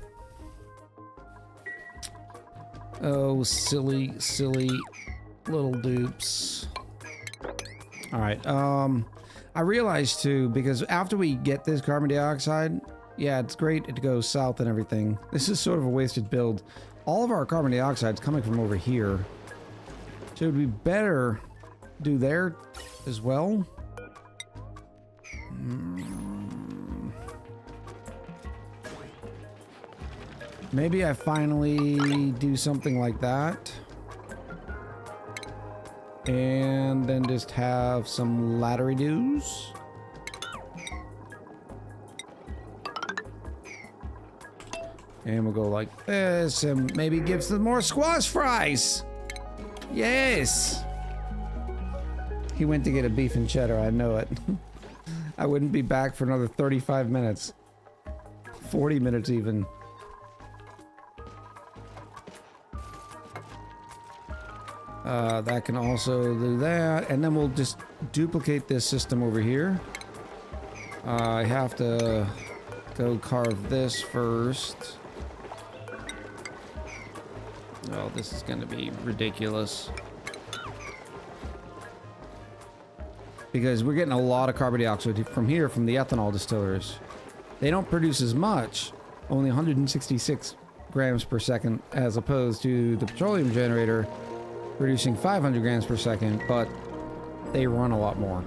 Oh, silly, silly little dupes. All right. I realized too, because after we get this carbon dioxide, yeah, it's great to go south and everything. This is sort of a wasted build. All of our carbon dioxide is coming from over here. So it would be better do there as well. Maybe I finally do something like that. And then just have some laddery-doos. And we'll go like this and maybe give some more squash fries. Yes. He went to get a beef and cheddar, I know it. I wouldn't be back for another 35 minutes. 40 minutes even. That can also do that. And then we'll just duplicate this system over here. I have to go carve this first. Oh, this is going to be ridiculous. Because we're getting a lot of carbon dioxide from here, from the ethanol distillers. They don't produce as much, only 166 grams per second, as opposed to the petroleum generator producing 500 grams per second, but they run a lot more.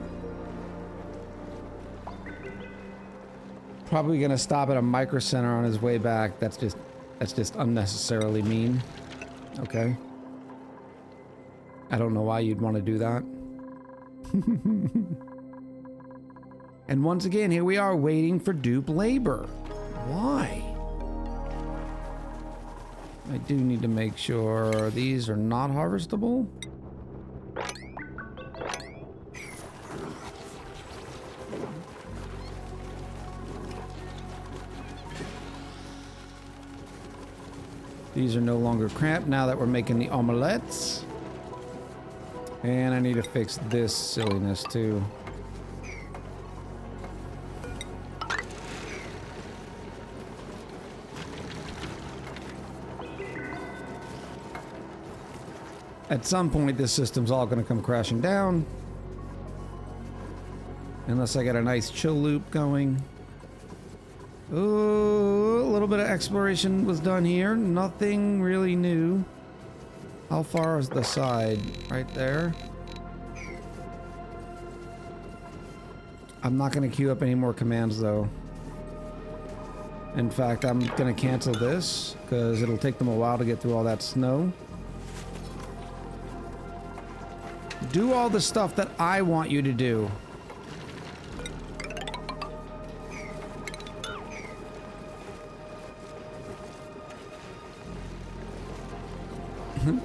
Probably going to stop at a micro center on his way back. That's just unnecessarily mean. Okay. I don't know why you'd want to do that. And once again, here we are waiting for dupe labor. Why? I do need to make sure these are not harvestable. These are no longer cramped now that we're making the omelettes. And I need to fix this silliness too. At some point, this system's all going to come crashing down. Unless I get a nice chill loop going. Ooh, a little bit of exploration was done here. Nothing really new. How far is the side? Right there. I'm not going to queue up any more commands, though. In fact, I'm going to cancel this, because it'll take them a while to get through all that snow. Do all the stuff that I want you to do.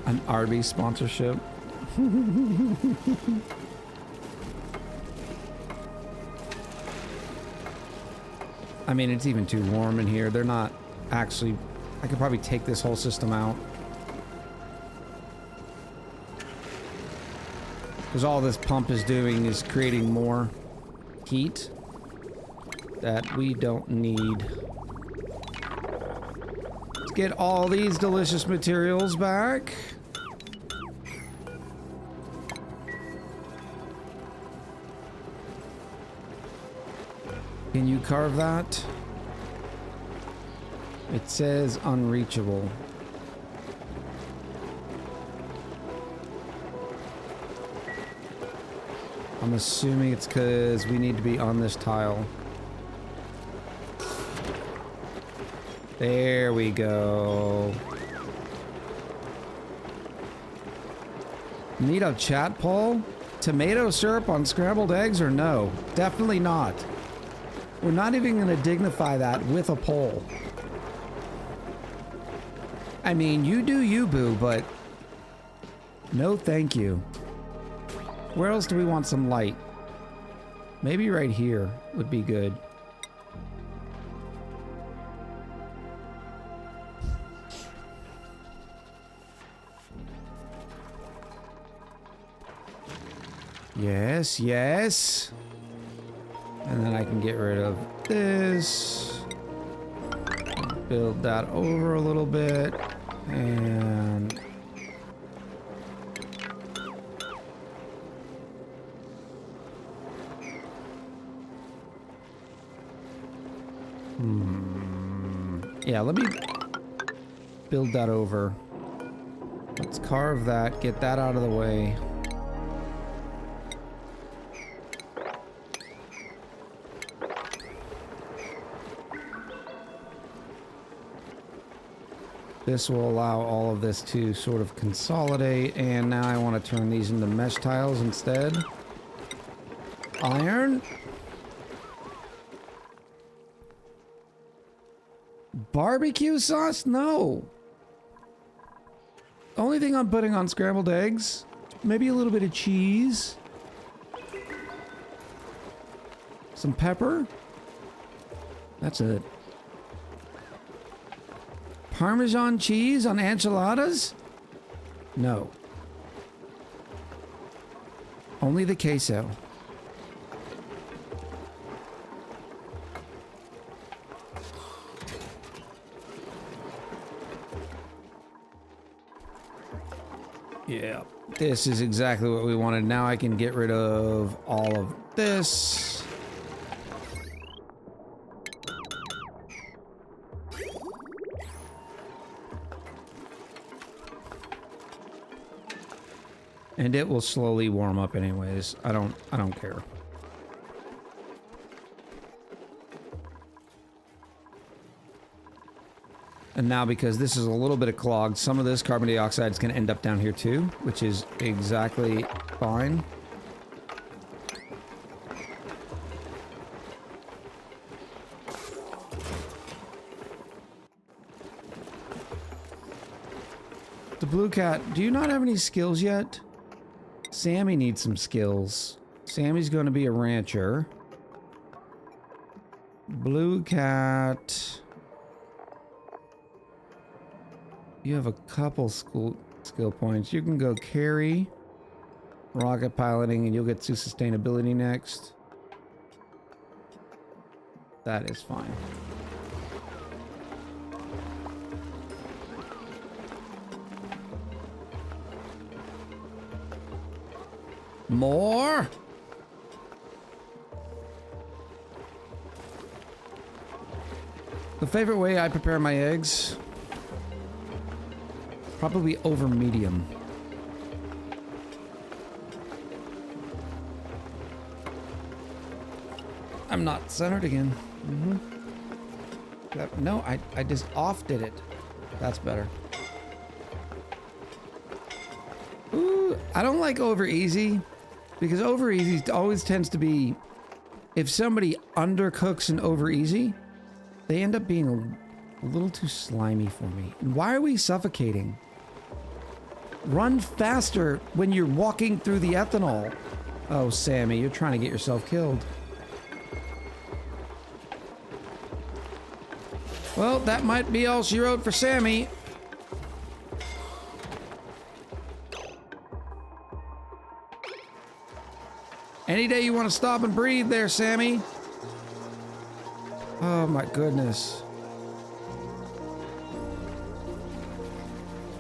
An Arby's sponsorship. I mean, it's even too warm in here. They're not actually... I could probably take this whole system out. Because all this pump is doing is creating more heat that we don't need. Let's get all these delicious materials back. Can you carve that? It says unreachable. I'm assuming it's because we need to be on this tile. There we go. Need a chat poll? Tomato syrup on scrambled eggs or no? Definitely not. We're not even going to dignify that with a poll. I mean, you do you, boo, but no thank you. Where else do we want some light? Maybe right here would be good. Yes, yes. And then I can get rid of this. build that over a little bit. And yeah, let me build that over. Let's carve that, get that out of the way. This will allow all of this to sort of consolidate, and now I want to turn these into mesh tiles instead. Iron. Barbecue sauce? No. Only thing I'm putting on scrambled eggs, maybe a little bit of cheese. Some pepper. That's it. Parmesan cheese on enchiladas? No. Only the queso. Yeah, this is exactly what we wanted. Now I can get rid of all of this. And it will slowly warm up anyways. I don't care. And now, because this is a little bit of clogged, some of this carbon dioxide is going to end up down here too, which is exactly fine. The blue cat, do you not have any skills yet? Sammy needs some skills. Sammy's going to be a rancher. Blue cat... You have a couple skill points. You can go carry, rocket piloting, and you'll get to sustainability next. That is fine. More? The favorite way I prepare my eggs... Probably over medium. I'm not centered again. No, I just off did it. That's better. Ooh, I don't like over easy because over easy always tends to be, if somebody undercooks an over easy, they end up being a little too slimy for me. And why are we suffocating? Run faster when you're walking through the ethanol. Oh, Sammy, you're trying to get yourself killed. Well, that might be all she wrote for Sammy. Any day you want to stop and breathe there, Sammy. Oh my goodness.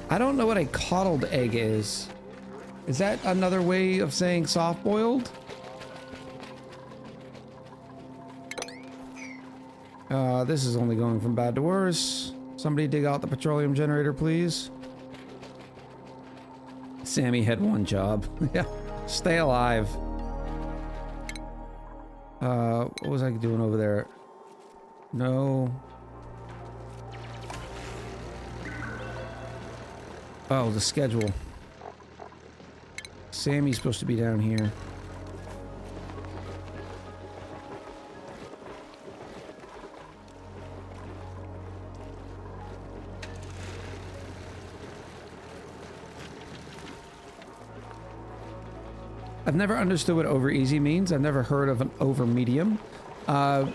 I don't know what a coddled egg is. Is that another way of saying soft-boiled? This is only going from bad to worse. Somebody dig out the petroleum generator, please. Sammy had one job. Yeah, stay alive. What was I doing over there? No. Oh, the schedule. Sammy's supposed to be down here. I've never understood what over easy means. I've never heard of an over medium. When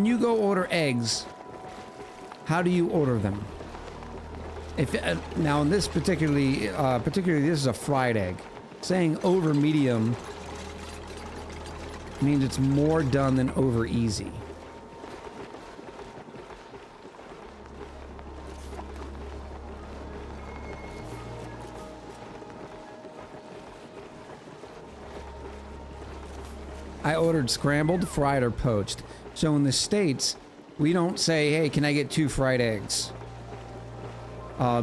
you go order eggs, how do you order them? Now in this particularly this is a fried egg. Saying over medium means it's more done than over easy. I ordered scrambled, fried, or poached. So in the States, we don't say, hey, can I get 2 fried eggs?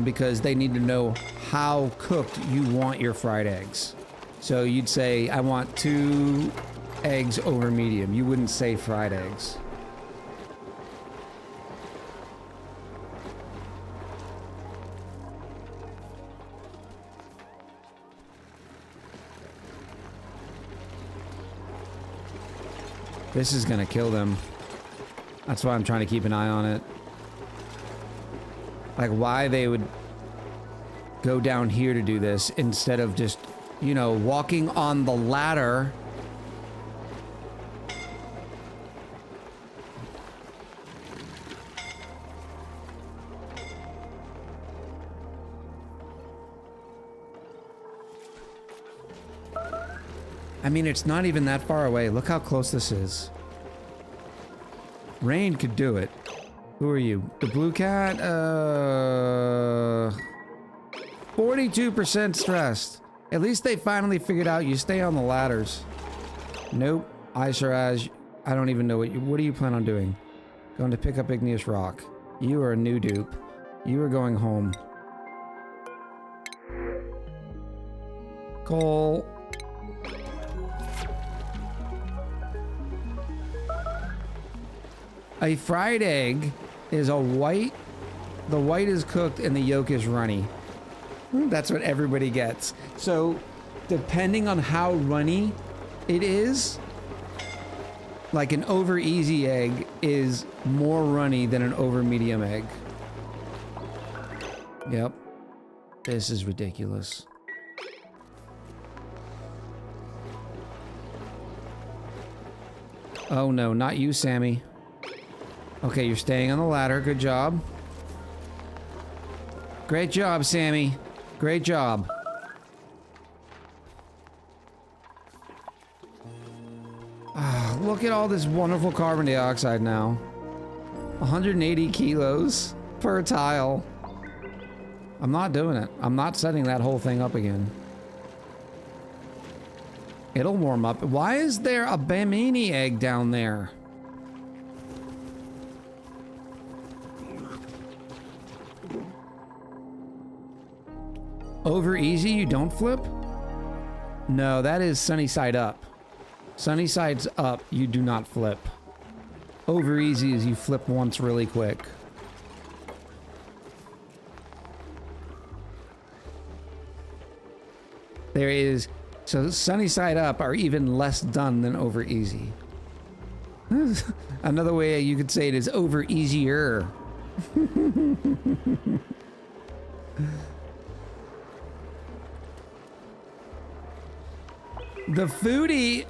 Because they need to know how cooked you want your fried eggs. So you'd say, I want 2 eggs over medium. You wouldn't say fried eggs. This is gonna kill them. That's why I'm trying to keep an eye on it. Like, why they would go down here to do this instead of just, you know, walking on the ladder. I mean, it's not even that far away. Look how close this is. Rain could do it. Who are you? The blue cat? 42% stressed. At least they finally figured out you stay on the ladders. Nope. Isharaj, I don't even know what do you plan on doing? Going to pick up igneous rock. You are a new dupe. You are going home. Cole. A fried egg is a white. The white is cooked and the yolk is runny. That's what everybody gets. So, depending on how runny it is, like an over easy egg is more runny than an over medium egg. Yep. This is ridiculous. Oh no, not you, Sammy. Okay, you're staying on the ladder. Good job. Great job, Sammy. Great job. Look at all this wonderful carbon dioxide now. 180 kilos per tile. I'm not doing it. I'm not setting that whole thing up again. It'll warm up. Why is there a Bamini egg down there? Over easy, you don't flip? No, that is sunny side up. Sunny side's up, you do not flip. Over easy is you flip once really quick. There is... So sunny side up are even less done than over easy. Another way you could say it is over easier. The foodie,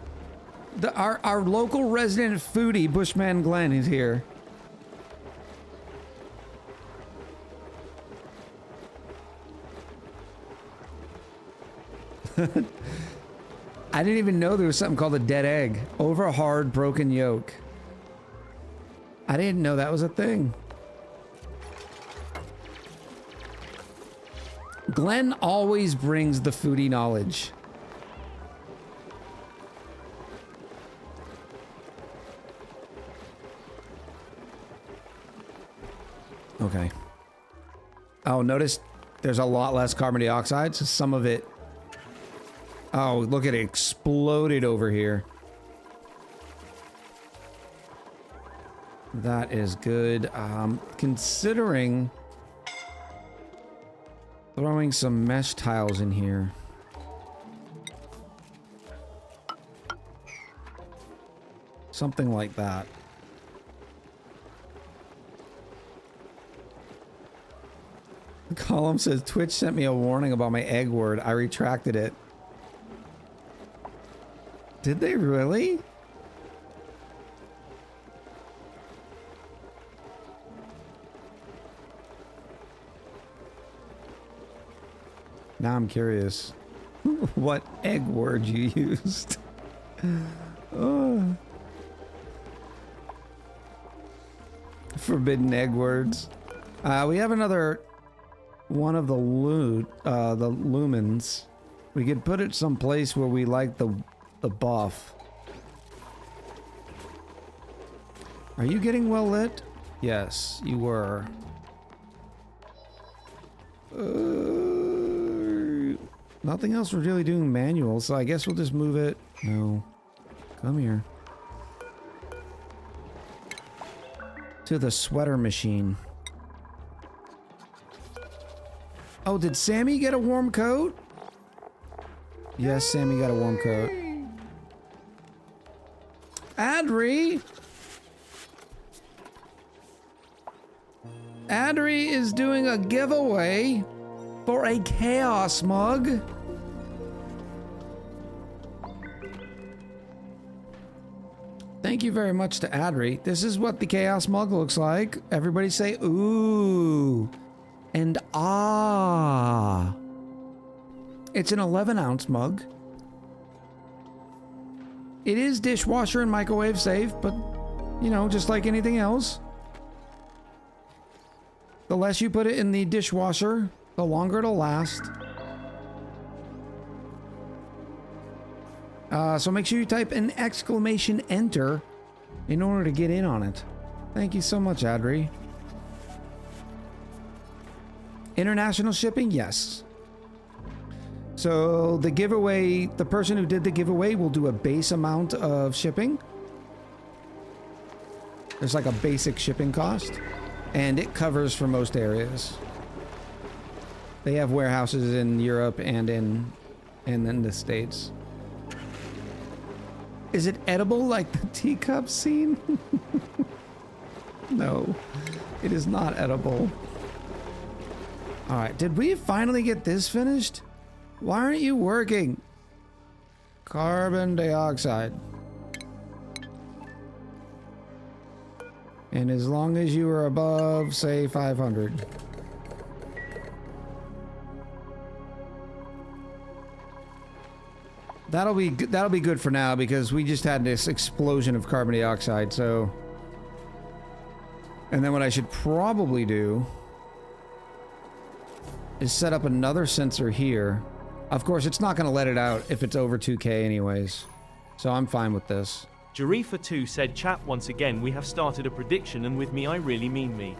our local resident foodie, Bushman Glenn, is here. I didn't even know there was something called a dead egg. Over a hard, broken yolk. I didn't know that was a thing. Glenn always brings the foodie knowledge. Okay. Oh, notice there's a lot less carbon dioxide, so some of it... Oh, look at it exploded over here. That is good. Considering throwing some mesh tiles in here. Something like that. The column says, Twitch sent me a warning about my egg word. I retracted it. Did they really? Now I'm curious what egg word you used. Forbidden egg words. We have another one of the lumens. We could put it someplace where we like the buff. Are you getting well lit? Yes, you were. Nothing else we're really doing manual, so I guess we'll just move it. No. Come here. To the sweater machine. Oh, did Sammy get a warm coat? Yes, Sammy got a warm coat. Adri! Adri is doing a giveaway for a Chaos mug. Thank you very much to Adri. This is what the Chaos mug looks like. Everybody say ooh and ah. It's an 11-ounce mug. It is dishwasher and microwave safe, but you know, just like anything else. The less you put it in the dishwasher, the longer it'll last. So make sure you type an exclamation enter in order to get in on it. Thank you so much, Adri. International shipping? Yes. So the giveaway, the person who did the giveaway will do a base amount of shipping. There's like a basic shipping cost, and it covers for most areas. They have warehouses in Europe and in the States. Is it edible like the teacup scene? No, it is not edible. All right, did we finally get this finished? Why aren't you working? Carbon dioxide. And as long as you are above, say, 500. That'll be good for now because we just had this explosion of carbon dioxide, so. And then what I should probably do is set up another sensor here. Of course, it's not going to let it out if it's over 2K anyways. So I'm fine with this. Jarifa2 said, chat, once again we have started a prediction, and with me I really mean me.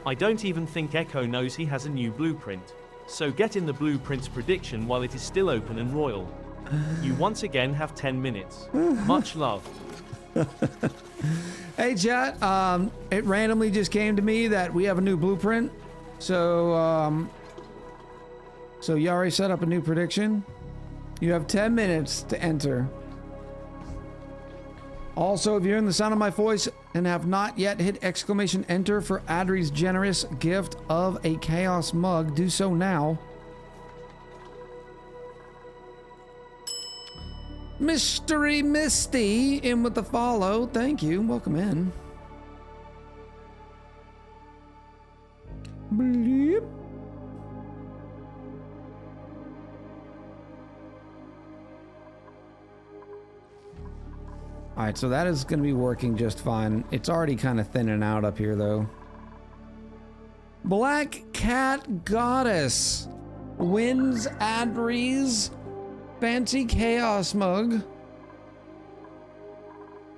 I don't even think Echo knows he has a new blueprint. So get in the blueprint's prediction while it is still open and royal. You once again have 10 minutes. Much love. Hey chat, it randomly just came to me that we have a new blueprint. So Yari set up a new prediction. You have 10 minutes to enter. Also, if you're in the sound of my voice and have not yet hit exclamation enter for Adri's generous gift of a Chaos mug, do so now. Mystery Misty in with the follow. Thank you. Welcome in. Bleep. Alright, so that is going to be working just fine. It's already kind of thinning out up here, though. Black Cat Goddess wins Adri's fancy Chaos mug.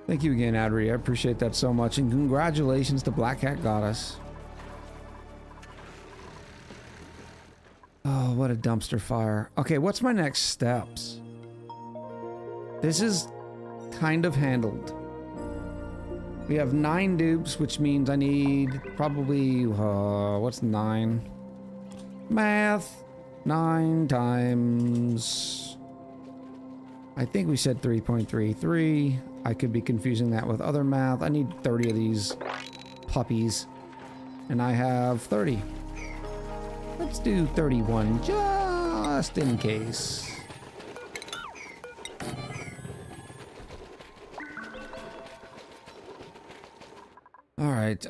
Thank you again, Adri. I appreciate that so much. And congratulations to Black Cat Goddess. Oh, what a dumpster fire. Okay, what's my next steps? This is kind of handled. We have 9 dupes, which means I need probably, what's 9? Math. 9 times, I think we said 3.33. I could be confusing that with other math. I need 30 of these puppies. And I have 30. Let's do 31 just in case. All right,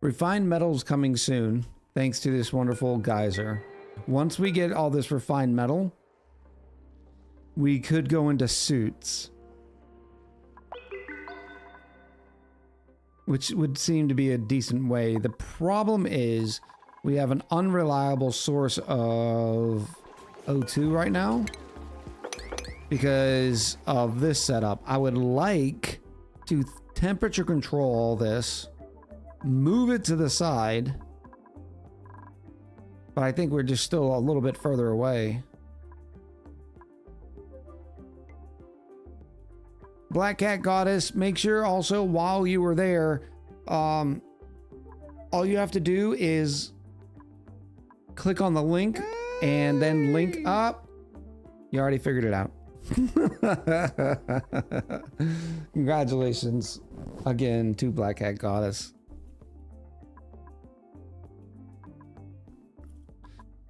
Refined metals coming soon, thanks to this wonderful geyser. Once we get all this refined metal, we could go into suits. Which would seem to be a decent way. The problem is we have an unreliable source of O2 right now because of this setup. I would like to temperature control all this, move it to the side, but I think we're just still a little bit further away. Black Cat Goddess, make sure also while you were there, all you have to do is click on the link and then link up. You already figured it out. Congratulations again to Black Cat Goddess.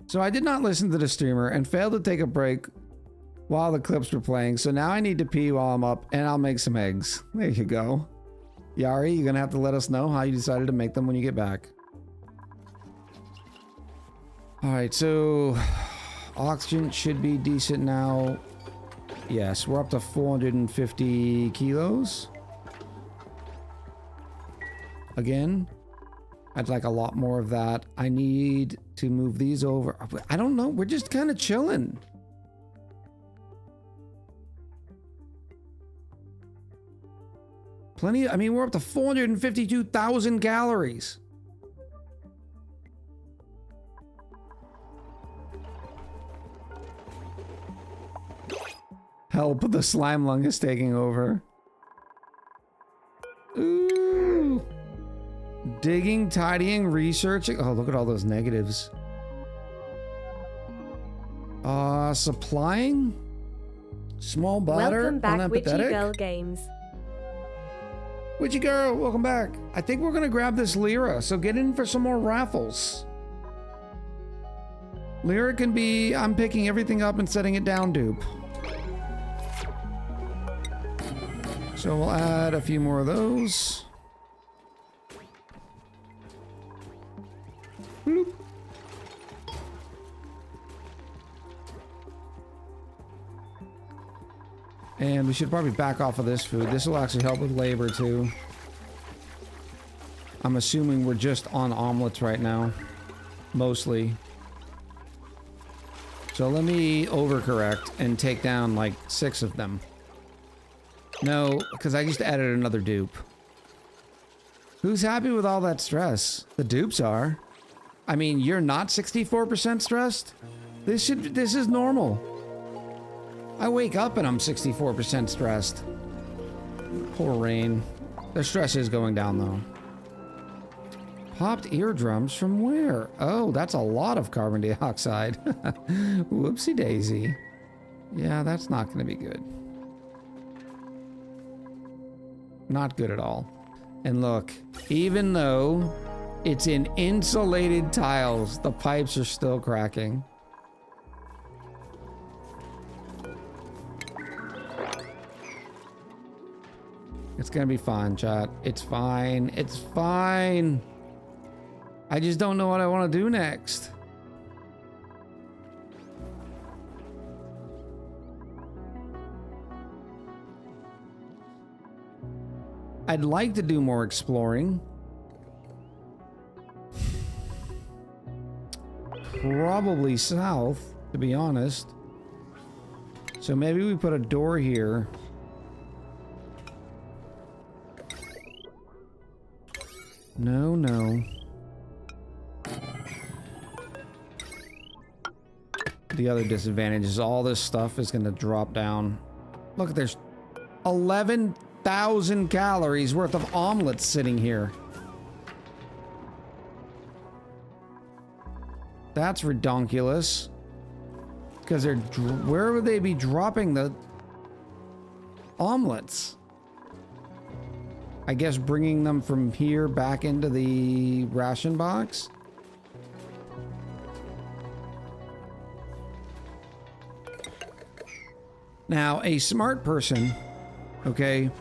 So I did not listen to the streamer and failed to take a break while the clips were playing, so now I need to pee while I'm up, and I'll make some eggs. There you go. Yari, you're gonna have to let us know how you decided to make them when you get back. Alright, so oxygen should be decent now. Yes, we're up to 450 kilos. Again, I'd like a lot more of that. I need to move these over. I don't know, we're just kind of chilling. Plenty, I mean, we're up to 452,000 calories. Help, the slime lung is taking over. Ooh. Digging, tidying, researching. Oh, look at all those negatives. Supplying? Small bladder? Welcome back, Witchy Unempathetic? Girl Games. Witchy Girl, welcome back. I think we're gonna grab this Lyra, so get in for some more raffles. Lyra can be, I'm picking everything up and setting it down dupe. So we'll add a few more of those. Bloop. And we should probably back off of this food. This will actually help with labor too. I'm assuming we're just on omelets right now. Mostly. So let me overcorrect and take down like 6 of them. No, because I just added another dupe. Who's happy with all that stress? The dupes are. I mean, you're not 64% stressed? This is normal. I wake up and I'm 64% stressed. Poor Rain. Their stress is going down though. Popped eardrums from where? Oh, that's a lot of carbon dioxide. Whoopsie daisy. Yeah, that's not going to be good. Not good at all. And look, even though it's in insulated tiles, the pipes are still cracking. It's gonna be fine, chat. It's fine. It's fine. I just don't know what I want to do next. I'd like to do more exploring. Probably south, to be honest. So maybe we put a door here. No, no. The other disadvantage is all this stuff is going to drop down. Look, there's 11,000 calories worth of omelets sitting here. That's redonkulous. Because they're... Where would they be dropping the omelets? I guess bringing them from here back into the ration box? Now, a smart person, okay,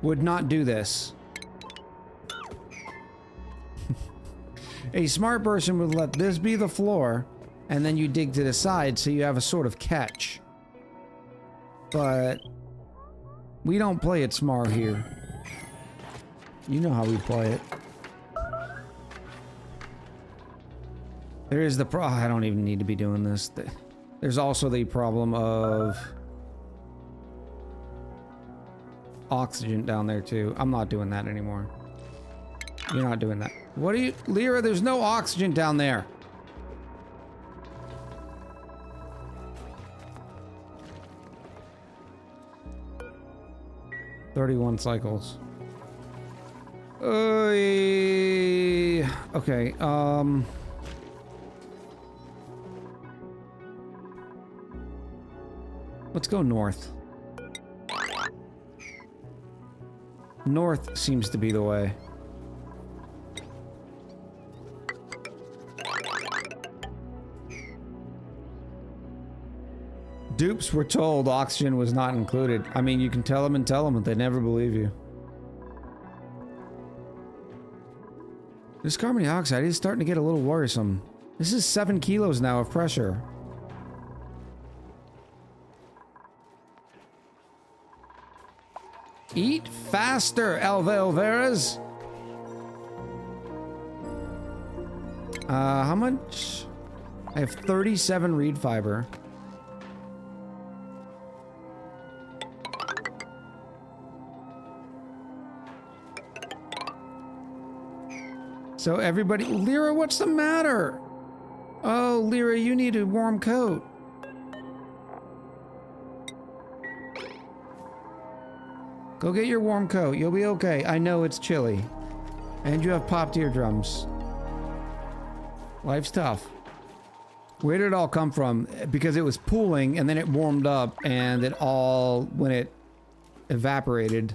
would not do this. A smart person would let this be the floor, and then you dig to the side so you have a sort of catch. But we don't play it smart here. You know how we play it. There is the I don't even need to be doing this. There's also the problem of oxygen down there too. I'm not doing that anymore. You're not doing that. What are you... Lyra, there's no oxygen down there. "31 cycles. Okay, let's go north. North seems to be the way. Dupes were told oxygen was not included. I mean, you can tell them and tell them, but they never believe you. This carbon dioxide is starting to get a little worrisome. This is 7 kilos now of pressure. Eat faster, Alveo Veras. How much? I have 37 reed fiber. So everybody... Lyra, what's the matter? Oh, Lyra, you need a warm coat. Go get your warm coat. You'll be okay. I know it's chilly. And you have popped eardrums. Life's tough. Where did it all come from? Because it was pooling and then it warmed up and it all... When it evaporated,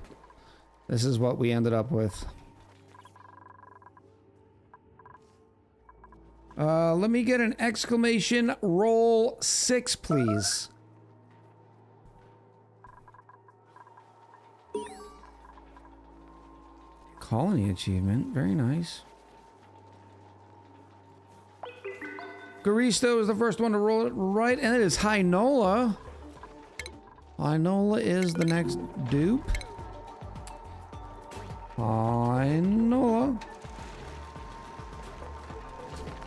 this is what we ended up with. Let me get an exclamation roll 6, please. Colony achievement. Very nice. Garisto is the first one to roll it right, and it is Hynola. Hynola is the next dupe. Hynola.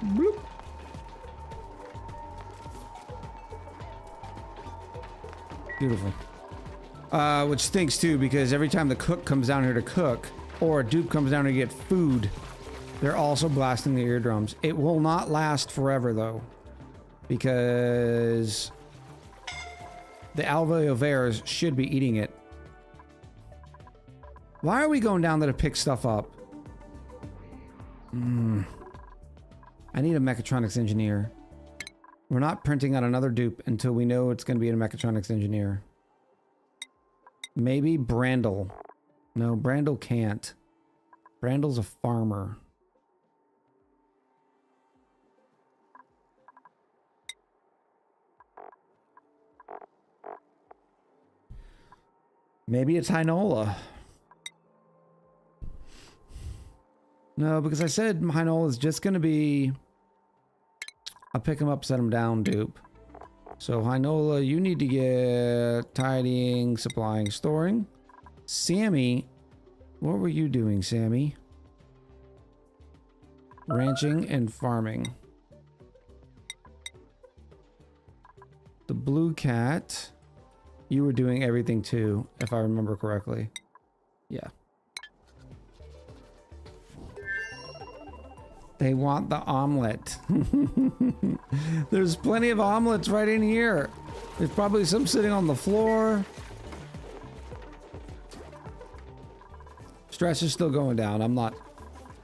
Bloop. Beautiful. Which stinks too, because every time the cook comes down here to cook, or a dupe comes down to get food, they're also blasting the eardrums. It will not last forever though, because the Alveo Veras should be eating it. Why are we going down there to pick stuff up? I need a mechatronics engineer. We're not printing out another dupe until we know it's going to be a mechatronics engineer. Maybe Brandel. No, Brandel can't. Brandel's a farmer. Maybe it's Hynola. No, because I said Hynola is just going to be... I'll pick him up, set him down, dupe. So Hynola, you need to get tidying, supplying, storing. Sammy, what were you doing, Sammy? Ranching and farming. The blue cat, you were doing everything too, if I remember correctly. Yeah. They want the omelet. There's plenty of omelets right in here. There's probably some sitting on the floor. Stress is still going down. I'm not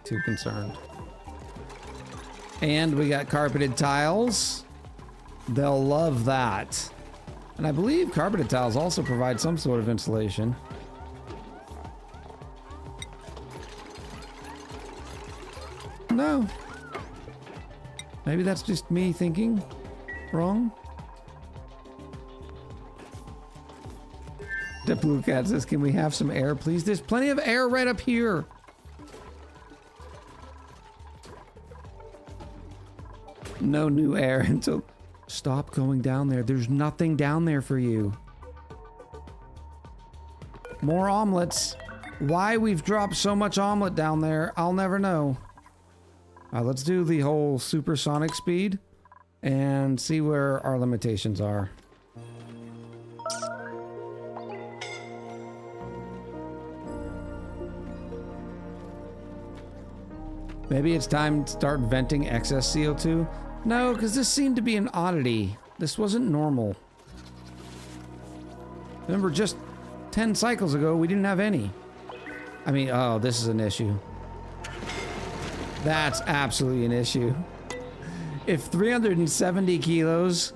too concerned. And we got carpeted tiles. They'll love that. And I believe carpeted tiles also provide some sort of insulation. No. Maybe that's just me thinking wrong. The blue cat says, can we have some air, please? There's plenty of air right up here. No new air until... Stop going down there. There's nothing down there for you. More omelets. Why we've dropped so much omelet down there, I'll never know. Alright, let's do the whole supersonic speed and see where our limitations are. Maybe it's time to start venting excess CO2? No, because this seemed to be an oddity. This wasn't normal. Remember, just 10 cycles ago, we didn't have any. I mean, oh, this is an issue. That's absolutely an issue. If 370 kilos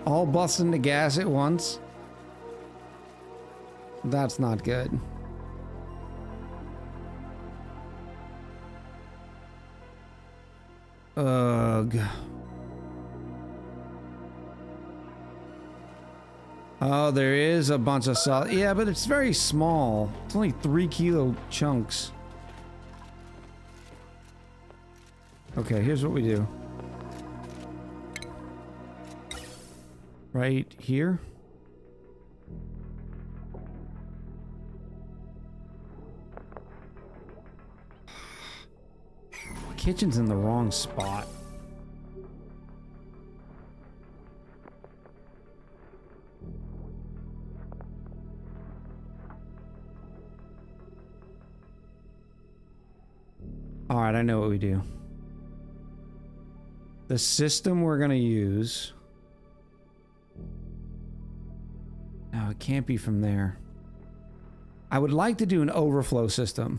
all bust into gas at once, that's not good. Ugh. Oh, there is a bunch of solid. Yeah, but it's very small. It's only 3 kilo chunks. Okay, here's what we do. Right here. Kitchen's in the wrong spot. All right, I know what we do. The system we're gonna use. No, it can't be from there. I would like to do an overflow system.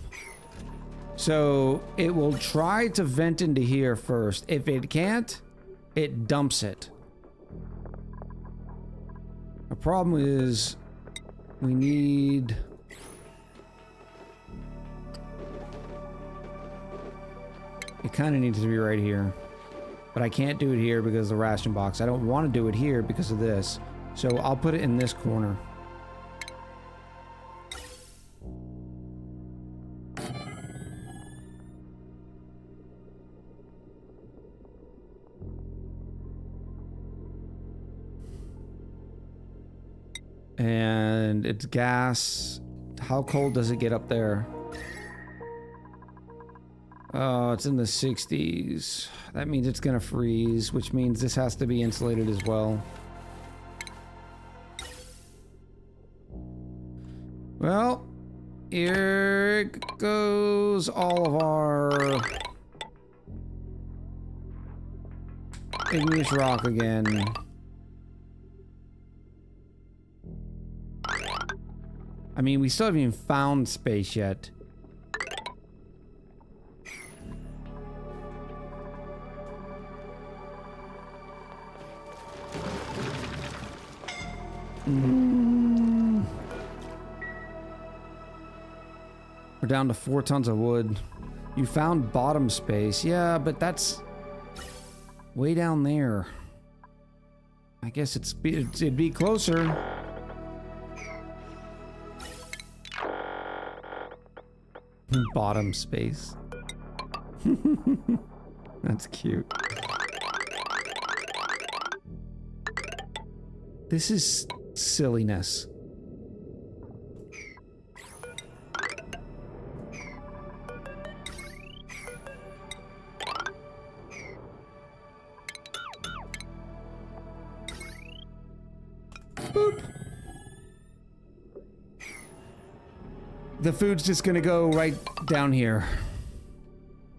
So it will try to vent into here first. If it can't, it dumps it. The problem is we need... It kind of needs to be right here. But I can't do it here because of the ration box. I don't want to do it here because of this. So I'll put it in this corner. And it's gas. How cold does it get up there? Oh, it's in the 60s. That means it's gonna freeze, which means this has to be insulated as well. Well, here goes all of our igneous rock again. I mean, we still haven't even found space yet. We're down to 4 tons of wood. You found bottom space. Yeah, but that's way down there. I guess it'd be closer. Bottom space. That's cute. This is silliness. Boop. The food's just gonna go right down here.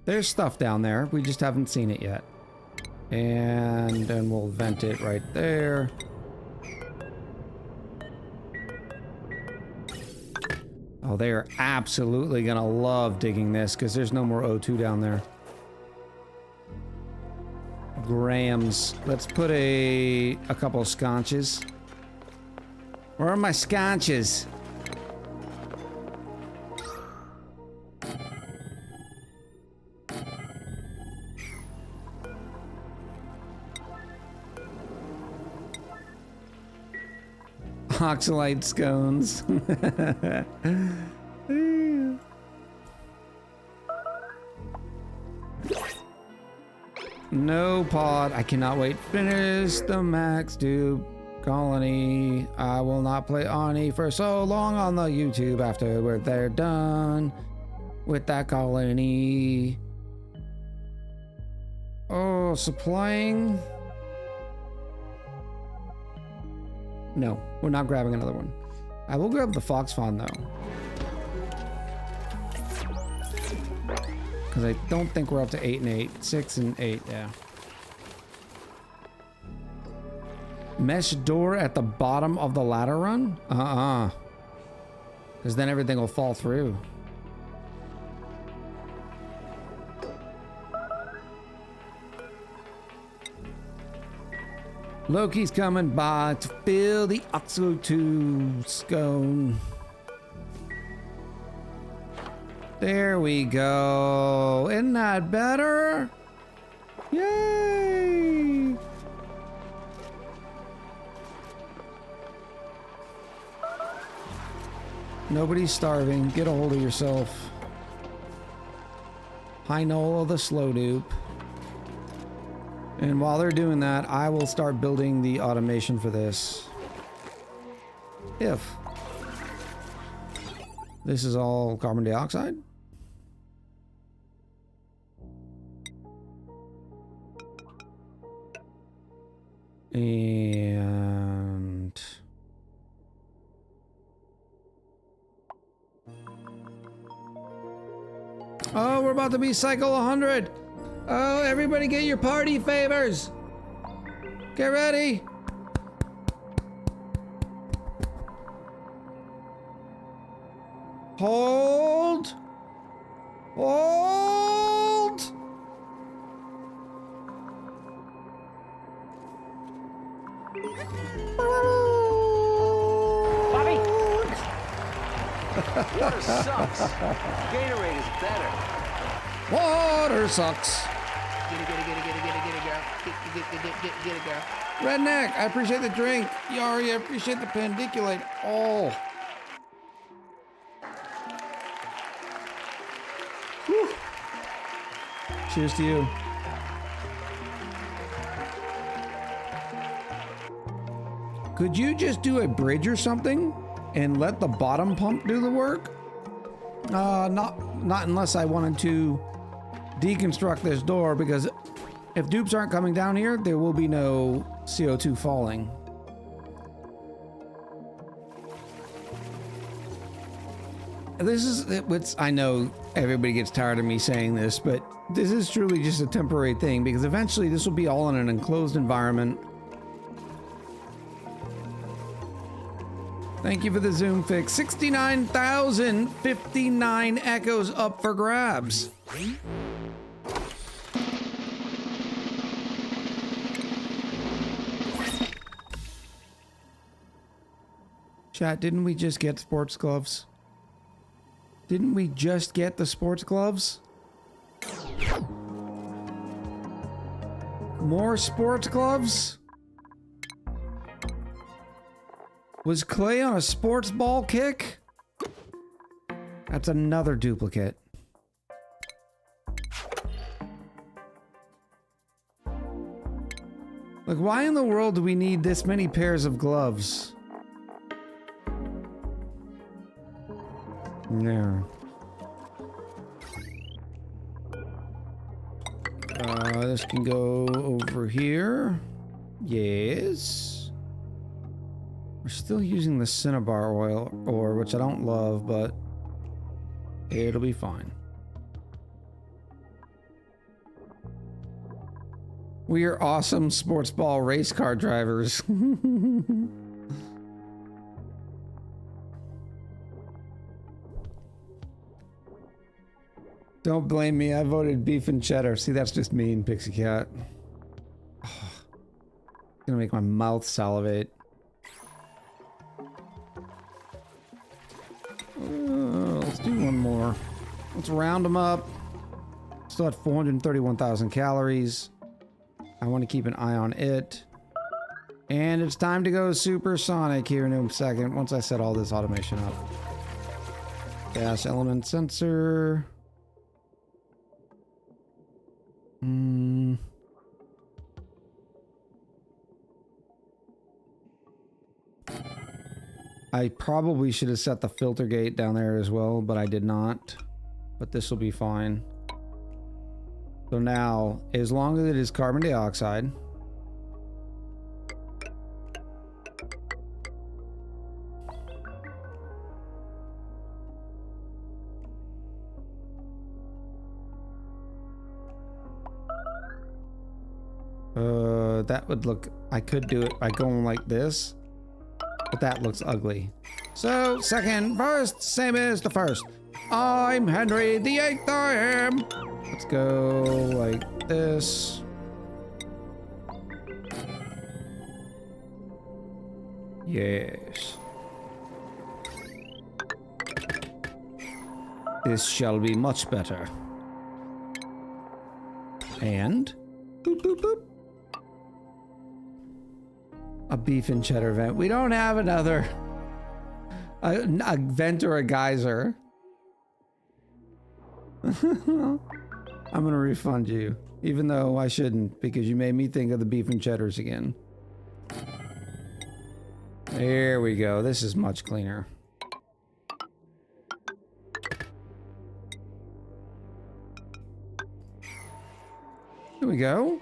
There's stuff down there. We just haven't seen it yet. And then we'll vent it right there. Oh, they are absolutely gonna love digging this because there's no more O2 down there. Grams. Let's put a couple of sconches. Where are my sconches? Oxalite scones. No pod. I cannot wait. Finish the max dupe colony. I will not play ONI for so long on the YouTube after they're done with that colony. Oh, supplying. No, we're not grabbing another one. I will grab the fox fawn though. Because I don't think we're up to 8 and 8. 6 and 8, yeah. Mesh door at the bottom of the ladder run? Because then everything will fall through. Loki's coming by to fill the Oxo 2 scone. There we go. Isn't that better? Yay! Nobody's starving. Get a hold of yourself. Hinola the slow dupe. And while they're doing that, I will start building the automation for this. If this is all carbon dioxide. And oh, we're about to be cycle 100. Oh, everybody get your party favors. Get ready. Hold. Hold. Bobby! Water sucks. Gatorade is better. Water sucks. Get it, girl. Get it, girl. Redneck, I appreciate the drink. Yari, I appreciate the pendiculate. Oh. Whew. Cheers to you. Could you just do a bridge or something and let the bottom pump do the work? Not unless I wanted to deconstruct this door, because if dupes aren't coming down here, there will be no CO2 falling. This is what's, I know everybody gets tired of me saying this, but this is truly just a temporary thing, because eventually this will be all in an enclosed environment. Thank you for the Zoom fix. 69,059 echoes up for grabs. Chat, didn't we just get sports gloves? Didn't we just get the sports gloves? More sports gloves? Was Clay on a sports ball kick? That's another duplicate. Like, why in the world do we need this many pairs of gloves? No. This can go over here. Yes. We're still using the cinnabar oil ore, which I don't love, but it'll be fine. We are awesome sports ball race car drivers. Don't blame me. I voted beef and cheddar. See, that's just mean, Pixie Cat. Oh, gonna make my mouth salivate. Let's do one more. Let's round them up. Still at 431,000 calories. I want to keep an eye on it. And it's time to go supersonic here in a second, once I set all this automation up. Gas element sensor. I probably should have set the filter gate down there as well, but I did not. But this will be fine. So now, as long as it is carbon dioxide, that would look, I could do it by going like this, but that looks ugly. So, second, first, same as the first. I'm Henry the Eighth, I am. Let's go like this. Yes. This shall be much better. And boop, boop, boop. A beef and cheddar vent. We don't have another a vent or a geyser. I'm gonna refund you, even though I shouldn't, because you made me think of the beef and cheddars again. There we go. This is much cleaner. Here we go.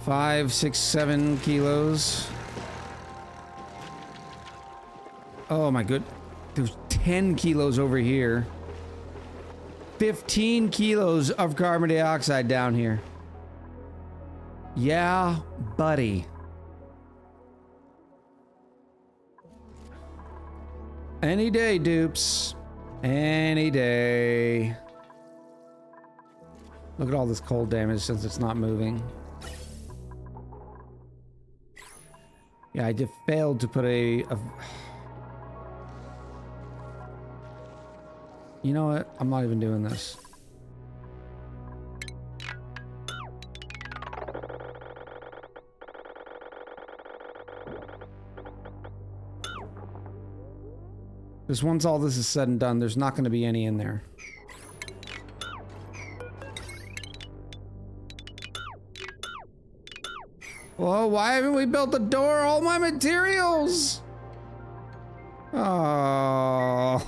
Five, 6, 7 kilos. Oh my good. There's 10 kilos over here. 15 kilos of carbon dioxide down here. Yeah, buddy. Any day, dupes. Any day. Look at all this cold damage since it's not moving. Yeah, I just failed to put a... You know what? I'm not even doing this. Because once all this is said and done, there's not going to be any in there. Whoa, why haven't we built the door? All my materials! Oh.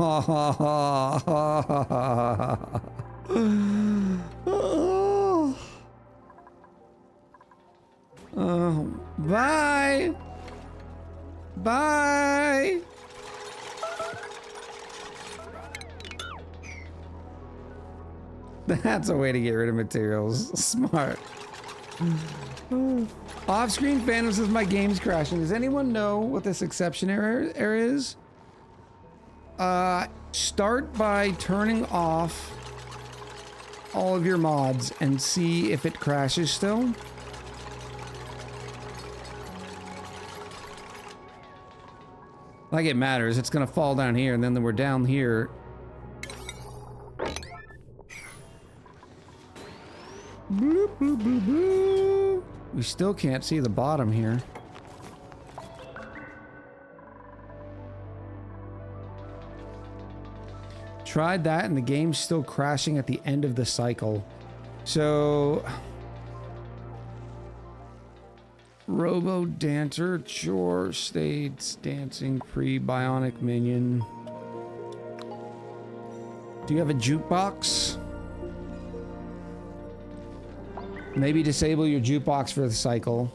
Oh. Bye! Bye! That's a way to get rid of materials. Smart. Off-screen phantom says my game's crashing. Does anyone know what this exception error is? Start by turning off all of your mods and see if it crashes still. Like it matters. It's gonna fall down here, and then we're down here. Bloop, bloop, bloop, bloop. We still can't see the bottom here. Tried that and the game's still crashing at the end of the cycle. So... Robo Dancer, Chore, States, Dancing, Pre-Bionic Minion. Do you have a jukebox? Maybe disable your jukebox for the cycle.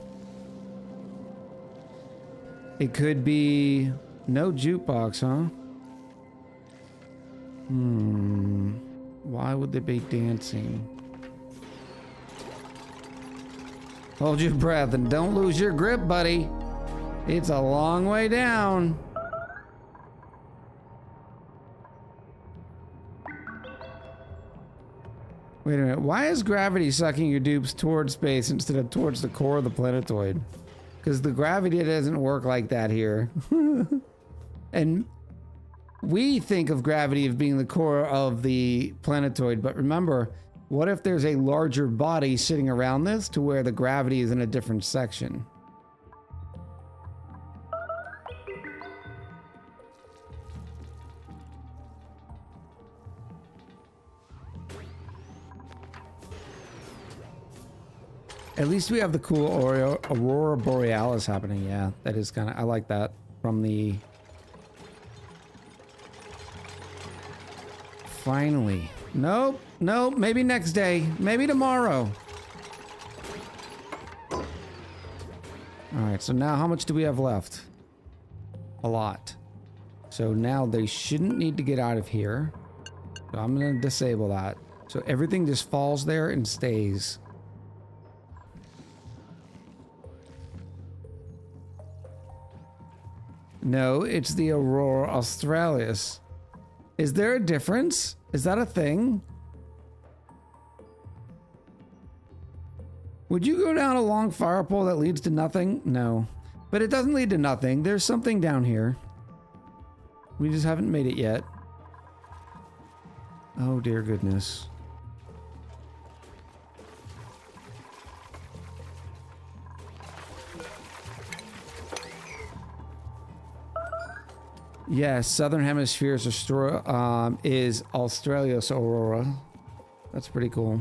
It could be no jukebox, huh? Why would they be dancing? Hold your breath and don't lose your grip, buddy. It's a long way down. Wait a minute, why is gravity sucking your dupes towards space instead of towards the core of the planetoid? Because the gravity doesn't work like that here. And we think of gravity as being the core of the planetoid, but remember, what if there's a larger body sitting around this to where the gravity is in a different section? At least we have the cool Aurora Borealis happening. Yeah, that is kind of... I like that from the... Finally. Nope. Nope. Maybe next day. Maybe tomorrow. Alright, so now how much do we have left? A lot. So now they shouldn't need to get out of here. So I'm going to disable that. So everything just falls there and stays. No, it's the Aurora Australis. Is there a difference? Is that a thing? Would you go down a long fire pole that leads to nothing? No. But it doesn't lead to nothing. There's something down here. We just haven't made it yet. Oh dear goodness. Yes, Southern Hemisphere's is Australia's Aurora. That's pretty cool.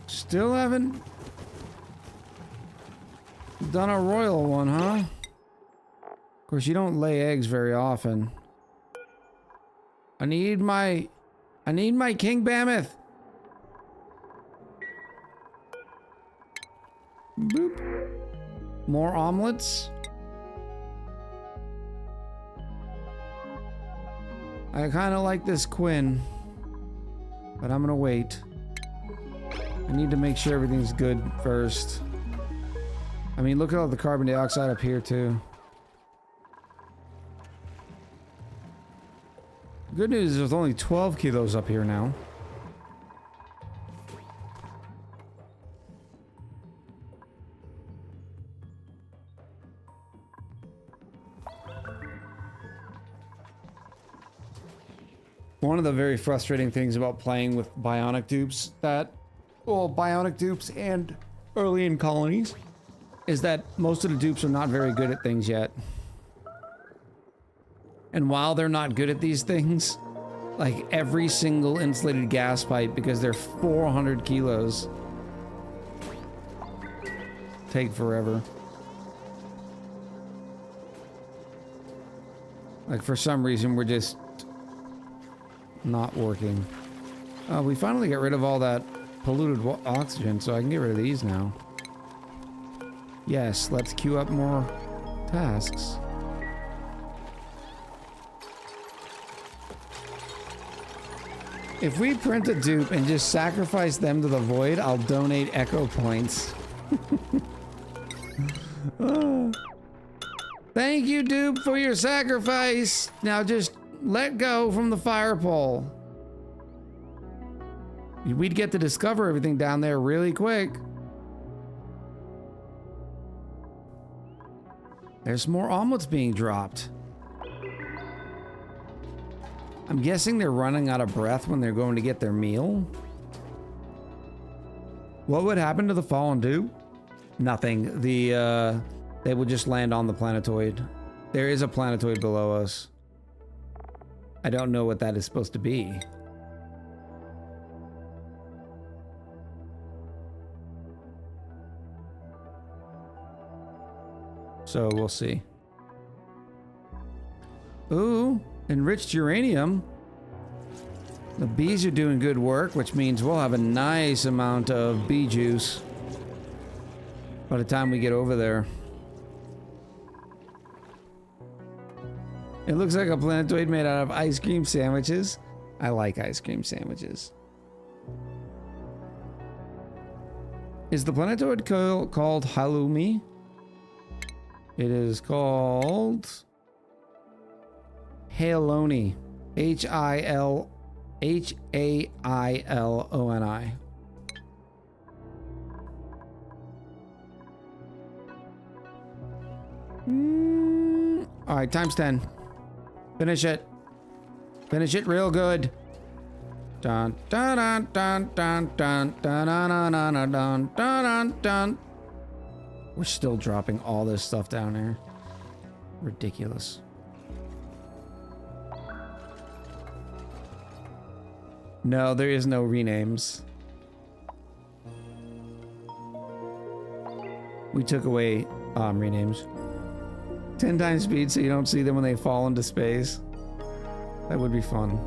Still haven't done a royal one, huh? Of course, you don't lay eggs very often. I need my king mammoth. Boop. More omelets. I kind of like this Quinn, but I'm gonna wait. I need to make sure everything's good first. I mean, look at all the carbon dioxide up here too. Good news is there's only 12 kilos up here now. One of the very frustrating things about playing with bionic dupes that, well, bionic dupes and early in colonies, is that most of the dupes are not very good at things yet. And while they're not good at these things, like every single insulated gas pipe, because they're 400 kilos, take forever. Like for some reason we're just not working. We finally got rid of all that polluted oxygen, so I can get rid of these now. Yes, let's queue up more tasks. If we print a dupe and just sacrifice them to the void, I'll donate echo points. Thank you, dupe, for your sacrifice. Now just let go from the fire pole. We'd get to discover everything down there really quick. There's more omelets being dropped. I'm guessing they're running out of breath when they're going to get their meal. What would happen to the fallen dupe? Nothing. They would just land on the planetoid. There is a planetoid below us. I don't know what that is supposed to be. So we'll see. Ooh, enriched uranium. The bees are doing good work, which means we'll have a nice amount of bee juice by the time we get over there. It looks like a planetoid made out of ice cream sandwiches. I like ice cream sandwiches. Is the planetoid called Halloumi? It is called Haloni. H-A-I-L-O-N-I. All right, times 10. Finish it. Finish it real good. Dun dun dun dun dun dun dun dun dun dun dun dun dun. We're still dropping all this stuff down here. Ridiculous. No, there is no renames. We took away renames. 10 times speed so you don't see them when they fall into space. That would be fun.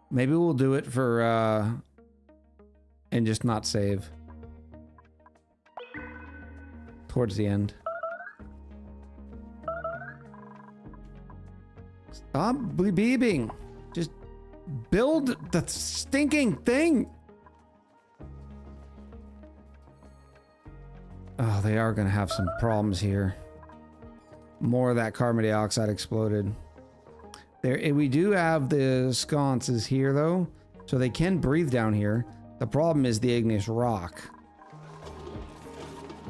Maybe we'll do it for and just not save. Towards the end. Stop beeping. Just build the stinking thing. Oh, they are going to have some problems here. More of that carbon dioxide exploded. There, we do have the sconces here, though, so they can breathe down here. The problem is the igneous rock.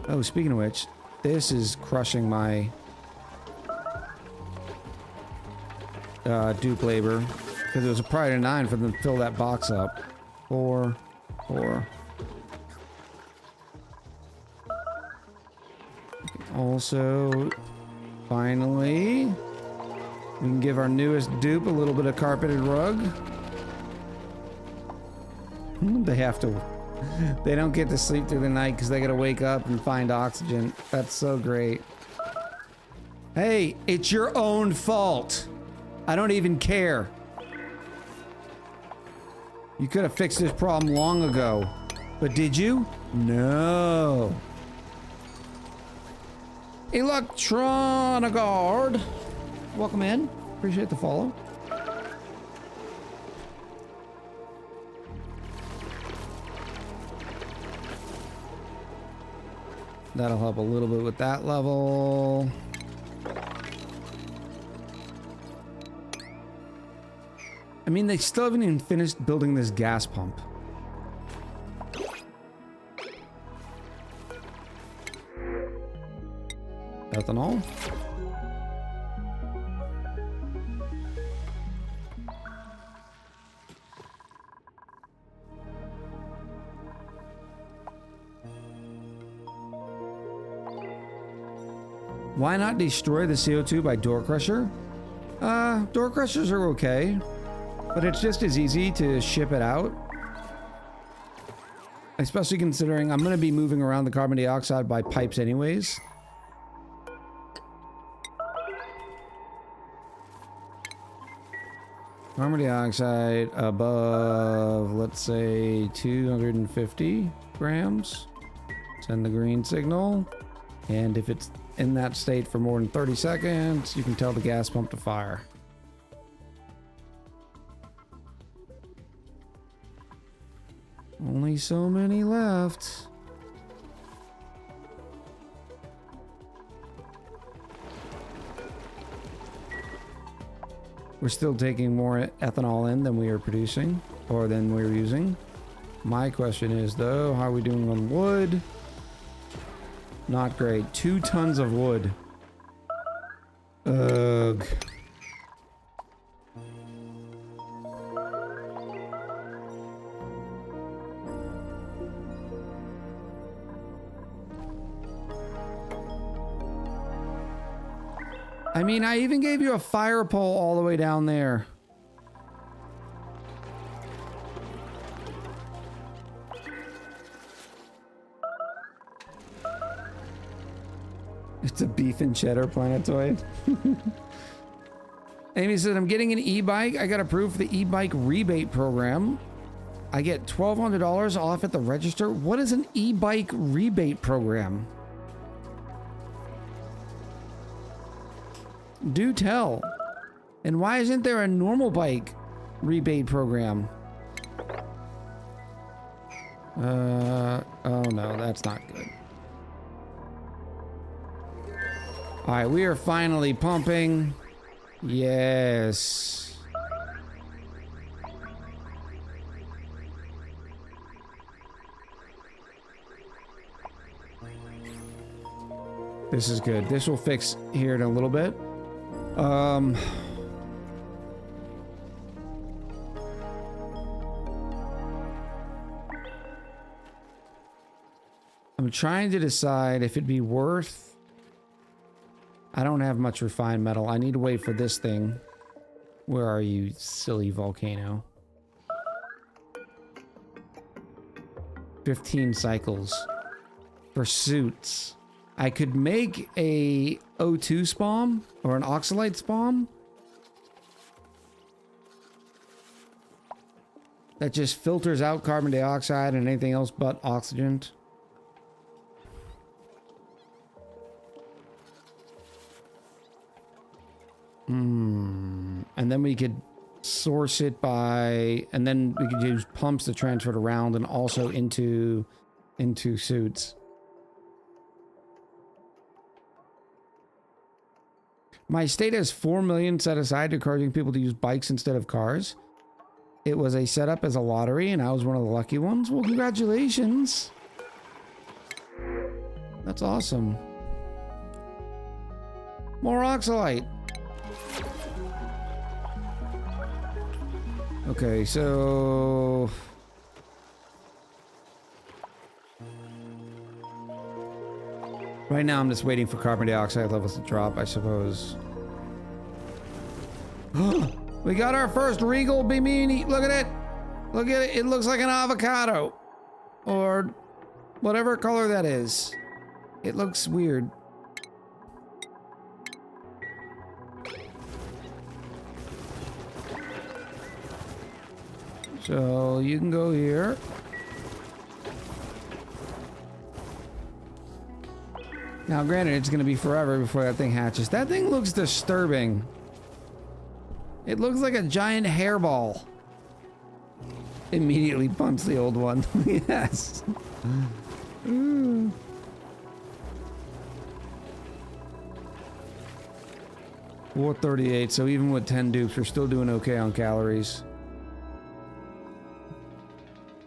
Oh, speaking of which, this is crushing my dupe labor, because it was a priority 9 for them to fill that box up. 4. Also, finally, we can give our newest dupe a little bit of carpeted rug. They have to. They don't get to sleep through the night because they gotta wake up and find oxygen. That's so great. Hey, it's your own fault. I don't even care. You could have fixed this problem long ago. But did you? No. Electronagard. Welcome in. Appreciate the follow. That'll help a little bit with that level. I mean, they still haven't even finished building this gas pump. Ethanol. Why not destroy the CO2 by door crusher? Door crushers are okay, but it's just as easy to ship it out. Especially considering I'm going to be moving around the carbon dioxide by pipes anyways. Carbon dioxide above, let's say, 250 grams. Send the green signal. And if it's in that state for more than 30 seconds, you can tell the gas pump to fire. Only so many left. We're still taking more ethanol in than we are producing, or than we're using. My question is, though, how are we doing on wood? Not great. 2 tons of wood. Ugh. I mean, I even gave you a fire pole all the way down there. It's a beef and cheddar planetoid. Amy said, I'm getting an e-bike. I got approved for the e-bike rebate program. I get $1,200 off at the register. What is an e-bike rebate program? Do tell. And why isn't there a normal bike rebate program? Oh no, that's not good. All right, we are finally pumping. Yes. This is good. This will fix here in a little bit. I'm trying to decide if it'd be worth... I don't have much refined metal. I need to wait for this thing. Where are you, silly volcano? 15 cycles. For suits. I could make a O2 spawn or an oxalite spawn that just filters out carbon dioxide and anything else but oxygen. And then we could source it by, and then we could use pumps to transfer it around and also into suits. My state has 4 million set aside to encouraging people to use bikes instead of cars. It was a setup as a lottery, and I was one of the lucky ones. Well, congratulations. That's awesome. More oxalite. Okay, so... right now I'm just waiting for carbon dioxide levels to drop, I suppose. We got our first Regal Bimini. Look at it. Look at it. It looks like an avocado. Or whatever color that is. It looks weird. So you can go here. Now, granted, it's going to be forever before that thing hatches. That thing looks disturbing. It looks like a giant hairball. Immediately punch the old one. Yes. 438. So even with 10 dupes, we're still doing okay on calories.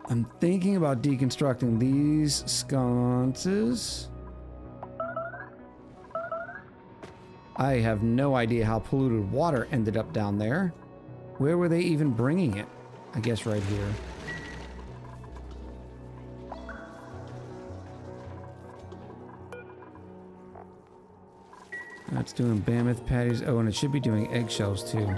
I'm thinking about deconstructing these sconces. I have no idea how polluted water ended up down there. Where were they even bringing it? I guess right here. That's doing mammoth patties. Oh, and it should be doing eggshells too.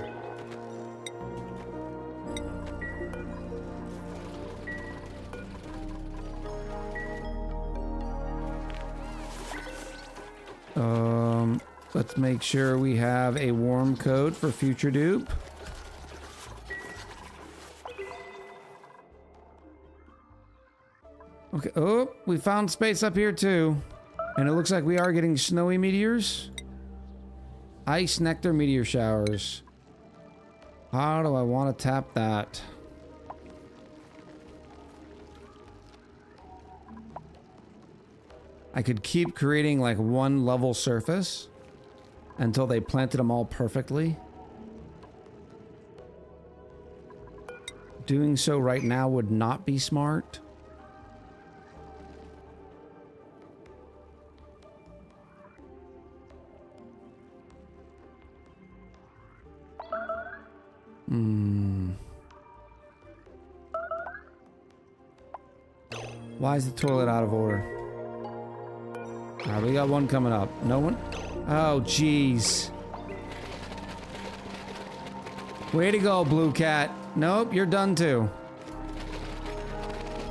Let's make sure we have a warm coat for future dupe. Okay, oh, we found space up here too. And it looks like we are getting snowy meteors. Ice nectar meteor showers. How do I want to tap that? I could keep creating like one level surface until they planted them all perfectly. Doing so right now would not be smart. Why is the toilet out of order? Alright, we got one coming up. No one? Oh, jeez. Way to go, Blue Cat. Nope, you're done too.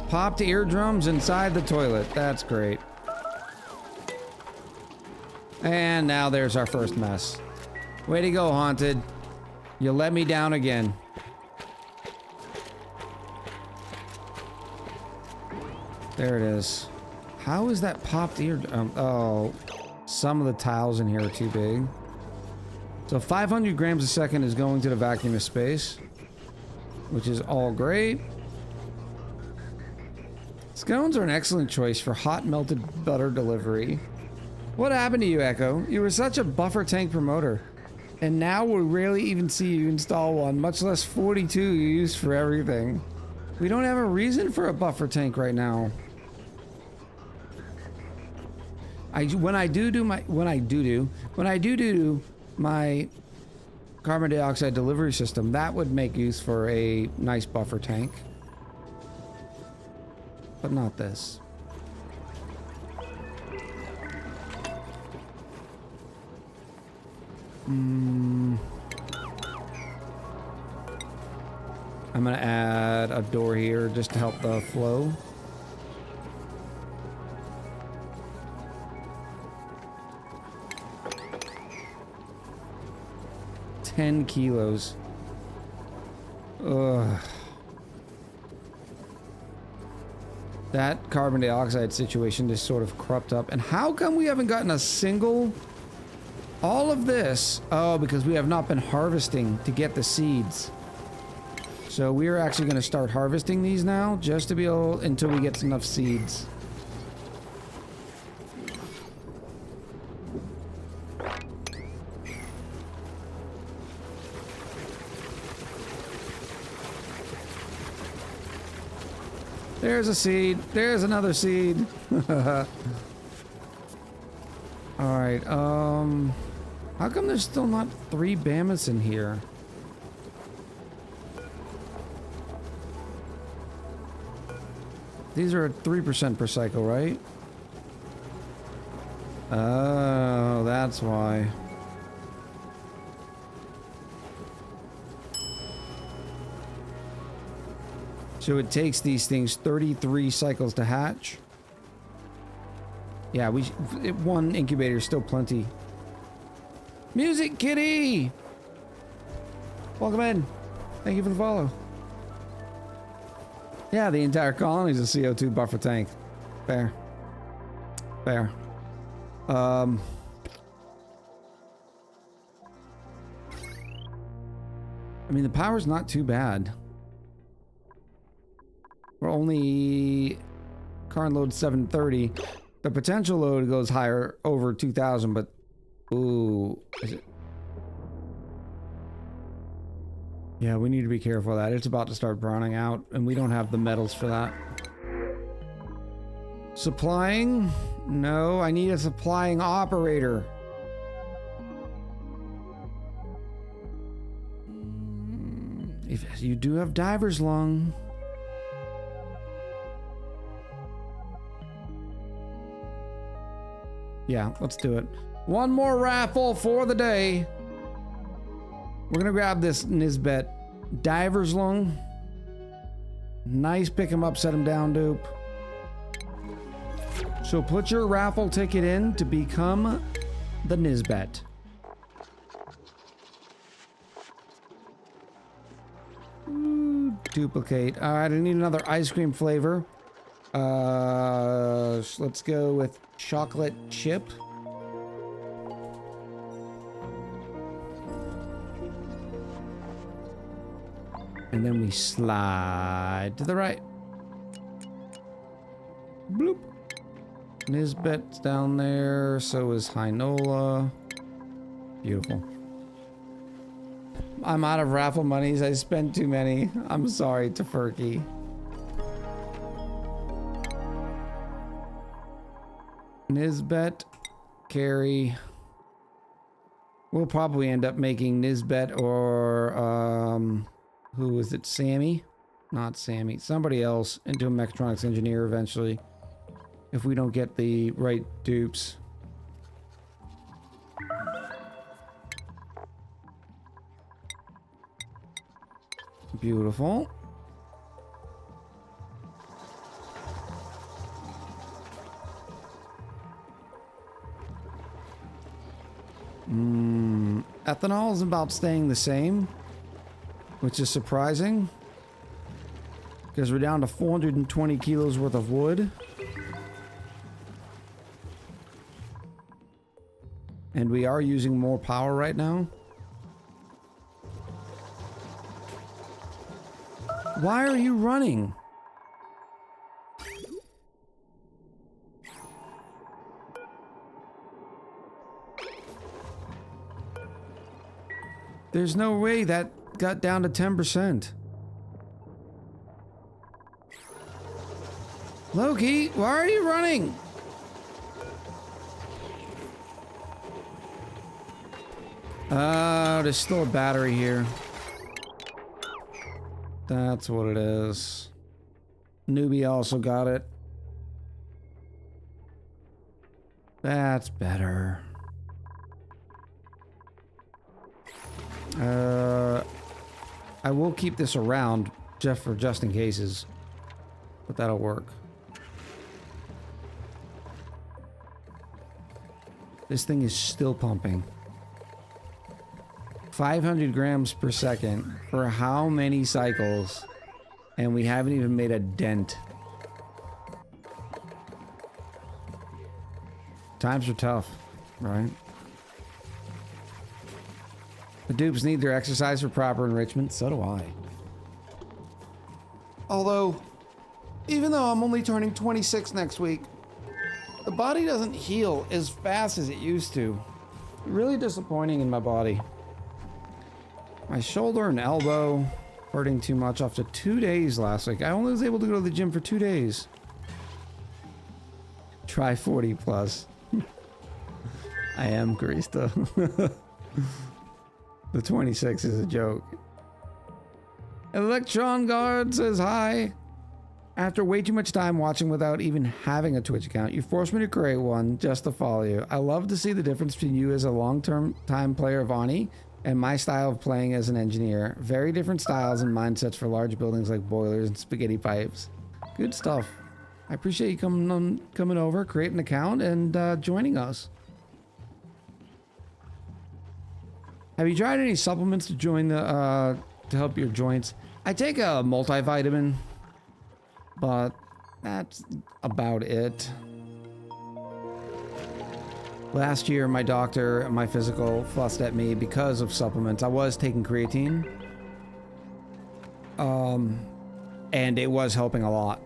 Popped eardrums inside the toilet. That's great. And now there's our first mess. Way to go, Haunted. You let me down again. There it is. How is that popped ear? Oh, some of the tiles in here are too big. So 500 grams a second is going to the vacuum of space, which is all great. Scones are an excellent choice for hot melted butter delivery. What happened to you, Echo? You were such a buffer tank promoter. And now we rarely even see you install one, much less 42 you use for everything. We don't have a reason for a buffer tank right now. When I do my carbon dioxide delivery system, that would make use for a nice buffer tank. But not this. I'm gonna add a door here just to help the flow. $10 kilos. Ugh. That carbon dioxide situation just sort of crept up. And how come we haven't gotten a single... All of this... Oh, because we have not been harvesting to get the seeds. So we're actually going to start harvesting these now, just to be able... until we get enough seeds. There's a seed. There's another seed. Alright, how come there's still not 3 Bamas in here? These are at 3% per cycle, right? Oh, that's why. So it takes these things 33 cycles to hatch. Yeah, one incubator is still plenty. Music Kitty! Welcome in. Thank you for the follow. Yeah, the entire colony is a CO2 buffer tank. Fair. Fair. I mean, the power's not too bad. We're only current load 730. The potential load goes higher, over 2,000, but ooh, is it? Yeah, we need to be careful of that. It's about to start browning out, and we don't have the metals for that. Supplying? No, I need a supplying operator. If you do have diver's lung. Yeah, let's do it. One more raffle for the day. We're gonna grab this Nisbet diver's lung. Nice, pick him up, set him down, dupe. So put your raffle ticket in to become the Nisbet. Duplicate. All right, I need another ice cream flavor. Let's go with chocolate chip. And then we slide to the right. Bloop. Nisbet's down there. So is Hinola. Beautiful. I'm out of raffle monies. I spent too many. I'm sorry, Tofurky. Nisbet, carry. We'll probably end up making Nisbet or who was it? Sammy? Not Sammy. Somebody else into a mechatronics engineer eventually. If we don't get the right dupes. Beautiful. Ethanol is about staying the same, which is surprising because we're down to 420 kilos worth of wood. And we are using more power right now. Why are you running? There's no way that got down to 10%. Loki, why are you running? Oh, there's still a battery here. That's what it is. Newbie also got it. That's better. I will keep this around just in cases, but that'll work. This thing is still pumping. 500 grams per second for how many cycles? And we haven't even made a dent. Times are tough, right? The dupes need their exercise for proper enrichment. So do I. Although, even though I'm only turning 26 next week, the body doesn't heal as fast as it used to. Really disappointing in my body. My shoulder and elbow hurting too much after 2 days last week. I only was able to go to the gym for 2 days. Try 40 plus. I am Krista. The 26 is a joke. Electron Guard says hi. After way too much time watching without even having a Twitch account, you forced me to create one just to follow you. I love to see the difference between you as a long-term time player of ONI and my style of playing as an engineer. Very different styles and mindsets for large buildings like boilers and spaghetti pipes. Good stuff. I appreciate you coming over, creating an account, and joining us. Have you tried any supplements to join the to help your joints? I take a multivitamin, but that's about it. Last year, my doctor at my physical fussed at me because of supplements. I was taking creatine, and it was helping a lot.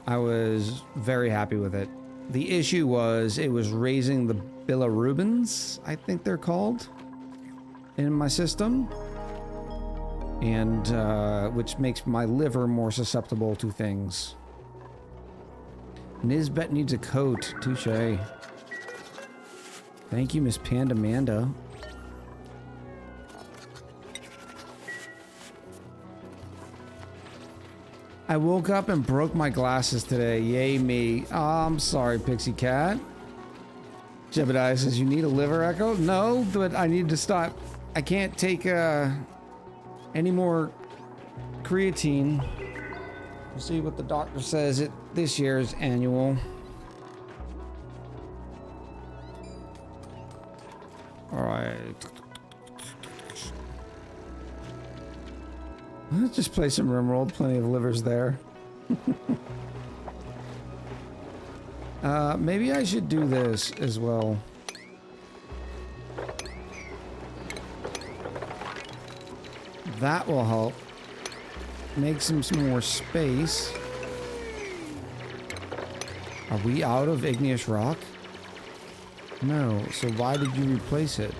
I was very happy with it. The issue was it was raising the bilirubins, I think they're called, in my system, and which makes my liver more susceptible to things. Nisbet needs a coat. Touche. Thank you, Miss Pandamanda. I woke up and broke my glasses today. Yay me. Oh, I'm sorry, Pixie Cat. Jebediah says, you need a liver echo? No, but I need to stop. I can't take any more creatine. We'll see what the doctor says at this year's annual. All right. Let's just play some Rimworld. Plenty of livers there. Maybe I should do this as well. That will help. Make some more space. Are we out of igneous rock? No, so why did you replace it?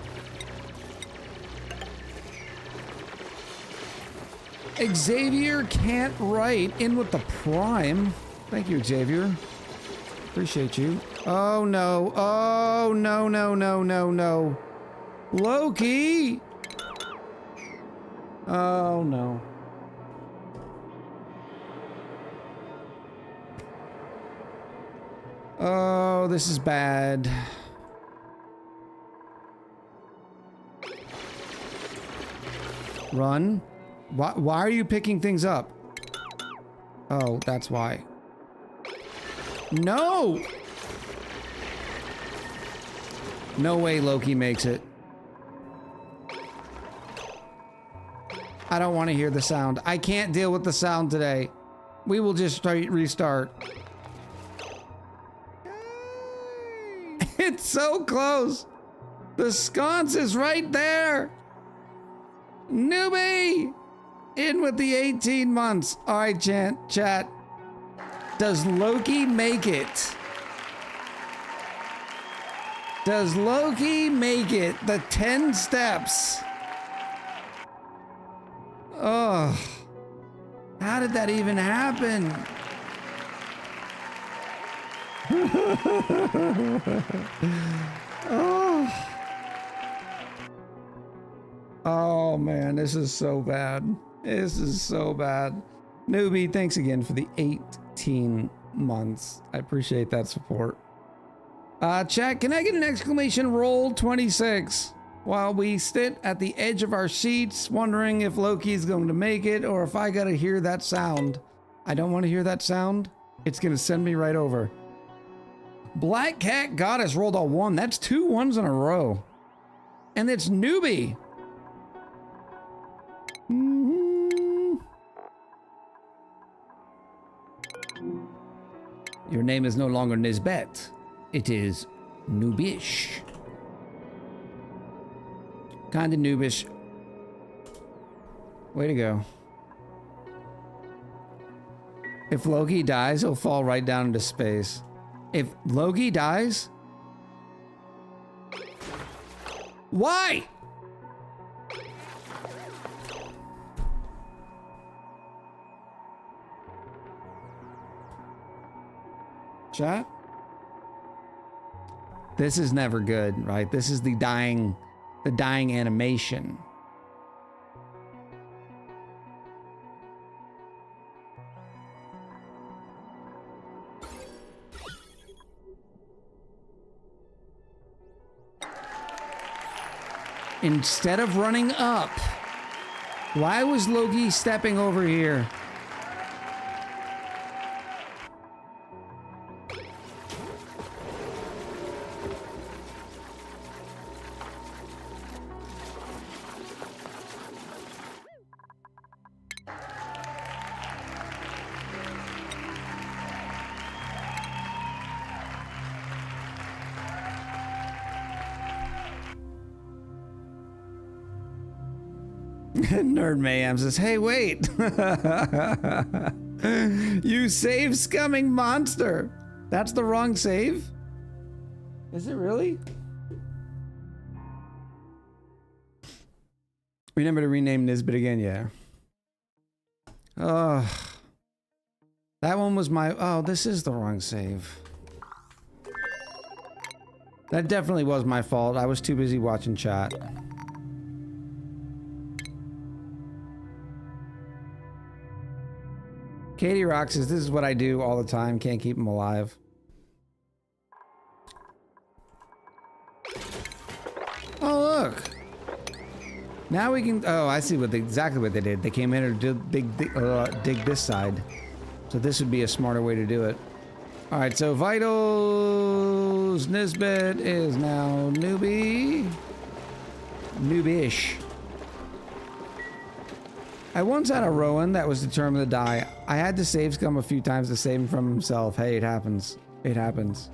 Xavier can't write in with the prime. Thank you, Xavier. Appreciate you. Oh no. Oh no, no, no, no, no. Loki! Oh no. Oh, this is bad. Run. Why are you picking things up? Oh, that's why. No! No way Loki makes it. I don't want to hear the sound. I can't deal with the sound today. We will just restart. It's so close. The sconce is right there. Newbie! In with the 18 months. All right, chat. Does Loki make it? Does Loki make it? The 10 steps. Oh. How did that even happen? Oh. Oh man, this is so bad. This is so bad. Newbie, thanks again for the 18 months. I appreciate that support. Chat, can I get an exclamation roll 26 while we sit at the edge of our seats wondering if Loki's going to make it or if I gotta hear that sound? I don't want to hear that sound. It's gonna send me right over. Black Cat Goddess rolled a 1. That's 2 1s in a row. And it's newbie. Your name is no longer Nisbet. It is Noobish. Kinda noobish. Way to go. If Loki dies, he'll fall right down into space. If Loki dies? Why? Chat? This is never good, right? This is the dying animation. Instead of running up, why was Loki stepping over here? Nerd Mayhem says, hey, wait. You save scumming monster. That's the wrong save? Is it really? Remember to rename Nisbet again, yeah. That one was my... Oh, this is the wrong save. That definitely was my fault. I was too busy watching chat. Katie Rock says, this is what I do all the time. Can't keep them alive. Oh, look. Now we can... Oh, I see exactly what they did. They came in and dig this side. So this would be a smarter way to do it. All right, so Vitals Nisbet is now newbie. Noobish. I once had a Rowan that was determined to die. I had to save Scum a few times to save him from himself. Hey, it happens. It happens.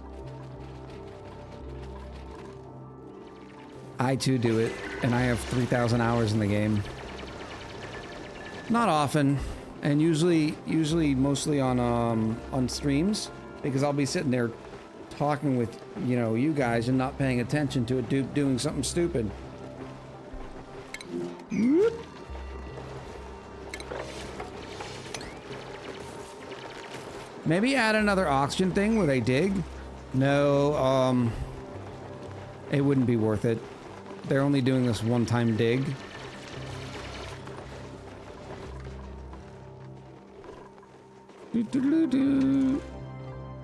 I too do it, and I have 3,000 hours in the game. Not often, and usually mostly on streams, because I'll be sitting there talking with, you guys and not paying attention to it doing something stupid. Whoop. Maybe add another oxygen thing where they dig? No, it wouldn't be worth it. They're only doing this one-time dig.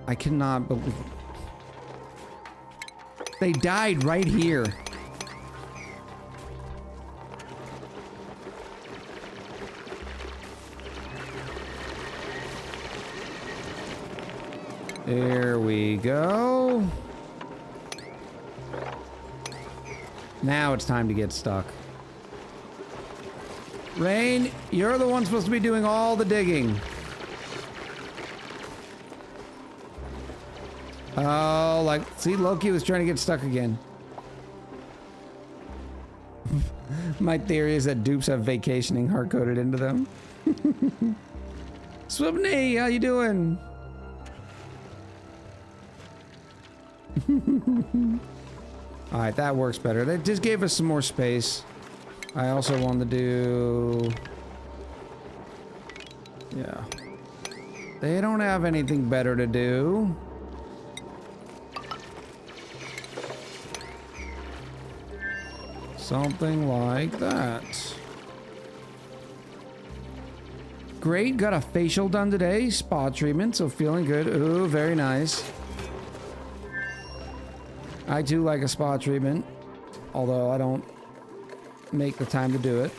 I cannot believe... They died right here. There we go. Now it's time to get stuck. Rain, you're the one supposed to be doing all the digging. Oh, see, Loki was trying to get stuck again. My theory is that dupes have vacationing hard-coded into them. Swibney, how you doing? Alright, that works better. That just gave us some more space. I also want to do... Yeah. They don't have anything better to do. Something like that. Great, got a facial done today. Spa treatment, so feeling good. Ooh, very nice. I too like a spa treatment, although I don't make the time to do it.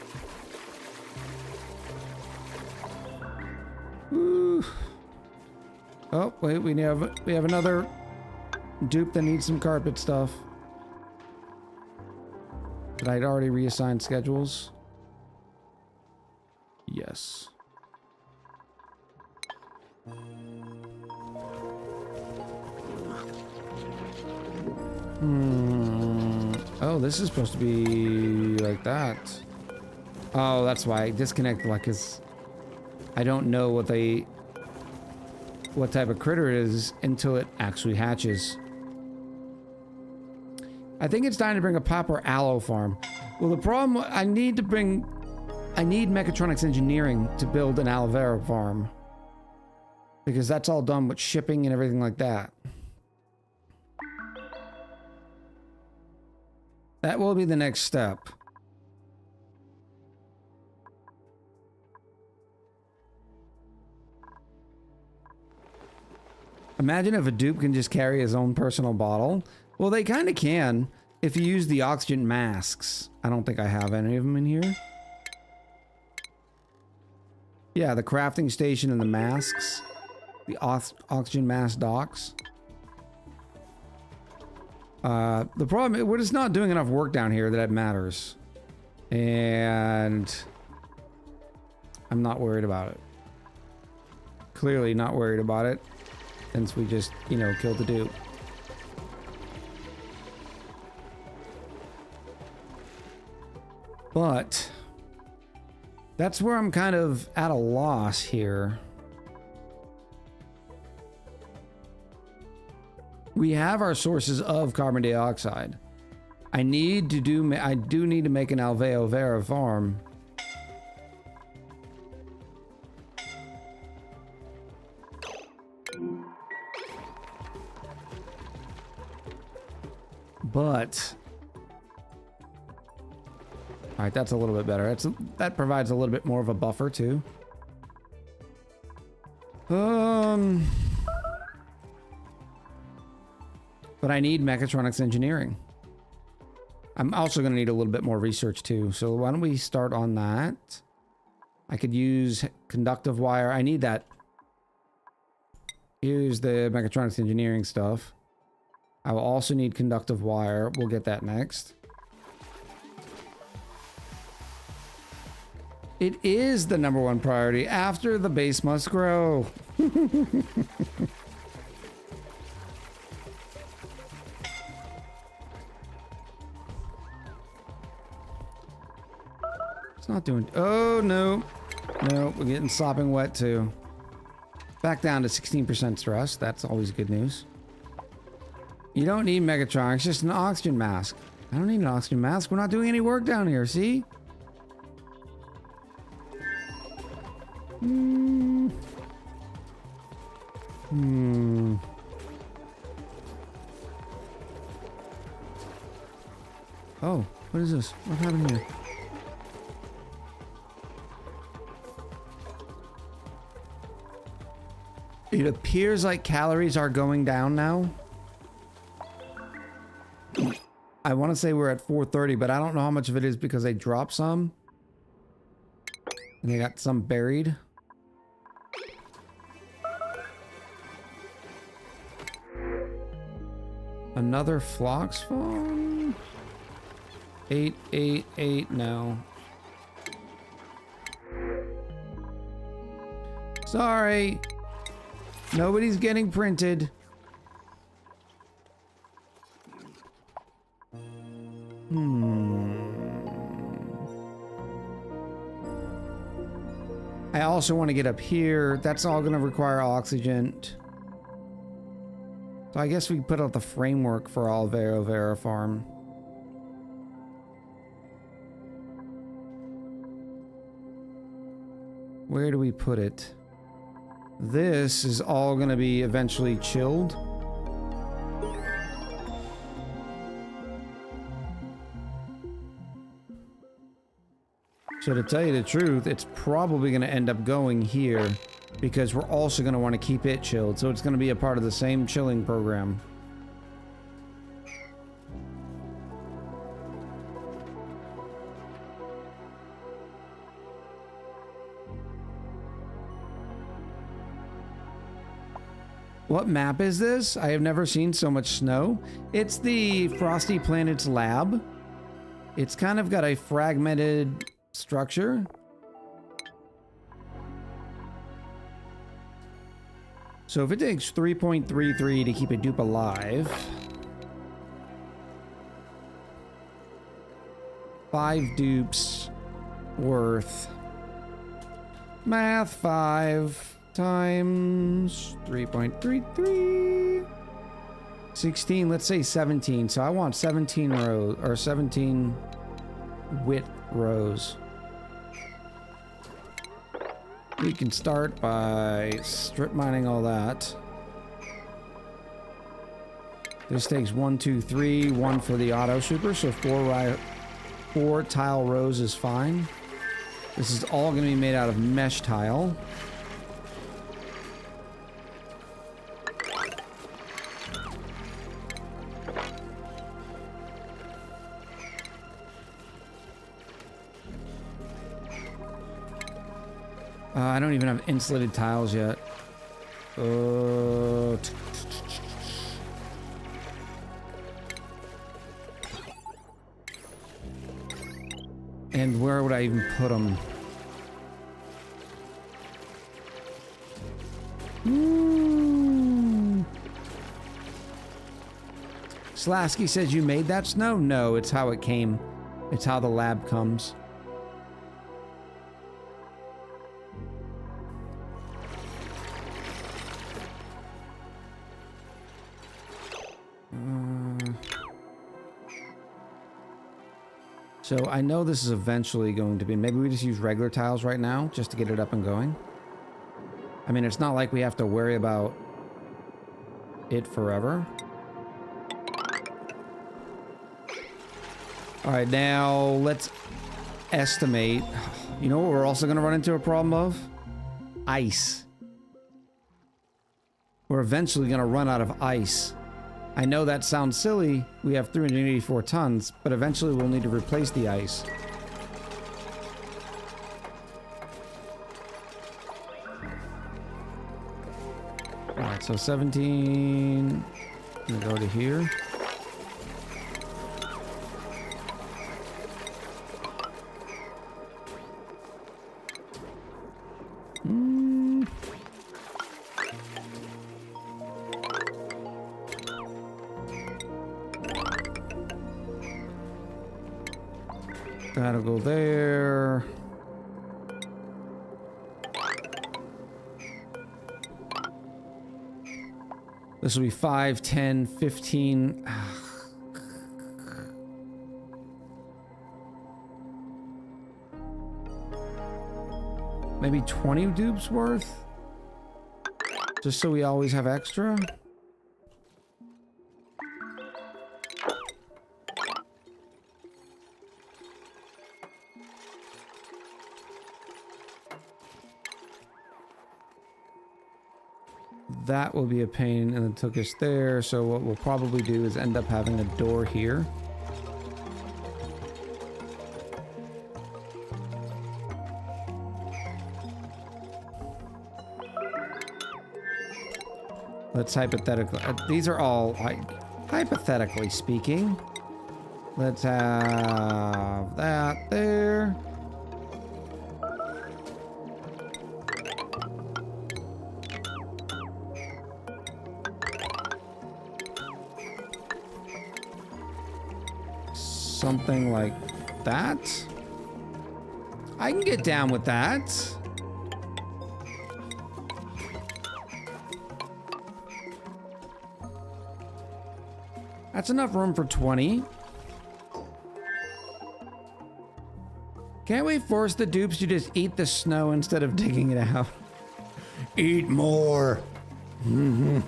Ooh. Oh, wait, we have another dupe that needs some carpet stuff. But I'd already reassigned schedules. Yes. Oh, this is supposed to be like that. Oh, that's why I disconnect, like, cause I don't know what type of critter it is until it actually hatches. I think it's time to bring a popper aloe farm. Well, the problem, I need mechatronics engineering to build an Alveo farm. Because that's all done with shipping and everything like that. That will be the next step. Imagine if a dupe can just carry his own personal bottle. Well, they kind of can if you use the oxygen masks. I don't think I have any of them in here. Yeah, the crafting station and the masks. The oxygen mask docks. The problem, we're just not doing enough work down here that it matters. And I'm not worried about it. Clearly not worried about it. Since we just, you know, killed the dude. But that's where I'm kind of at a loss here. We have our sources of carbon dioxide. I do need to make an Alveo Vera farm. But all right, that's a little bit better. That provides a little bit more of a buffer too. But I need mechatronics engineering. I'm also going to need a little bit more research too. So why don't we start on that? I could use conductive wire. I need that. Here's the mechatronics engineering stuff. I will also need conductive wire. We'll get that next. It is the #1 priority after the base must grow. It's not doing... Oh, no. No, we're getting sopping wet, too. Back down to 16% stress. That's always good news. You don't need Megatron. It's just an oxygen mask. I don't need an oxygen mask. We're not doing any work down here, see? Oh, what is this? What happened here? It appears like calories are going down now. I want to say we're at 430, but I don't know how much of it is because they dropped some. And they got some buried. Another Phlox farm? 888 now. Sorry. Nobody's getting printed. I also want to get up here. That's all going to require oxygen. So I guess we put out the framework for Alveo Vera farm. Where do we put it? This is all going to be eventually chilled. So to tell you the truth, it's probably going to end up going here because we're also going to want to keep it chilled. So it's going to be a part of the same chilling program. What map is this? I have never seen so much snow. It's the Frosty Planets lab. It's kind of got a fragmented structure. So if it takes 3.33 to keep a dupe alive, 5 dupes worth math 5 times 3.33 16, let's say 17. So I want 17 rows, or 17 width rows. We can start by strip mining all that. This takes 1, 2, 3, 1 for the auto super, so 4 tile rows is fine. This is all going to be made out of mesh tile. I don't even have insulated tiles yet. And where would I even put them? Slasky says you made that snow? No, it's how it came. It's how the lab comes. So I know this is eventually going to be, maybe we just use regular tiles right now just to get it up and going. I mean, it's not like we have to worry about it forever. All right, now let's estimate. You know what we're also going to run into a problem of? Ice. We're eventually going to run out of ice. I know that sounds silly, we have 384 tons, but eventually we'll need to replace the ice. Alright, so 17... I'm gonna go to here. That'll go there. This will be 5, 10, 15. Maybe 20 dupes worth? Just so we always have extra? That will be a pain, and it took us there, so what we'll probably do is end up having a door here. Let's hypothetically, these are all hypothetically speaking. Let's have that there. Something like that. I can get down with that. That's enough room for 20. Can't we force the dupes to just eat the snow instead of digging it out? Eat more. Mm-hmm.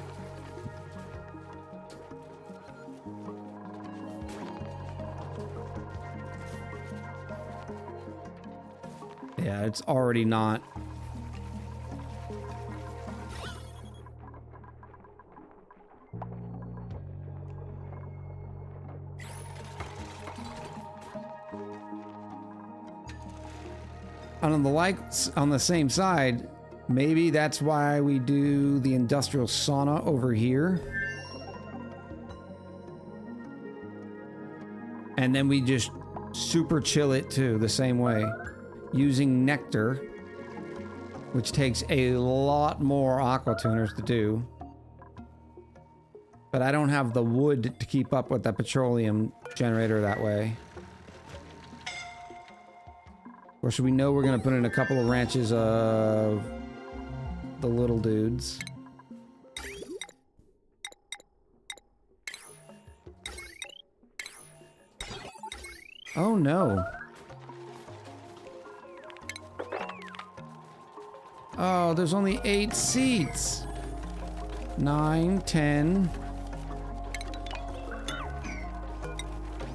Yeah, it's already not. And on the lights on the same side, Maybe that's why we do the industrial sauna over here. And then we just super chill it too, the same way. Using nectar, which takes a lot more aqua tuners to do. But I don't have the wood to keep up with that petroleum generator that way. Or should we know we're gonna put in a couple of ranches of the little dudes? Oh no. Oh, there's only 8 seats. 9, 10.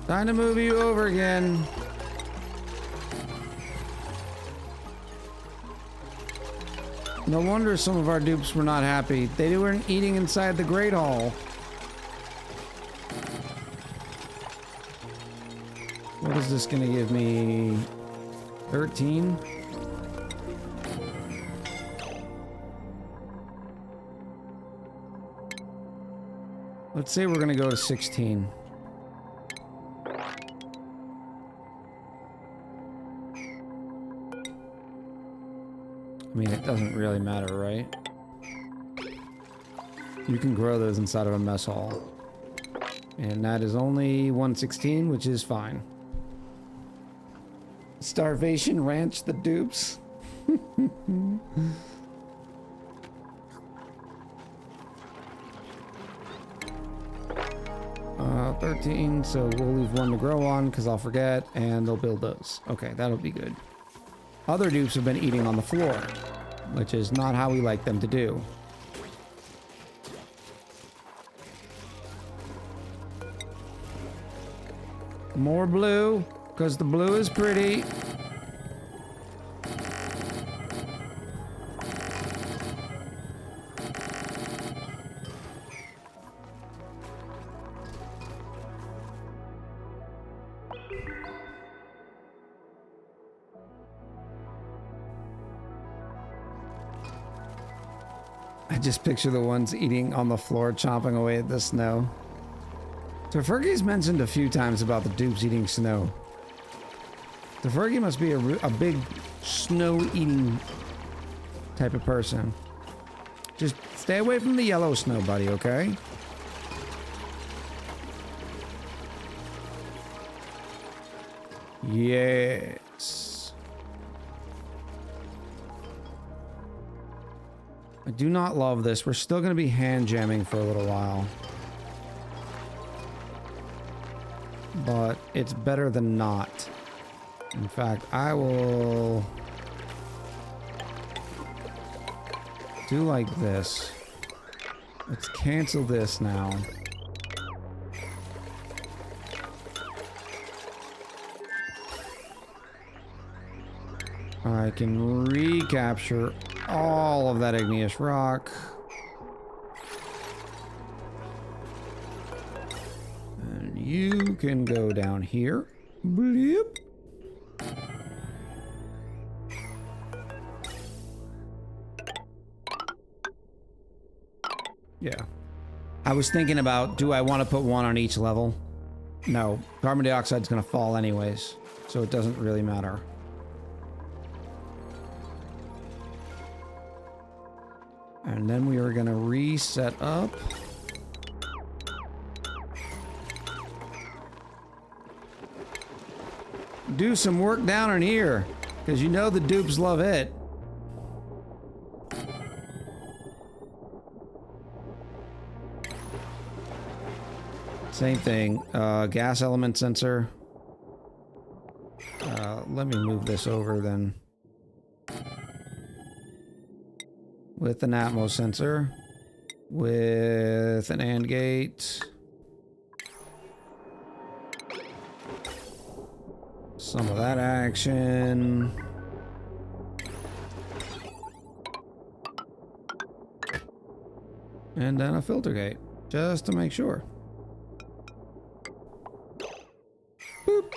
Time to move you over again. No wonder some of our dupes were not happy. They weren't eating inside the Great Hall. What is this gonna give me? 13? Let's say we're gonna go to 16. I mean, it doesn't really matter, right? You can grow those inside of a mess hall. And that is only 116, which is fine. Starvation Ranch the dupes. 13, so we'll leave 1 to grow on because I'll forget, and they'll build those. Okay, that'll be good. Other dupes have been eating on the floor, which is not how we like them to do. More blue, because the blue is pretty. I just picture the ones eating on the floor, chomping away at the snow. Tofurky's mentioned a few times about the dupes eating snow. Tofurky must be a big snow-eating type of person. Just stay away from the yellow snow, buddy, okay? Yes. I do not love this. We're still going to be hand jamming for a little while. But it's better than not. In fact, I will do like this. Let's cancel this now. I can recapture all of that igneous rock. And you can go down here. Bleep. Yeah. I was thinking about, do I want to put 1 on each level? No. Carbon dioxide's going to fall anyways, so it doesn't really matter. And then we are going to reset up. Do some work down in here, because you know the dupes love it. Same thing. Gas element sensor. Let me move this over then. With an Atmos sensor. With an AND gate. Some of that action. And then a filter gate. Just to make sure. Boop.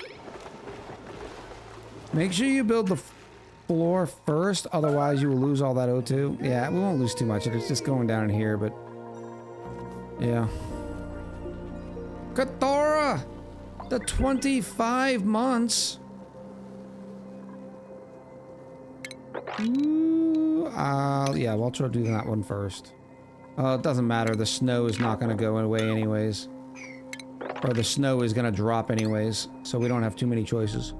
Make sure you build the floor first, otherwise you will lose all that O2. Yeah, we won't lose too much. It's just going down in here, but yeah. Kathora! The 25 months. Ooh, yeah, we'll try to do that one first. It doesn't matter. The snow is not going to go away anyways. Or the snow is going to drop anyways, so we don't have too many choices.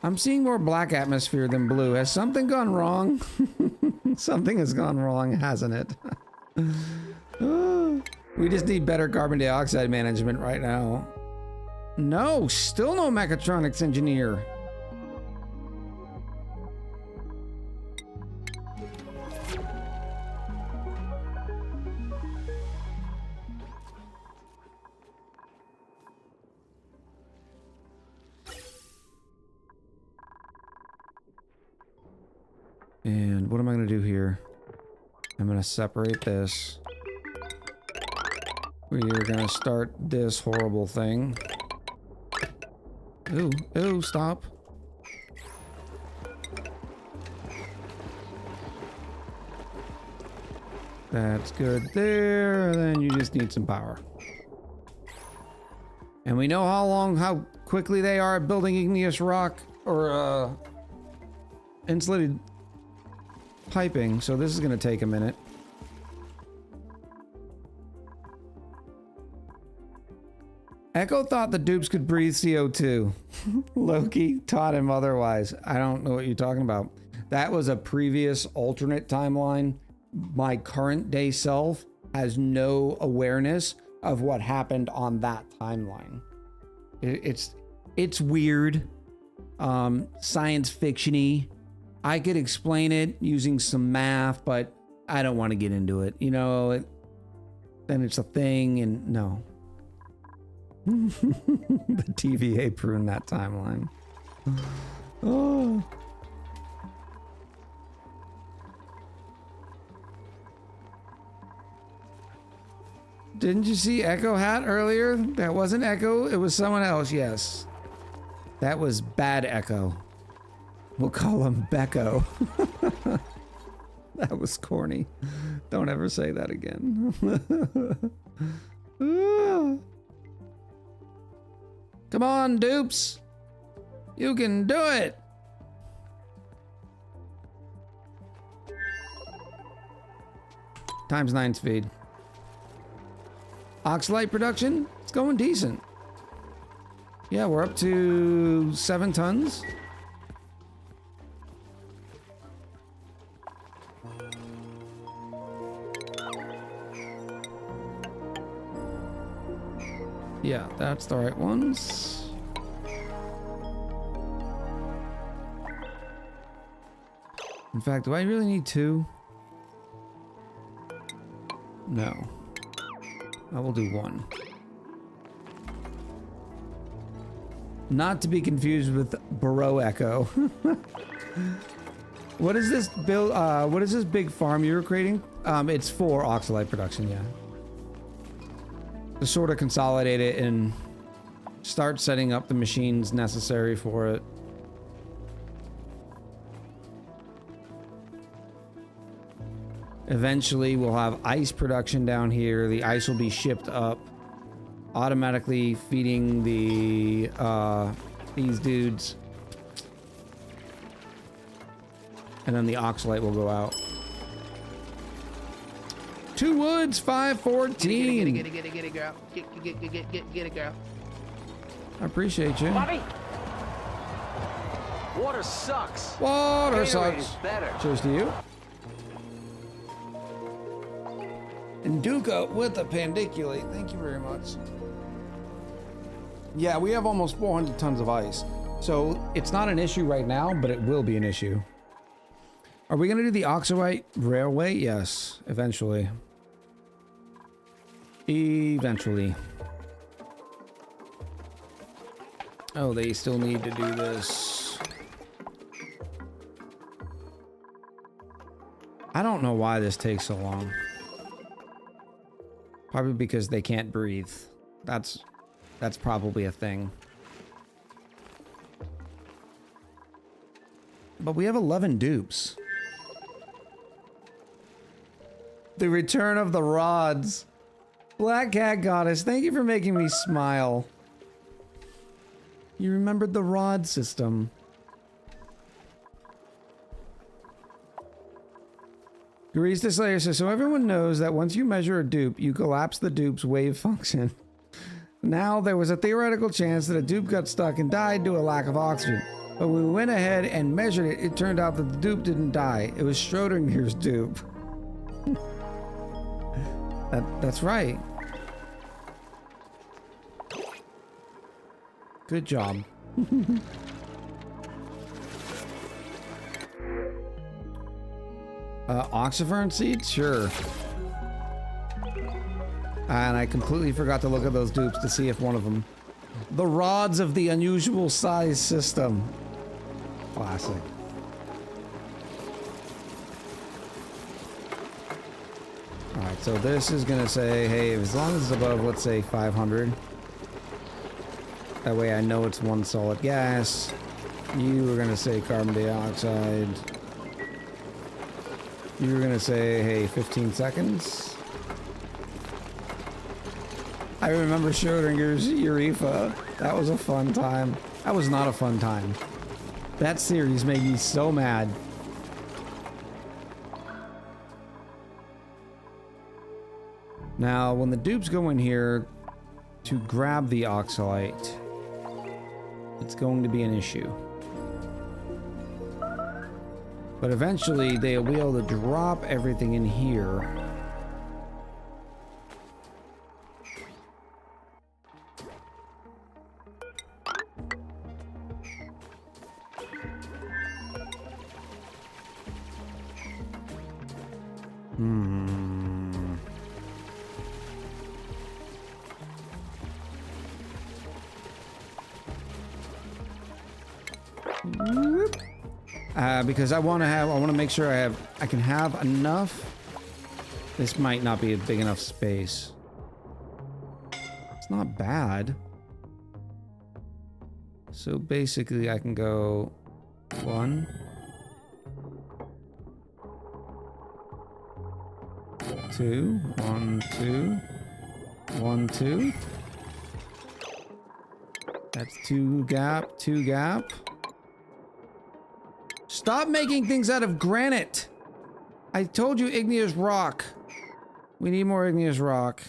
I'm seeing more black atmosphere than blue. Has something gone wrong? Something has gone wrong, hasn't it? We just need better carbon dioxide management right now. No, still no mechatronics engineer. And what am I going to do here? I'm going to separate this. We're going to start this horrible thing. Ooh, ooh, stop. That's good there. Then you just need some power. And we know how quickly they are at building igneous rock or insulated piping, so this is going to take a minute. Echo thought the dupes could breathe CO2. Loki taught him otherwise. I don't know what you're talking about. That was a previous alternate timeline. My current day self has no awareness of what happened on that timeline. It's weird, science fiction-y. I could explain it using some math, but I don't want to get into it. You know, then it's a thing, and no. The TVA pruned that timeline. Oh. Didn't you see Echo Hat earlier? That wasn't Echo, it was someone else, yes. That was Bad Echo. We'll call him Becco. That was corny. Don't ever say that again. Come on, dupes. You can do it. ×9 speed. Oxalite production, it's going decent. Yeah, we're up to 7 tons. Yeah, that's the right ones. In fact, do I really need 2? No. I will do 1. Not to be confused with Burrow Echo. What is this build? What is this big farm you're creating? It's for oxalite production, yeah. To sort of consolidate it and start setting up the machines necessary for it. Eventually we'll have ice production down here. The ice will be shipped up, automatically feeding the these dudes. And then the oxalite will go out. 2 woods, 514. Get it, girl. Get it, girl. I appreciate you. Bobby! Water sucks. Water Gatorade sucks. is better. Cheers to you. And Duca with the pandiculate. Thank you very much. Yeah, we have almost 400 tons of ice. So it's not an issue right now, but it will be an issue. Are we going to do the Oxalite Railway? Yes, eventually. Eventually. Oh, they still need to do this. I don't know why this takes so long. Probably because they can't breathe. That's probably a thing. But we have 11 dupes. The return of the rods. Black Cat Goddess, thank you for making me smile. You remembered the rod system. Garista Slayer says, so everyone knows that once you measure a dupe, you collapse the dupe's wave function. Now, there was a theoretical chance that a dupe got stuck and died due to a lack of oxygen. But when we went ahead and measured it, it turned out that the dupe didn't die. It was Schrodinger's dupe. That's right. Good job. Oxyfern seeds? Sure. And I completely forgot to look at those dupes to see if one of them... The rods of the unusual size system. Classic. Alright, so this is gonna say, hey, as long as it's above, let's say, 500. That way I know it's one solid gas. You were gonna say carbon dioxide. You were gonna say, hey, 15 seconds. I remember Schrodinger's Urethra. That was a fun time. That was not a fun time. That series made me so mad. Now, when the dupes go in here to grab the oxalite, it's going to be an issue. But eventually, they'll be able to drop everything in here. Because I want to make sure I can have enough. This might not be a big enough space. It's not bad. So basically I can go 1, 2, 1, 2, 1, 2. That's 2 gap, 2 gap. Stop making things out of granite! I told you igneous rock. We need more igneous rock.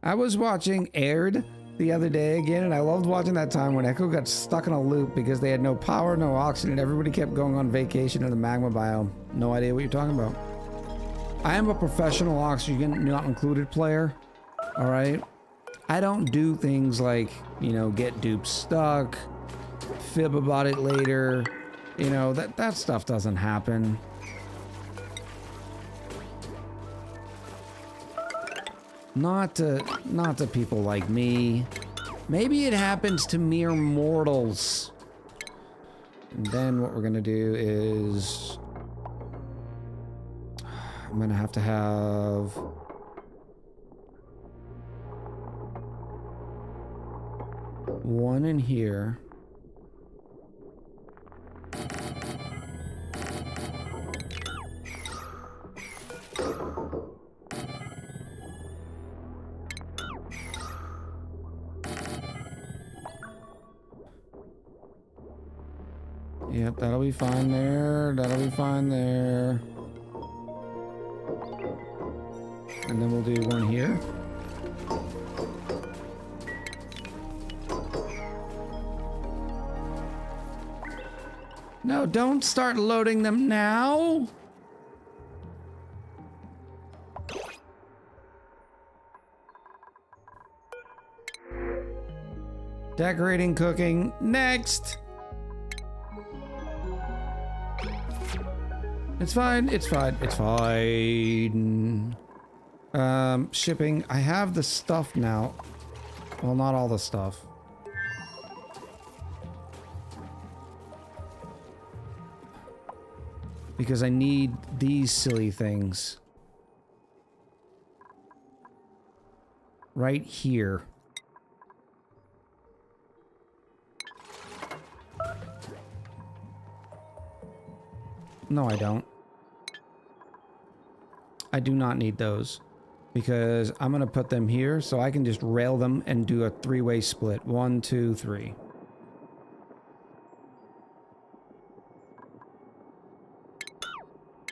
I was watching Aired the other day again, and I loved watching that time when Echo got stuck in a loop because they had no power, no oxygen, and everybody kept going on vacation in the magma biome. No idea what you're talking about. I am a professional oxygen not included player, all right? I don't do things like, you know, get dupes stuck, fib about it later, you know, that stuff doesn't happen. Not to people like me. Maybe it happens to mere mortals. And then what we're gonna do is... I'm gonna have to have... one in here. Yep, that'll be fine there. That'll be fine there. And then we'll do one here. No, don't start loading them now. Decorating, cooking, next. It's fine, it's fine, it's fine. Shipping. I have the stuff now. Well, not all the stuff. because I need these silly things. Right here. No, I don't. I do not need those. Because I'm going to put them here so I can just rail them and do a three-way split. 1, 2, 3.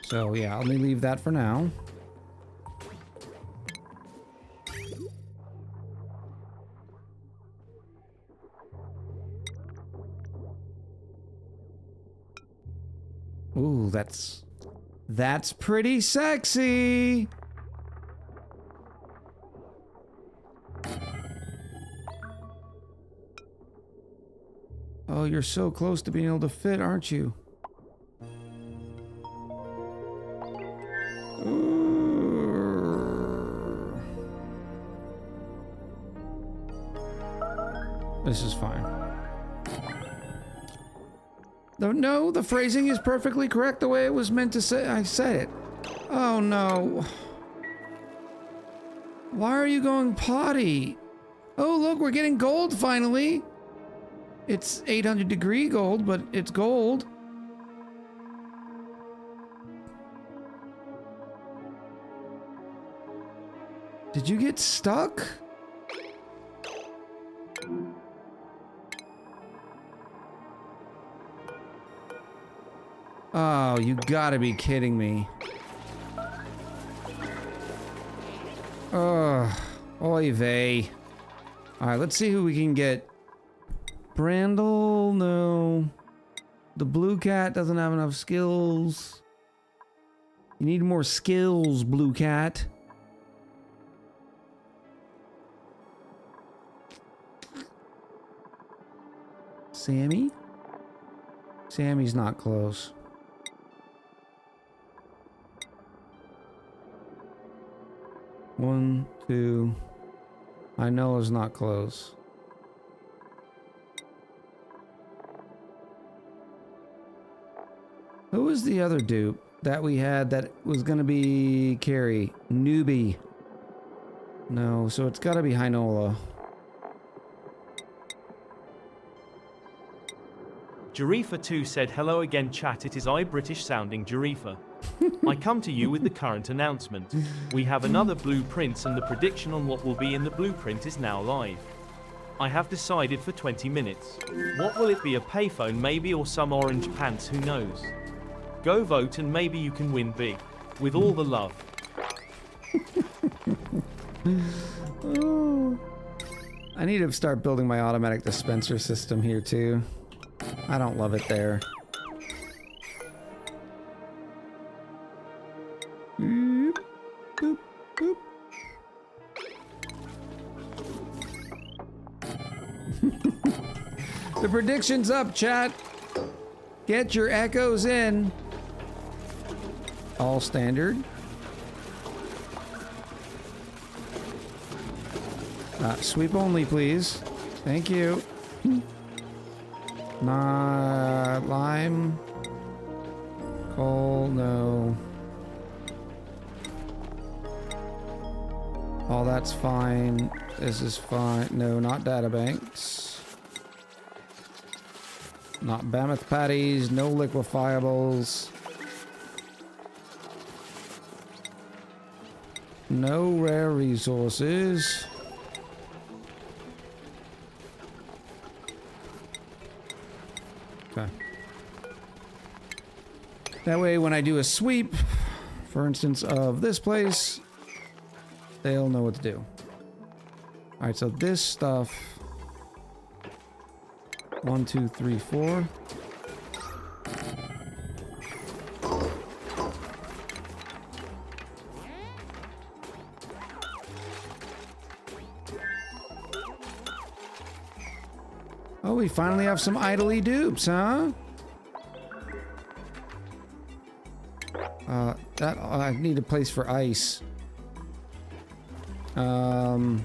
So yeah, let me leave that for now. Ooh, that's pretty sexy. Oh, you're so close to being able to fit, aren't you? Ooh. This is fine. No, the phrasing is perfectly correct the way it was meant to say. I said it. Oh no. Why are you going potty? Oh look, we're getting gold finally. It's 800 degree gold, but it's gold. Did you get stuck? Oh, you gotta be kidding me. Ugh. Oy vey. Alright, let's see who we can get. Brandel, no. The blue cat doesn't have enough skills. You need more skills, blue cat. Sammy? Sammy's not close. One, two. I know it's not close. Who was the other dupe that we had that was gonna be Carrie? Newbie. No, so it's gotta be Hinola. Jarifa2 said hello again chat, it is I British sounding Jarifa. I come to you with the current announcement. We have another blueprint and the prediction on what will be in the blueprint is now live. I have decided for 20 minutes. What will it be, a payphone maybe, or some orange pants, who knows? Go vote and maybe you can win big. With all the love. Oh. I need to start building my automatic dispenser system here too. I don't love it there. Boop, boop, boop. The prediction's up, chat. Get your echoes in. All standard. Sweep only, please. Thank you. Lime. Coal, no. Oh, that's fine. This is fine. No, not databanks. Not mammoth patties. No liquefiables. No rare resources. Okay. That way, when I do a sweep, for instance, of this place, they'll know what to do. Alright, so this stuff. 1, 2, 3, 4. Oh, we finally have some idly dupes, huh? I need a place for ice. Fine.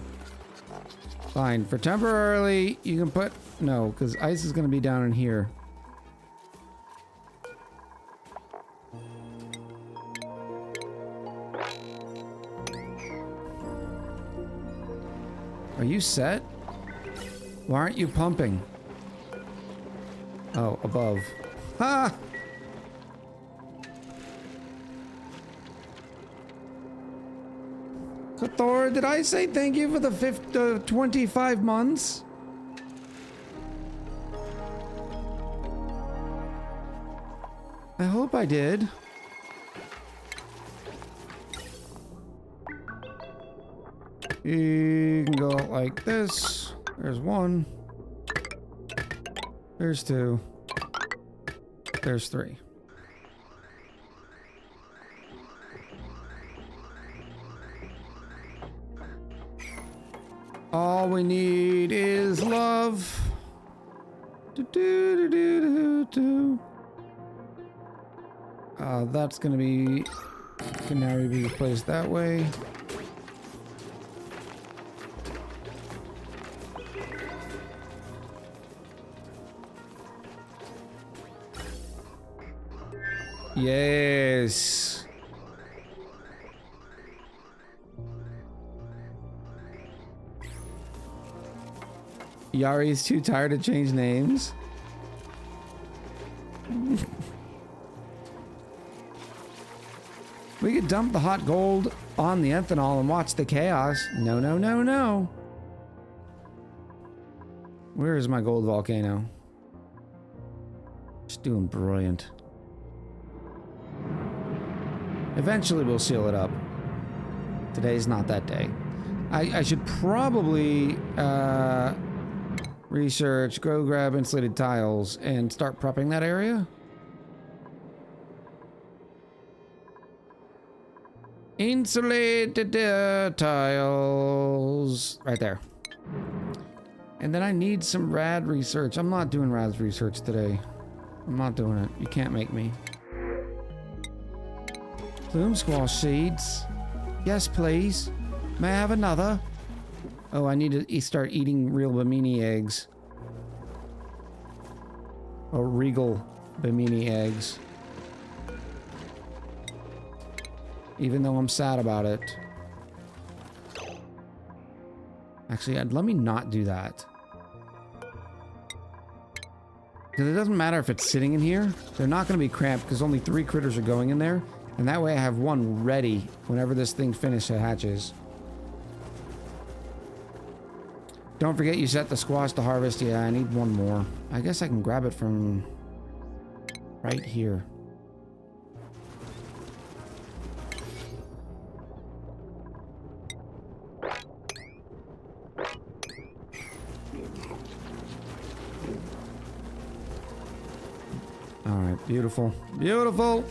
For temporarily, you can put... No, because ice is going to be down in here. Are you set? Why aren't you pumping? Oh, above. Ha! Thor, did I say thank you for the 25 months? I hope I did. You can go out like this. There's one. There's two. There's three. All we need is love. Do, do, do, do, do, do. That's gonna be can now be replaced that way. Yes. Yari's too tired to change names. We could dump the hot gold on the ethanol and watch the chaos. No, no, no, no. Where is my gold volcano? It's doing brilliant. Eventually we'll seal it up. Today's not that day. I should probably research, go grab insulated tiles and start prepping that area. Insulated tiles. Right there. And then I need some rad research. I'm not doing rad research today. I'm not doing it. You can't make me. Plume squash seeds. Yes, please. May I have another? Oh, I need to start eating real Bimini eggs. Or regal Bimini eggs. Even though I'm sad about it. Actually, let me not do that. Because it doesn't matter if it's sitting in here. They're not going to be cramped because only 3 critters are going in there. And that way I have one ready whenever this thing hatches. Don't forget you set the squash to harvest. Yeah, I need one more. I guess I can grab it from right here. All right, beautiful. Beautiful.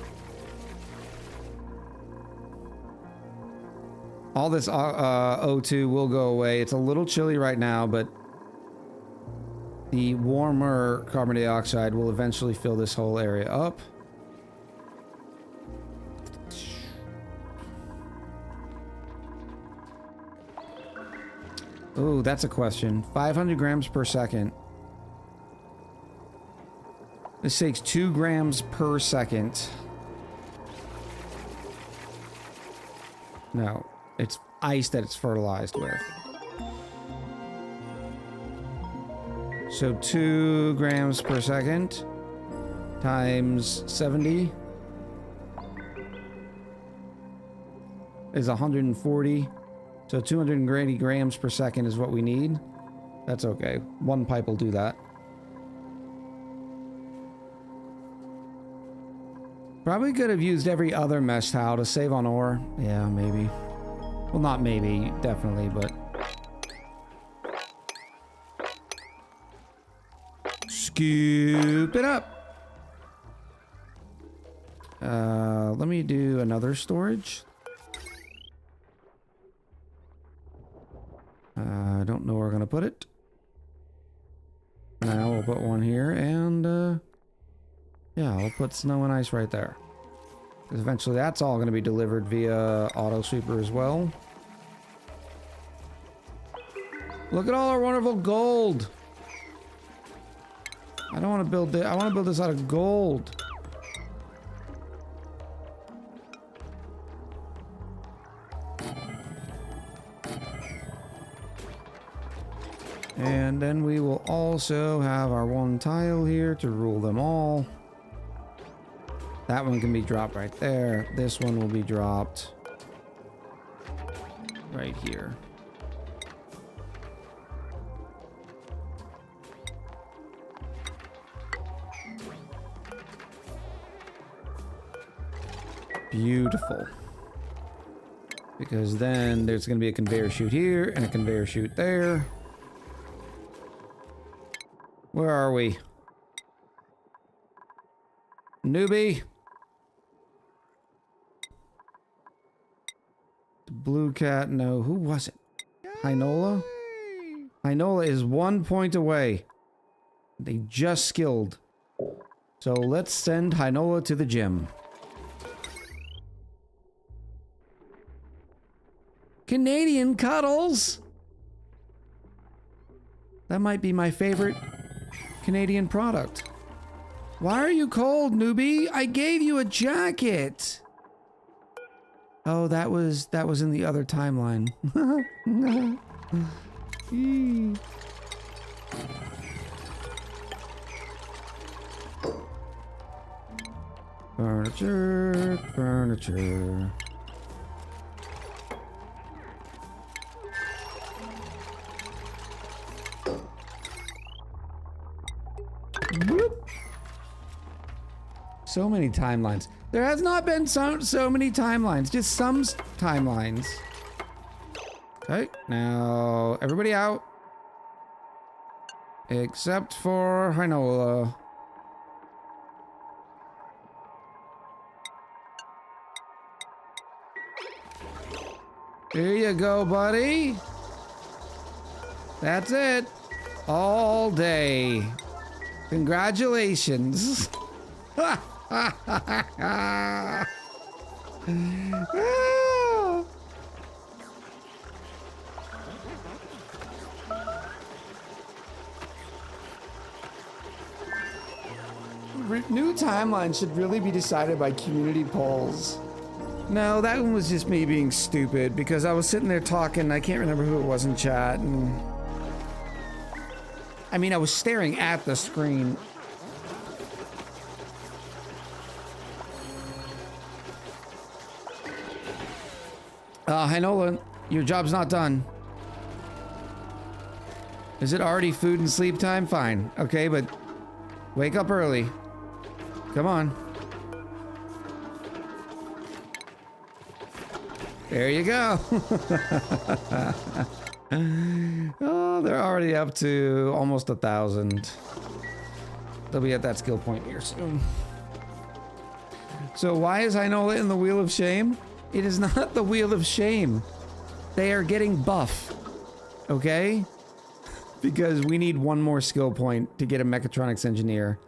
All this O2 will go away. It's a little chilly right now, but the warmer carbon dioxide will eventually fill this whole area up. Oh, that's a question. 500 grams per second. This takes 2 grams per second. No, it's ice that it's fertilized with. So 2 grams per second times 70 is 140. So 280 grams per second is what we need. That's okay. One pipe will do that. Probably could have used every other mesh towel to save on ore. Yeah, maybe. Well, not maybe, definitely, but... Scoop it up! Let me do another storage. I don't know where we're gonna put it. Now we'll put one here, and yeah, we'll put snow and ice right there. Because eventually that's all gonna be delivered via auto sweeper as well. Look at all our wonderful gold. I don't want to build it. I want to build this out of gold. And then we will also have our one tile here to rule them all. That one can be dropped right there. This one will be dropped right here. Beautiful. Because then there's going to be a conveyor chute here and a conveyor chute there. Where are we? Newbie? The blue cat, no. Who was it? Hinola? Hinola is 1 point away. They just skilled. So let's send Hinola to the gym. Canadian Cuddles! That might be my favorite Canadian product. Why are you cold, newbie? I gave you a jacket! Oh, that was in the other timeline. Furniture, furniture. Whoop. So many timelines. There has not been so many timelines, just some timelines. Okay, now everybody out. Except for Hinola. Here you go, buddy. That's it. All day. Congratulations. New timeline should really be decided by community polls. No, that one was just me being stupid because I was sitting there talking. I can't remember who it was in chat. And I mean, I was staring at the screen. Hinola, your job's not done. Is it already food and sleep time? Fine. Okay, but wake up early. Come on. There you go. Oh, they're already up to almost 1,000. They'll be at that skill point here soon. So why is Hinola in the Wheel of Shame? It is not the Wheel of Shame. They are getting buff. Okay? Because we need one more skill point to get a mechatronics engineer.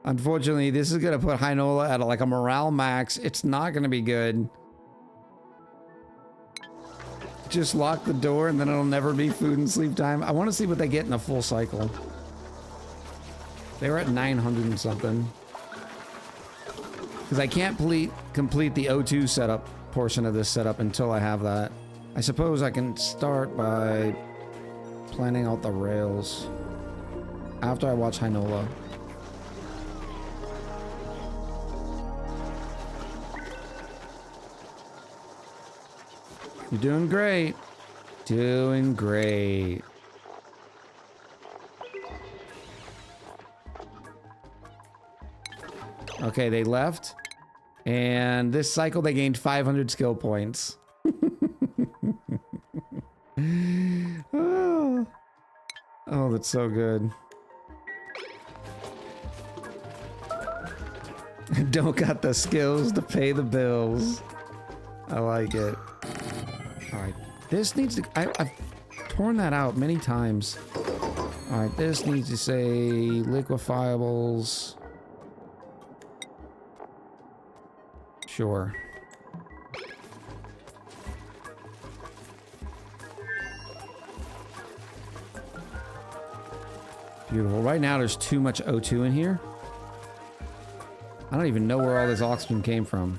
Unfortunately, this is going to put Hinola at like a morale max. It's not going to be good. Just lock the door and then it'll never be food and sleep time. I want to see what they get in a full cycle. They were at 900 and something. Because I can't complete the O2 setup portion of this setup until I have that. I suppose I can start by planning out the rails after I watch Hinola. You're doing great. Doing great. Okay, they left. And this cycle they gained 500 skill points. Oh, that's so good. Don't got the skills to pay the bills. I like it. Alright, this needs to... I've torn that out many times. Alright, this needs to say liquefiables. Sure. Beautiful. Right now there's too much O2 in here. I don't even know where all this oxygen came from.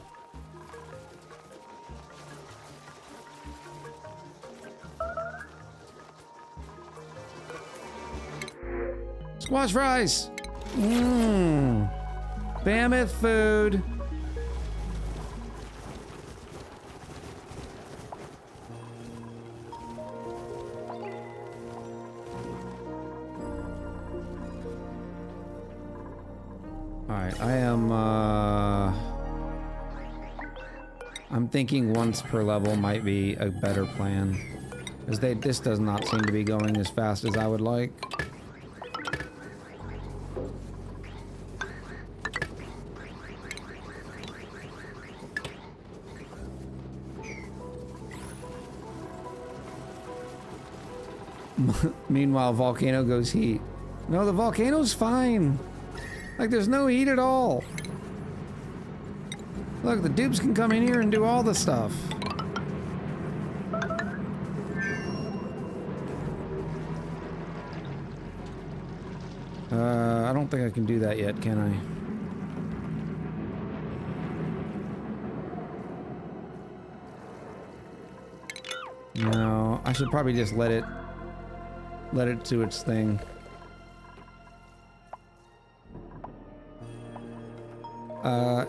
Wash fries. Mmm. Mammoth food. Alright, I'm thinking once per level might be a better plan. Because this does not seem to be going as fast as I would like. Meanwhile, volcano goes heat. No, the volcano's fine. Like, there's no heat at all. Look, the dupes can come in here and do all the stuff. I don't think I can do that yet, can I? No, I should probably just let it do its thing.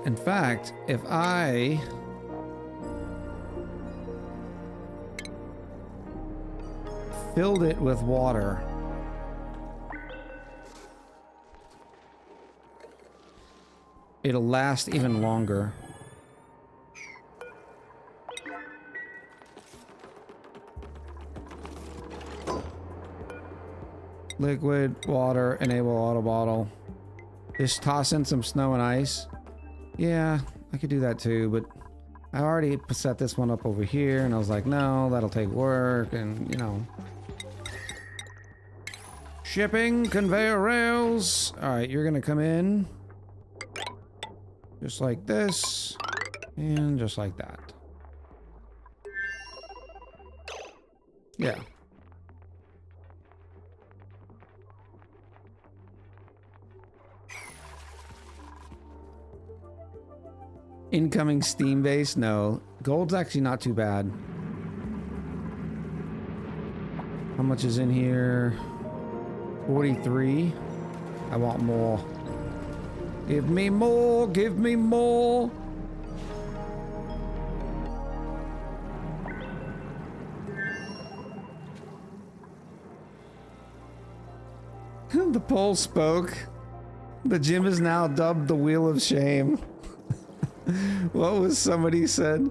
In fact, if I filled it with water, it'll last even longer. Liquid, water, enable auto bottle. Just toss in some snow and ice. Yeah, I could do that too, but I already set this one up over here, and I was like, no, that'll take work, and, you know. Shipping, conveyor rails. Alright, you're gonna come in. Just like this, and just like that. Yeah. Incoming steam base? No. Gold's actually not too bad. How much is in here? 43. I want more. Give me more, give me more. The poll spoke. The gym is now dubbed the Wheel of Shame. What was somebody said?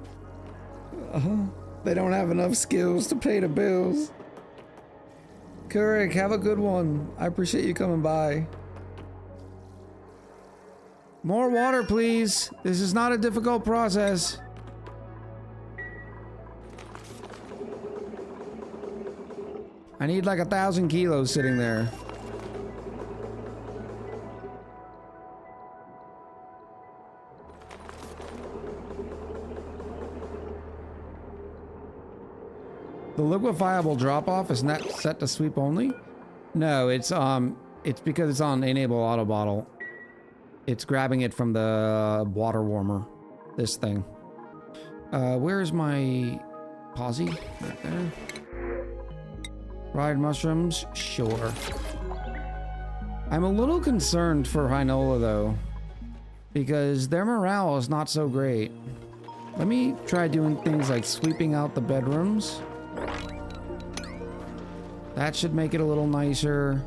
They don't have enough skills to pay the bills. Keurig, have a good one. I appreciate you coming by. More water, please. This is not a difficult process. I need like 1,000 kilos sitting there. The liquefiable drop-off is not set to sweep only? No, it's because it's on enable auto bottle. It's grabbing it from the water warmer. This thing. Where's my posse? Right there. Fried mushrooms? Sure. I'm a little concerned for Hinola though, because their morale is not so great. Let me try doing things like sweeping out the bedrooms. That should make it a little nicer.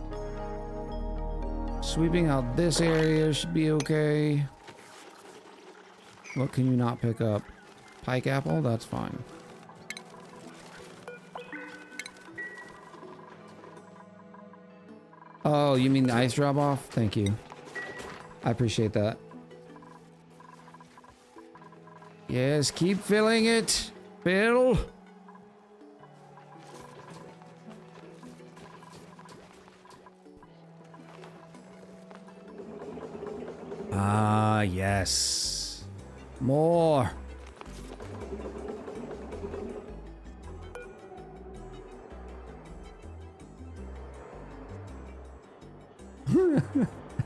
Sweeping out this area should be okay. What can you not pick up? Pike apple? That's fine. Oh, you mean the ice drop off? Thank you. I appreciate that. Yes, keep filling it, Bill. Ah, yes. More.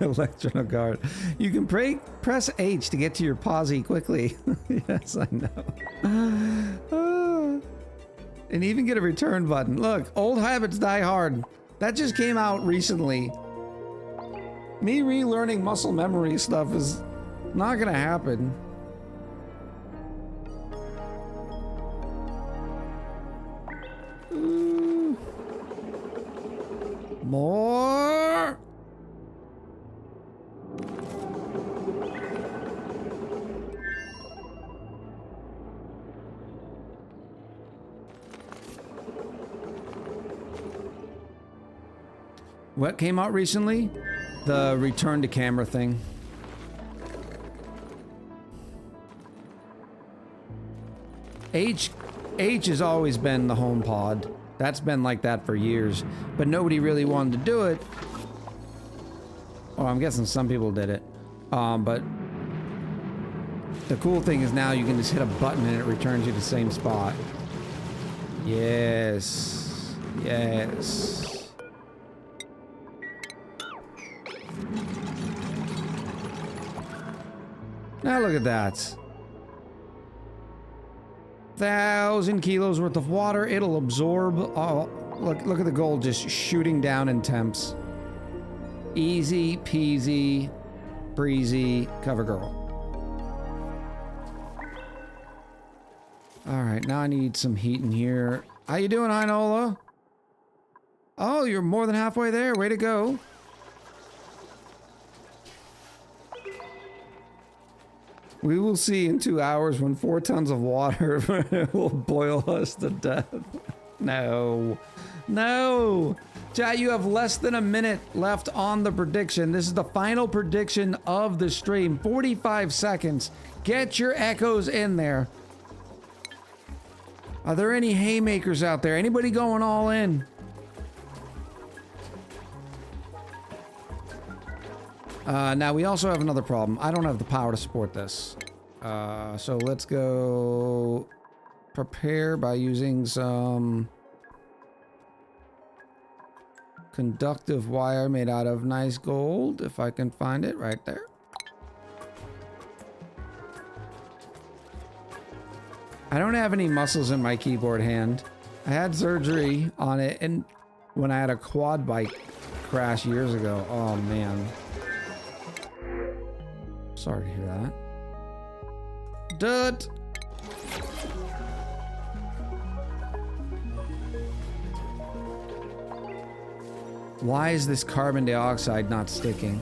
Electron guard. You can press H to get to your posse quickly. Yes, I know. And even get a return button. Look, old habits die hard. That just came out recently. Me relearning muscle memory stuff is not gonna happen. Ooh. More. What came out recently? The return to camera thing. H has always been the home pod. That's been like that for years, but nobody really wanted to do it. Oh, I'm guessing some people did it. But the cool thing is now you can just hit a button and it returns you to the same spot. Yes. Yes. Now look at that. 1,000 kilos worth of water. It'll absorb. Oh, look at the gold just shooting down in temps. Easy peasy, breezy, cover girl. All right, now I need some heat in here. How you doing, Heinola? Oh, you're more than halfway there. Way to go. We will see in 2 hours when 4 tons of water will boil us to death. No. No. Chat, you have less than a minute left on the prediction. This is the final prediction of the stream. 45 seconds. Get your echoes in there. Are there any haymakers out there? Anybody going all in? Now we also have another problem. I don't have the power to support this. So let's go prepare by using some conductive wire made out of nice gold, if I can find it right there. I don't have any muscles in my keyboard hand. I had surgery on it and when I had a quad bike crash years ago. Oh man. Sorry to hear that. Dirt. Why is this carbon dioxide not sticking?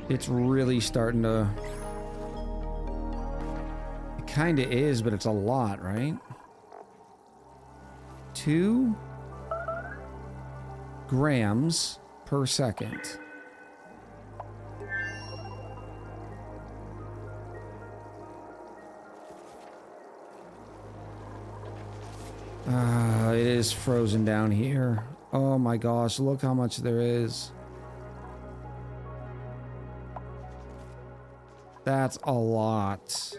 It's really starting to... It kind of is, but it's a lot, right? 2 grams per second. It is frozen down here. Oh my gosh, look how much there is. That's a lot.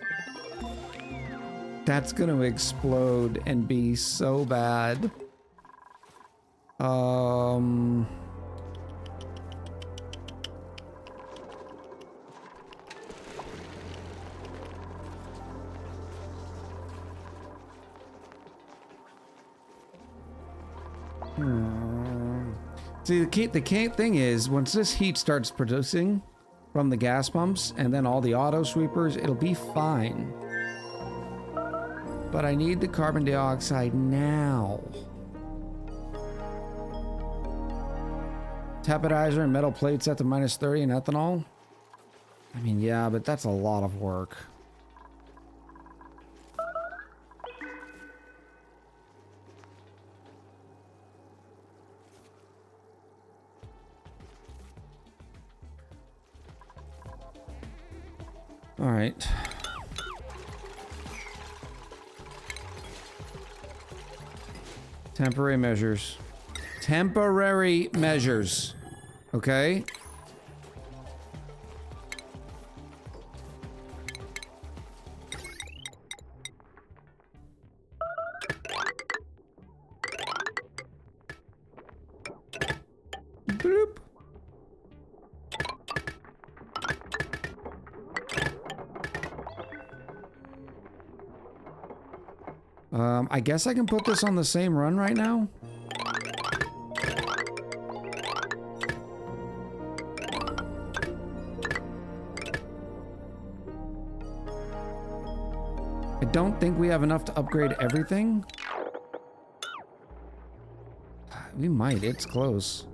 That's gonna explode and be so bad. See, the key thing is, once this heat starts producing from the gas pumps and then all the auto sweepers, it'll be fine. But I need the carbon dioxide now. Tapidizer and metal plates set to -30 in ethanol? I mean, yeah, but that's a lot of work. All right. Temporary measures. Temporary measures. Okay. Bloop. I guess I can put this on the same run right now. I don't think we have enough to upgrade everything. We might, it's close.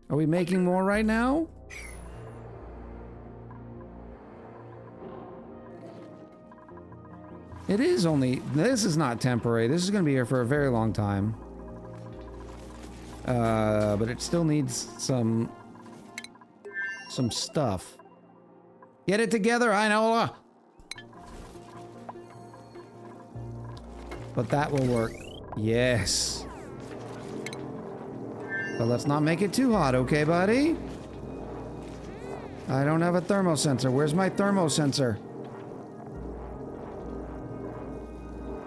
Are we making more right now? It is only, this is not temporary. This is gonna be here for a very long time. But it still needs some stuff. Get it together, Inola! But that will work. Yes. But let's not make it too hot, okay, buddy? I don't have a thermosensor. Where's my thermosensor?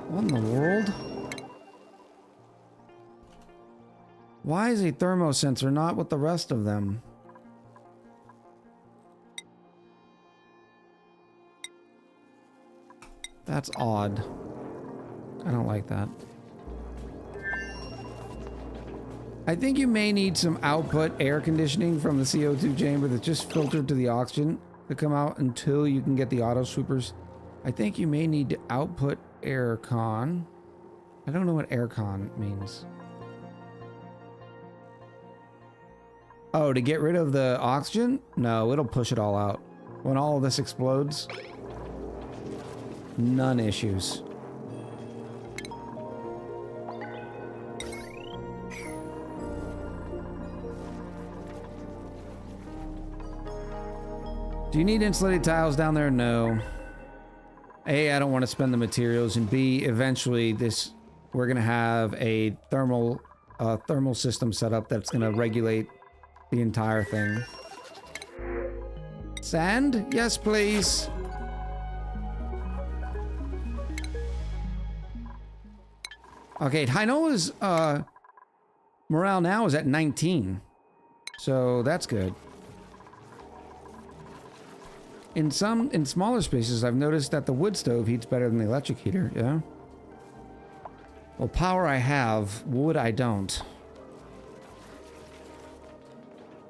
What in the world? Why is a thermosensor not with the rest of them? That's odd. I don't like that. I think you may need some output air conditioning from the CO2 chamber that's just filtered to the oxygen to come out until you can get the auto sweepers. I think you may need to output aircon. I don't know what aircon means. Oh, to get rid of the oxygen? No, it'll push it all out. When all of this explodes, none issues. Do you need insulated tiles down there? No. A, I don't want to spend the materials, and B, eventually we're gonna have a thermal system set up that's gonna regulate the entire thing. Sand? Yes, please. Okay, Hainoa's morale now is at 19. So that's good. In smaller spaces, I've noticed that the wood stove heats better than the electric heater, yeah? Well, power I have, wood I don't.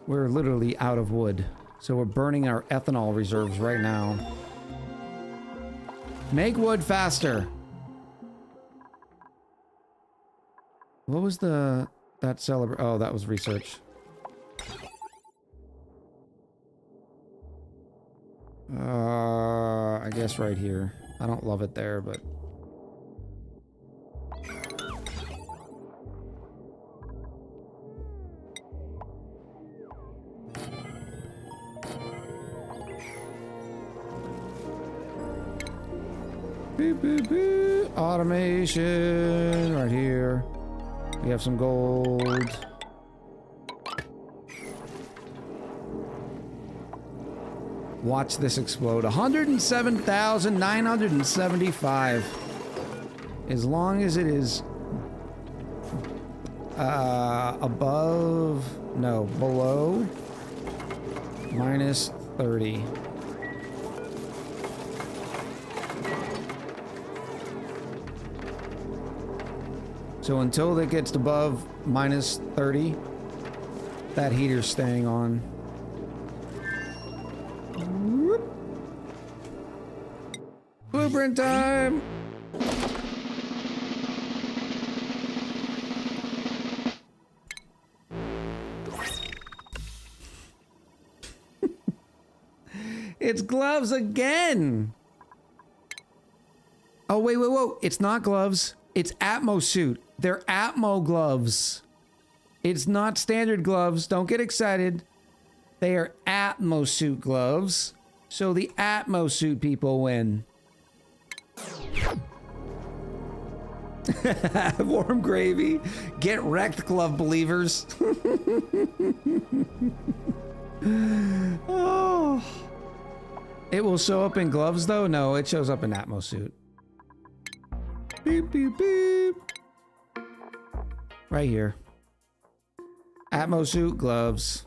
We're literally out of wood, so we're burning our ethanol reserves right now. Make wood faster! What was that oh, that was research. I guess right here. I don't love it there, but... Beep, beep, beep. Automation right here. We have some gold. Watch this explode. 107,975. As long as it is above, no, below minus 30. So until it gets above minus 30, that heater's staying on. Blueprint time! It's gloves again! Oh, wait. It's not gloves. It's Atmo suit. They're Atmo gloves. It's not standard gloves. Don't get excited. They are Atmo suit gloves. So the Atmo suit people win. Warm gravy. Get wrecked, glove believers. Oh. It will show up in gloves, though? No, it shows up in Atmo suit. Beep, beep, beep. Right here. Atmo suit, gloves.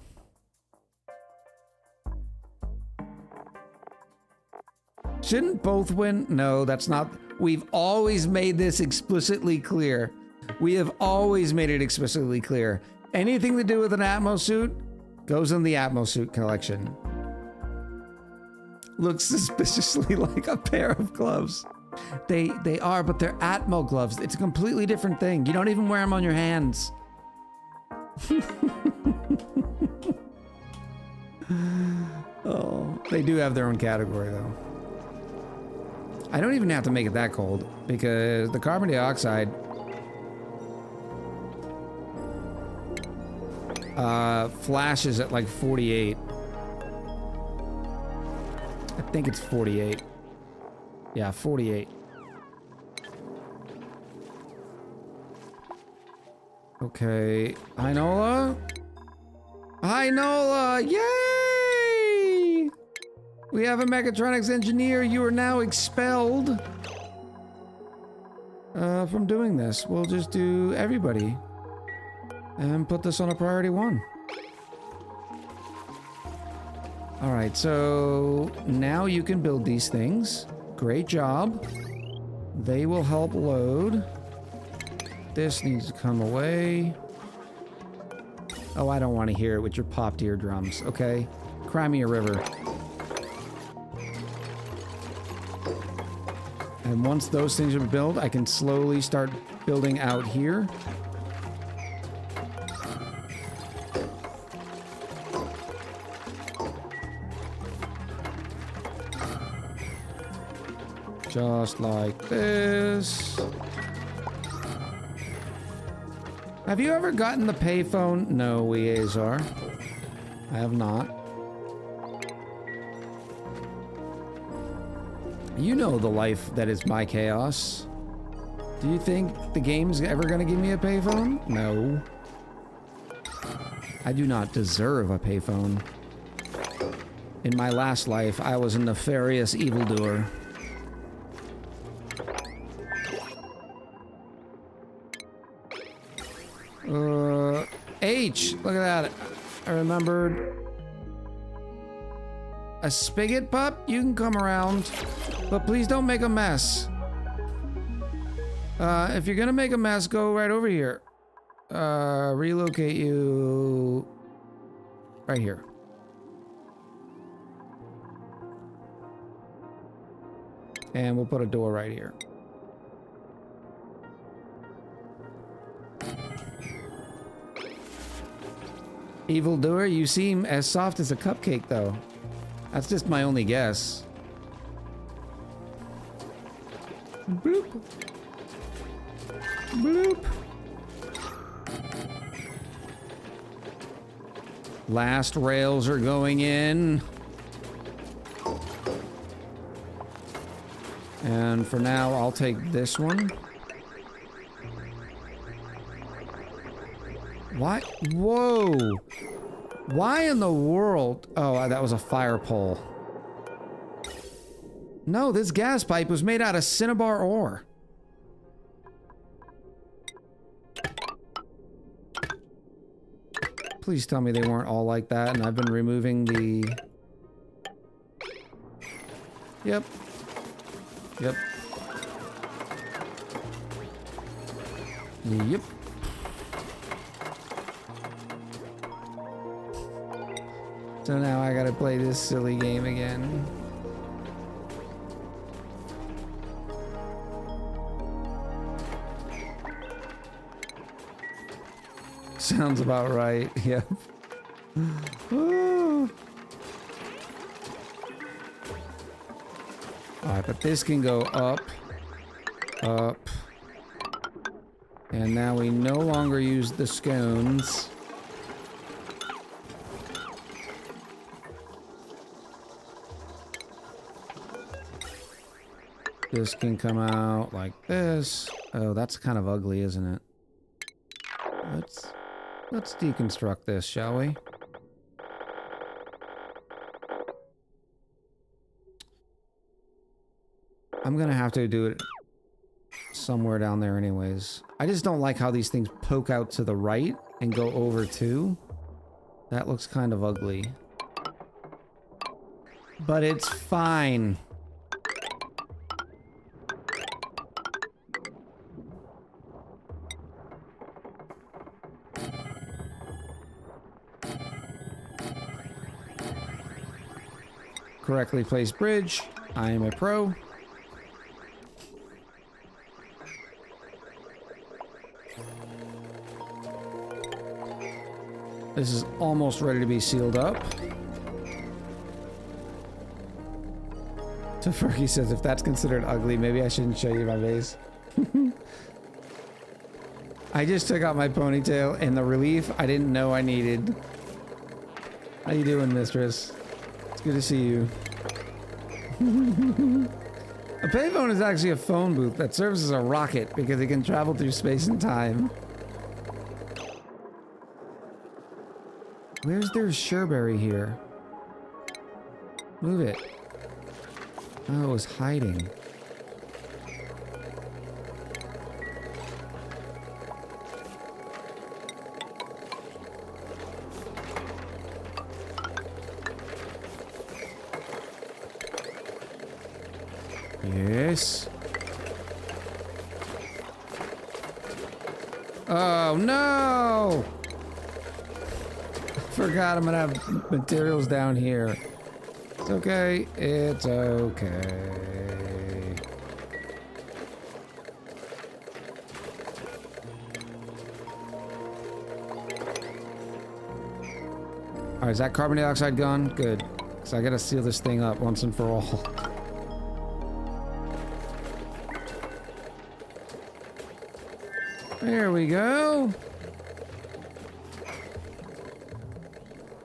Shouldn't both win? No, that's not. We've always made this explicitly clear. We have always made it explicitly clear. Anything to do with an Atmo suit goes in the Atmo suit collection. look suspiciously like a pair of gloves. They are, but they're Atmo gloves. It's a completely different thing. You don't even wear them on your hands. Oh, they do have their own category though. I don't even have to make it that cold because the carbon dioxide flashes at like 48. I think it's 48. Yeah, 48. Okay. Hi, Nola. Hi, Nola. Yay! We have a mechatronics engineer. You are now expelled from doing this. We'll just do everybody and put this on a priority 1. All right, so now you can build these things. Great job. They will help load. This needs to come away. Oh, I don't want to hear it with your popped eardrums, okay? Cry me a river. And once those things are built, I can slowly start building out here. Just like this. Have you ever gotten the payphone? No, Weazar. I have not. You know the life that is my chaos. Do you think the game's ever gonna give me a payphone? No. I do not deserve a payphone. In my last life, I was a nefarious evildoer. H! Look at that. I remembered. A spigot pup? You can come around. But please don't make a mess. If you're gonna make a mess, go right over here. Relocate you... right here. And we'll put a door right here. Evildoer, you seem as soft as a cupcake, though. That's just my only guess. Bloop. Bloop. Last rails are going in. And for now, I'll take this one. What? Whoa! Why in the world? Oh, that was a fire pole. No, this gas pipe was made out of cinnabar ore. Please tell me they weren't all like that and I've been removing the... Yep. Yep. Yep. So now I gotta play this silly game again. Sounds about right, yep. Alright, but this can go up, up. And now we no longer use the scones. This can come out like this. Oh, that's kind of ugly, isn't it? Let's deconstruct this, shall we? I'm gonna have to do it somewhere down there anyways. I just don't like how these things poke out to the right and go over too. That looks kind of ugly. But it's fine. Correctly placed bridge. I am a pro. This is almost ready to be sealed up. So Fergie says, if that's considered ugly, maybe I shouldn't show you my vase. I just took out my ponytail and the relief I didn't know I needed. How you doing, mistress? It's good to see you. A payphone is actually a phone booth that serves as a rocket because it can travel through space and time. Where's their Sherberry here? Move it. Oh, it was hiding. Yes. Oh no! Forgot I'm gonna have materials down here. It's okay. It's okay. Alright, is that carbon dioxide gone? Good. Because I gotta seal this thing up once and for all. There we go.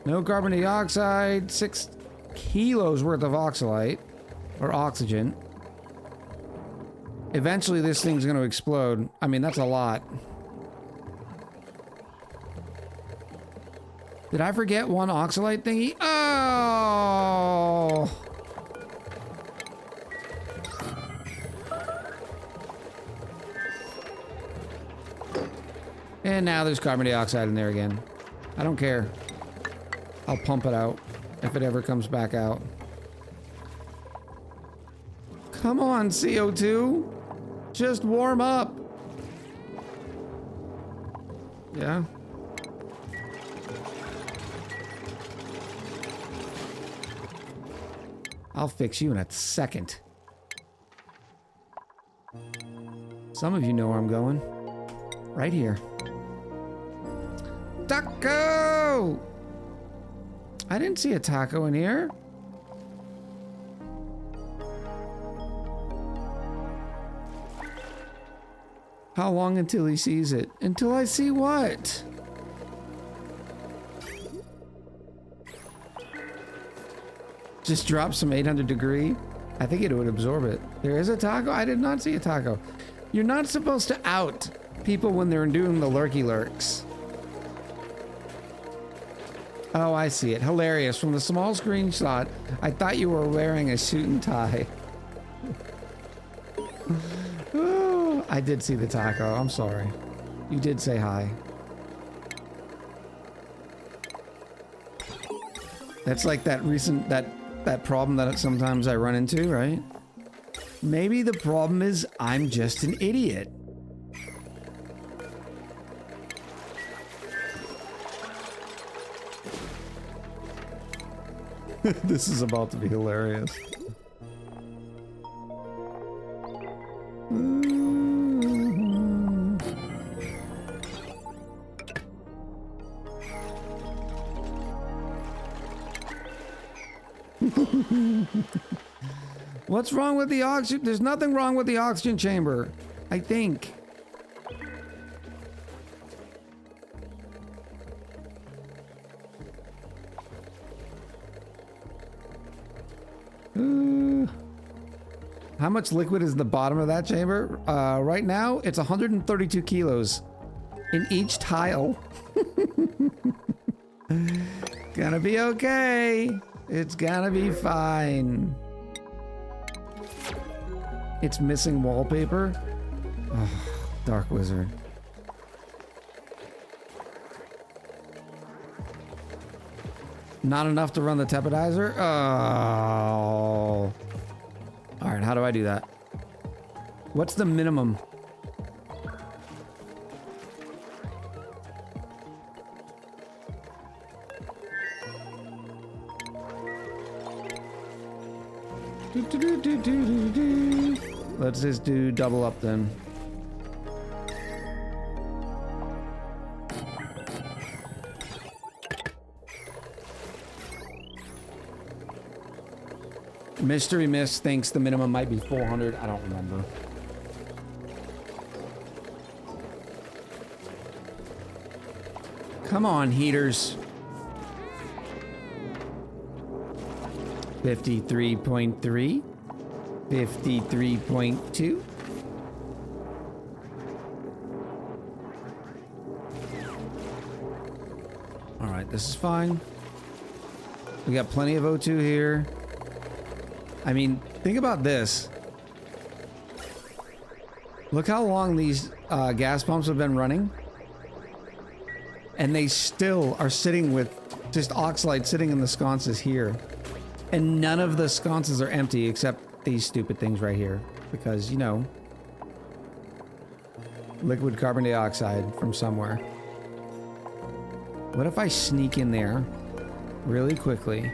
No carbon dioxide. 6 kilos worth of oxalite. Or oxygen. Eventually this thing's gonna explode. I mean, that's a lot. Did I forget one oxalite thingy? Oh! And now there's carbon dioxide in there again. I don't care. I'll pump it out if it ever comes back out. Come on, CO2. Just warm up. Yeah. I'll fix you in a second. Some of you know where I'm going. Right here. Taco! I didn't see a taco in here. How long until he sees it? Until I see what? Just drop some 800 degree. I think it would absorb it. There is a taco? I did not see a taco. You're not supposed to out people when they're doing the lurky lurks. Oh, I see it. Hilarious. From the small screenshot, I thought you were wearing a suit and tie. Oh, I did see the taco. I'm sorry. You did say hi. That's like that recent, that problem that sometimes I run into, right? Maybe the problem is I'm just an idiot. This is about to be hilarious. What's wrong with the oxygen? There's nothing wrong with the oxygen chamber, I think. How much liquid is in the bottom of that chamber? Right now, it's 132 kilos in each tile. Gonna be okay. It's gonna be fine. It's missing wallpaper. Oh, Dark Wizard. Not enough to run the teppidizer? Oh. Alright, how do I do that? What's the minimum? Let's just do double up then. Mystery Miss thinks the minimum might be 400. I don't remember. Come on, heaters. 53.3. 53.2. All right, this is fine. We got plenty of O2 here. I mean, think about this. Look how long these gas pumps have been running. And they still are sitting with just oxalate sitting in the sconces here. And none of the sconces are empty except these stupid things right here. Because, you know, liquid carbon dioxide from somewhere. What if I sneak in there really quickly?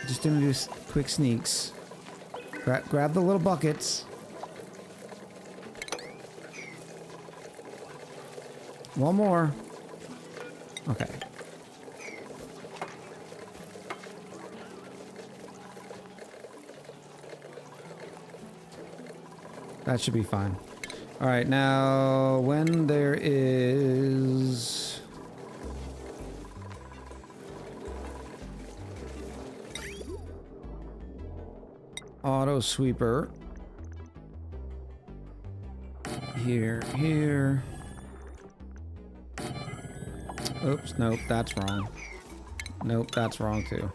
Just gonna do quick sneaks. Grab the little buckets. One more. Okay. That should be fine. All right, now when there is auto sweeper here. Oops, nope, that's wrong. Nope, that's wrong too.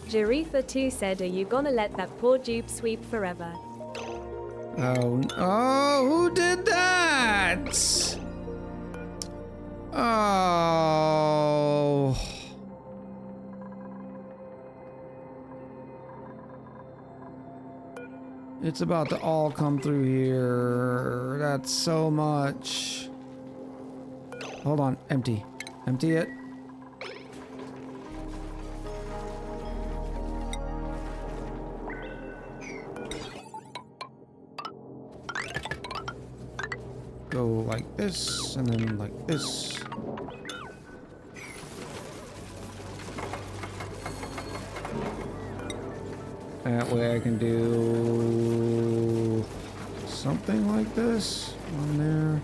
Jarifa2 said, are you gonna let that poor dupe sweep forever? Oh, who did that? Oh. It's about to all come through here. That's so much. Hold on, empty. Empty it. Go like this, and then like this. That way I can do something like this on there.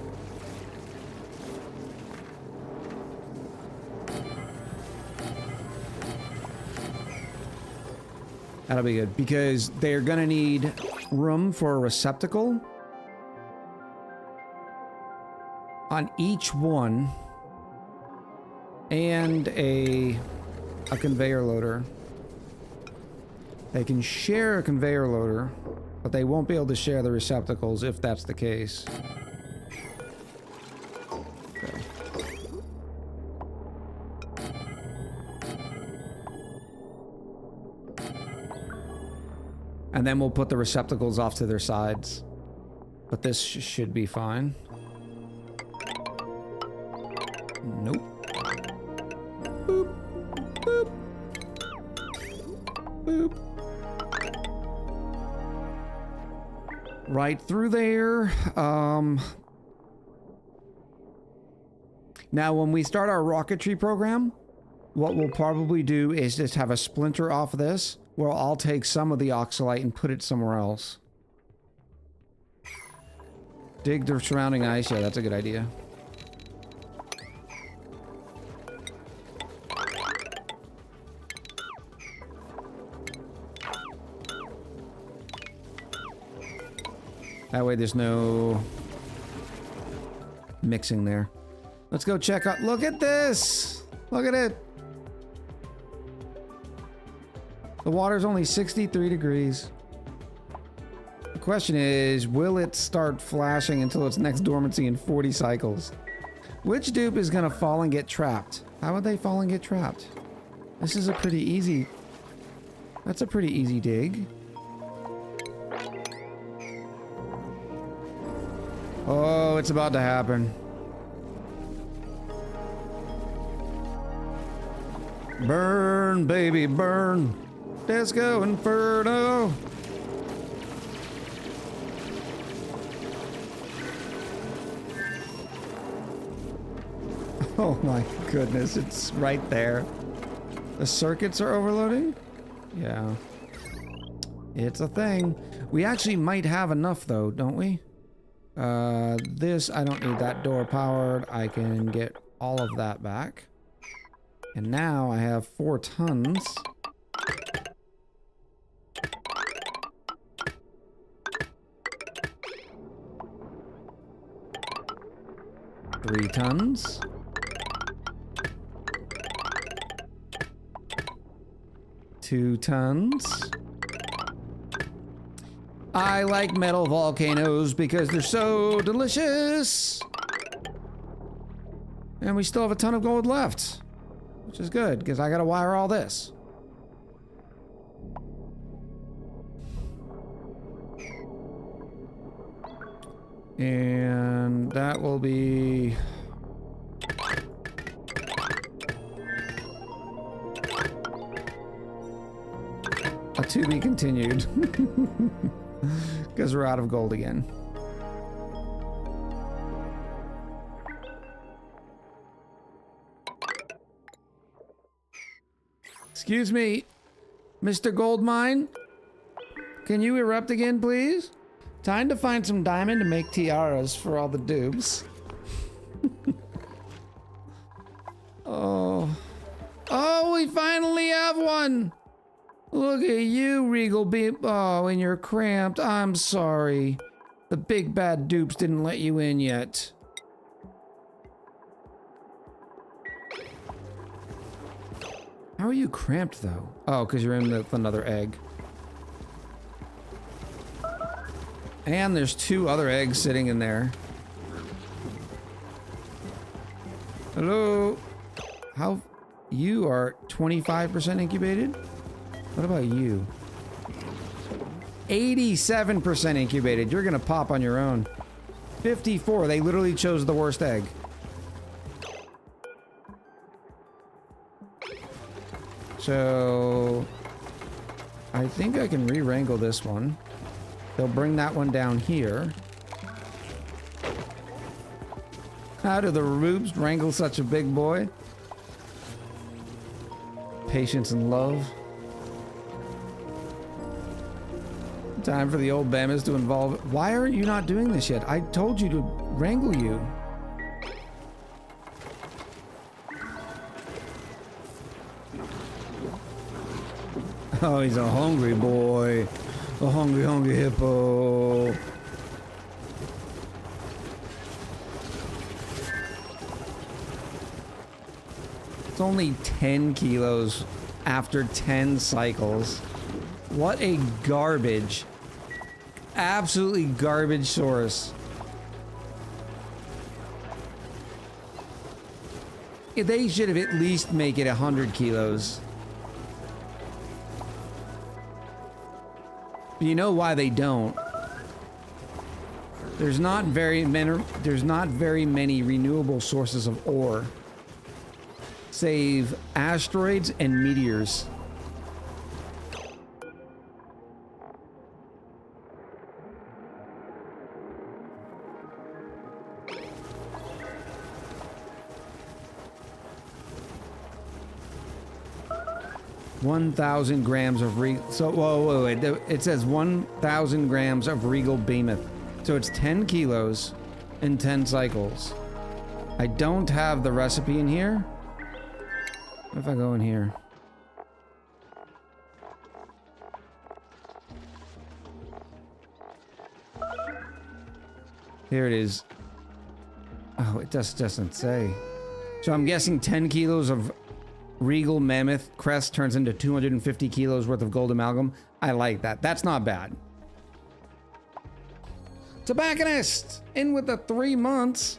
That'll be good because they're gonna need room for a receptacle on each one and a conveyor loader. They can share a conveyor loader, but they won't be able to share the receptacles if that's the case. Okay. And then we'll put the receptacles off to their sides. But this should be fine. Nope. Boop. Boop. Boop. Right through there. Now, when we start our rocketry program, what we'll probably do is just have a splinter off of this, where I'll take some of the oxalate and put it somewhere else. Dig the surrounding ice. Yeah, that's a good idea. That way there's no mixing there. Let's go check out. Look at this. Look at it. The water's only 63 degrees. The question is, will it start flashing until its next dormancy in 40 cycles? Which dupe is gonna fall and get trapped? How would they fall and get trapped? This is a pretty easy... That's a pretty easy dig. Oh, it's about to happen. Burn, baby, burn. Disco Inferno. Oh my goodness, it's right there. The circuits are overloading? Yeah. It's a thing. We actually might have enough though, don't we? This, I don't need that door powered. I can get all of that back. And now I have 4 tons. Three tons. 2 tons. I like metal volcanoes because they're so delicious. And we still have a ton of gold left, which is good because I gotta wire all this. And that will be... a to be continued. Because we're out of gold again. Excuse me, Mr. Goldmine? Can you erupt again, please? Time to find some diamond to make tiaras for all the dupes. Oh. Oh, we finally have one! Look at you, Regal Beep. Oh, and you're cramped. I'm sorry. The big bad dupes didn't let you in yet. How are you cramped, though? Oh, because you're in with another egg. And there's 2 other eggs sitting in there. Hello? How? You are 25% incubated? What about you? 87% incubated. You're gonna pop on your own. 54. They literally chose the worst egg. So... I think I can re-wrangle this one. They'll bring that one down here. How do the rubes wrangle such a big boy? Patience and love. Time for the old Bamas to involve. Why are you not doing this yet? I told you to wrangle you. Oh, he's a hungry boy. A hungry, hungry hippo. It's only 10 kilos after 10 cycles. What a garbage. Absolutely garbage source. They should have at least make it 100 kilos. You know why they don't? There's not very many renewable sources of ore. Save asteroids and meteors. $1,000 grams of wait. It says 1,000 grams of regal behemoth. So it's 10 kilos in 10 cycles. I don't have the recipe in here. What if I go in here? Here it is. Oh, it just doesn't say. So I'm guessing 10 kilos of Regal Mammoth Crest turns into 250 kilos worth of gold amalgam. I like that. That's not bad. Tobacconist! In with the 3 months.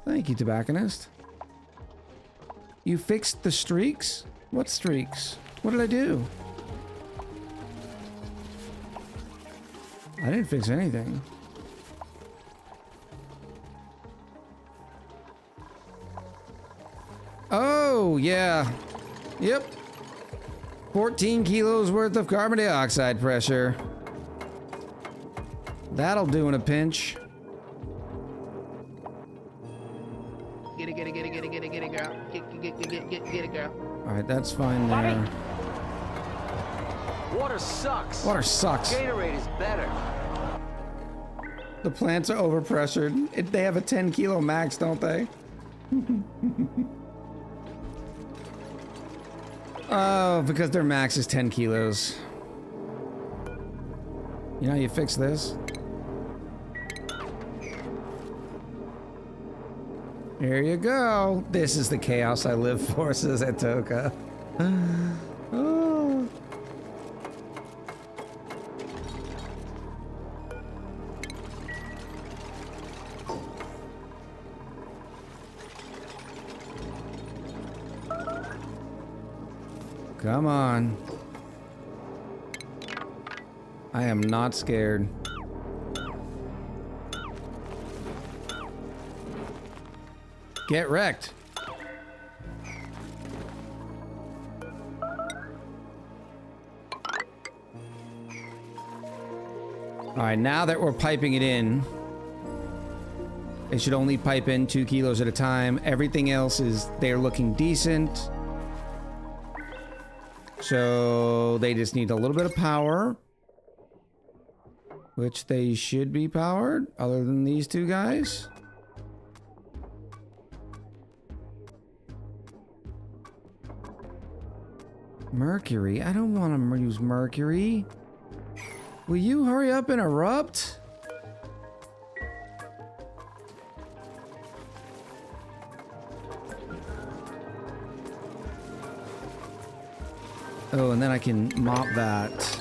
Thank you, Tobacconist. You fixed the streaks? What streaks? What did I do? I didn't fix anything. yeah. Yep. 14 kilos worth of carbon dioxide pressure. That'll do in a pinch. Get it, girl. Get it, girl. All right, that's fine there. Water sucks. Water sucks. Gatorade is better. The plants are overpressured. They have a 10 kilo max, don't they? Oh, because their max is 10 kilos. You know how you fix this? There you go. This is the chaos I live for, says Atoka. Oh. Come on. I am not scared. Get wrecked. All right, now that we're piping it in, it should only pipe in 2 kilos at a time. Everything else is, they're looking decent. So they just need a little bit of power, which they should be powered, other than these two guys. Mercury? I don't want to use mercury. Will you hurry up and erupt? Oh, and then I can mop that.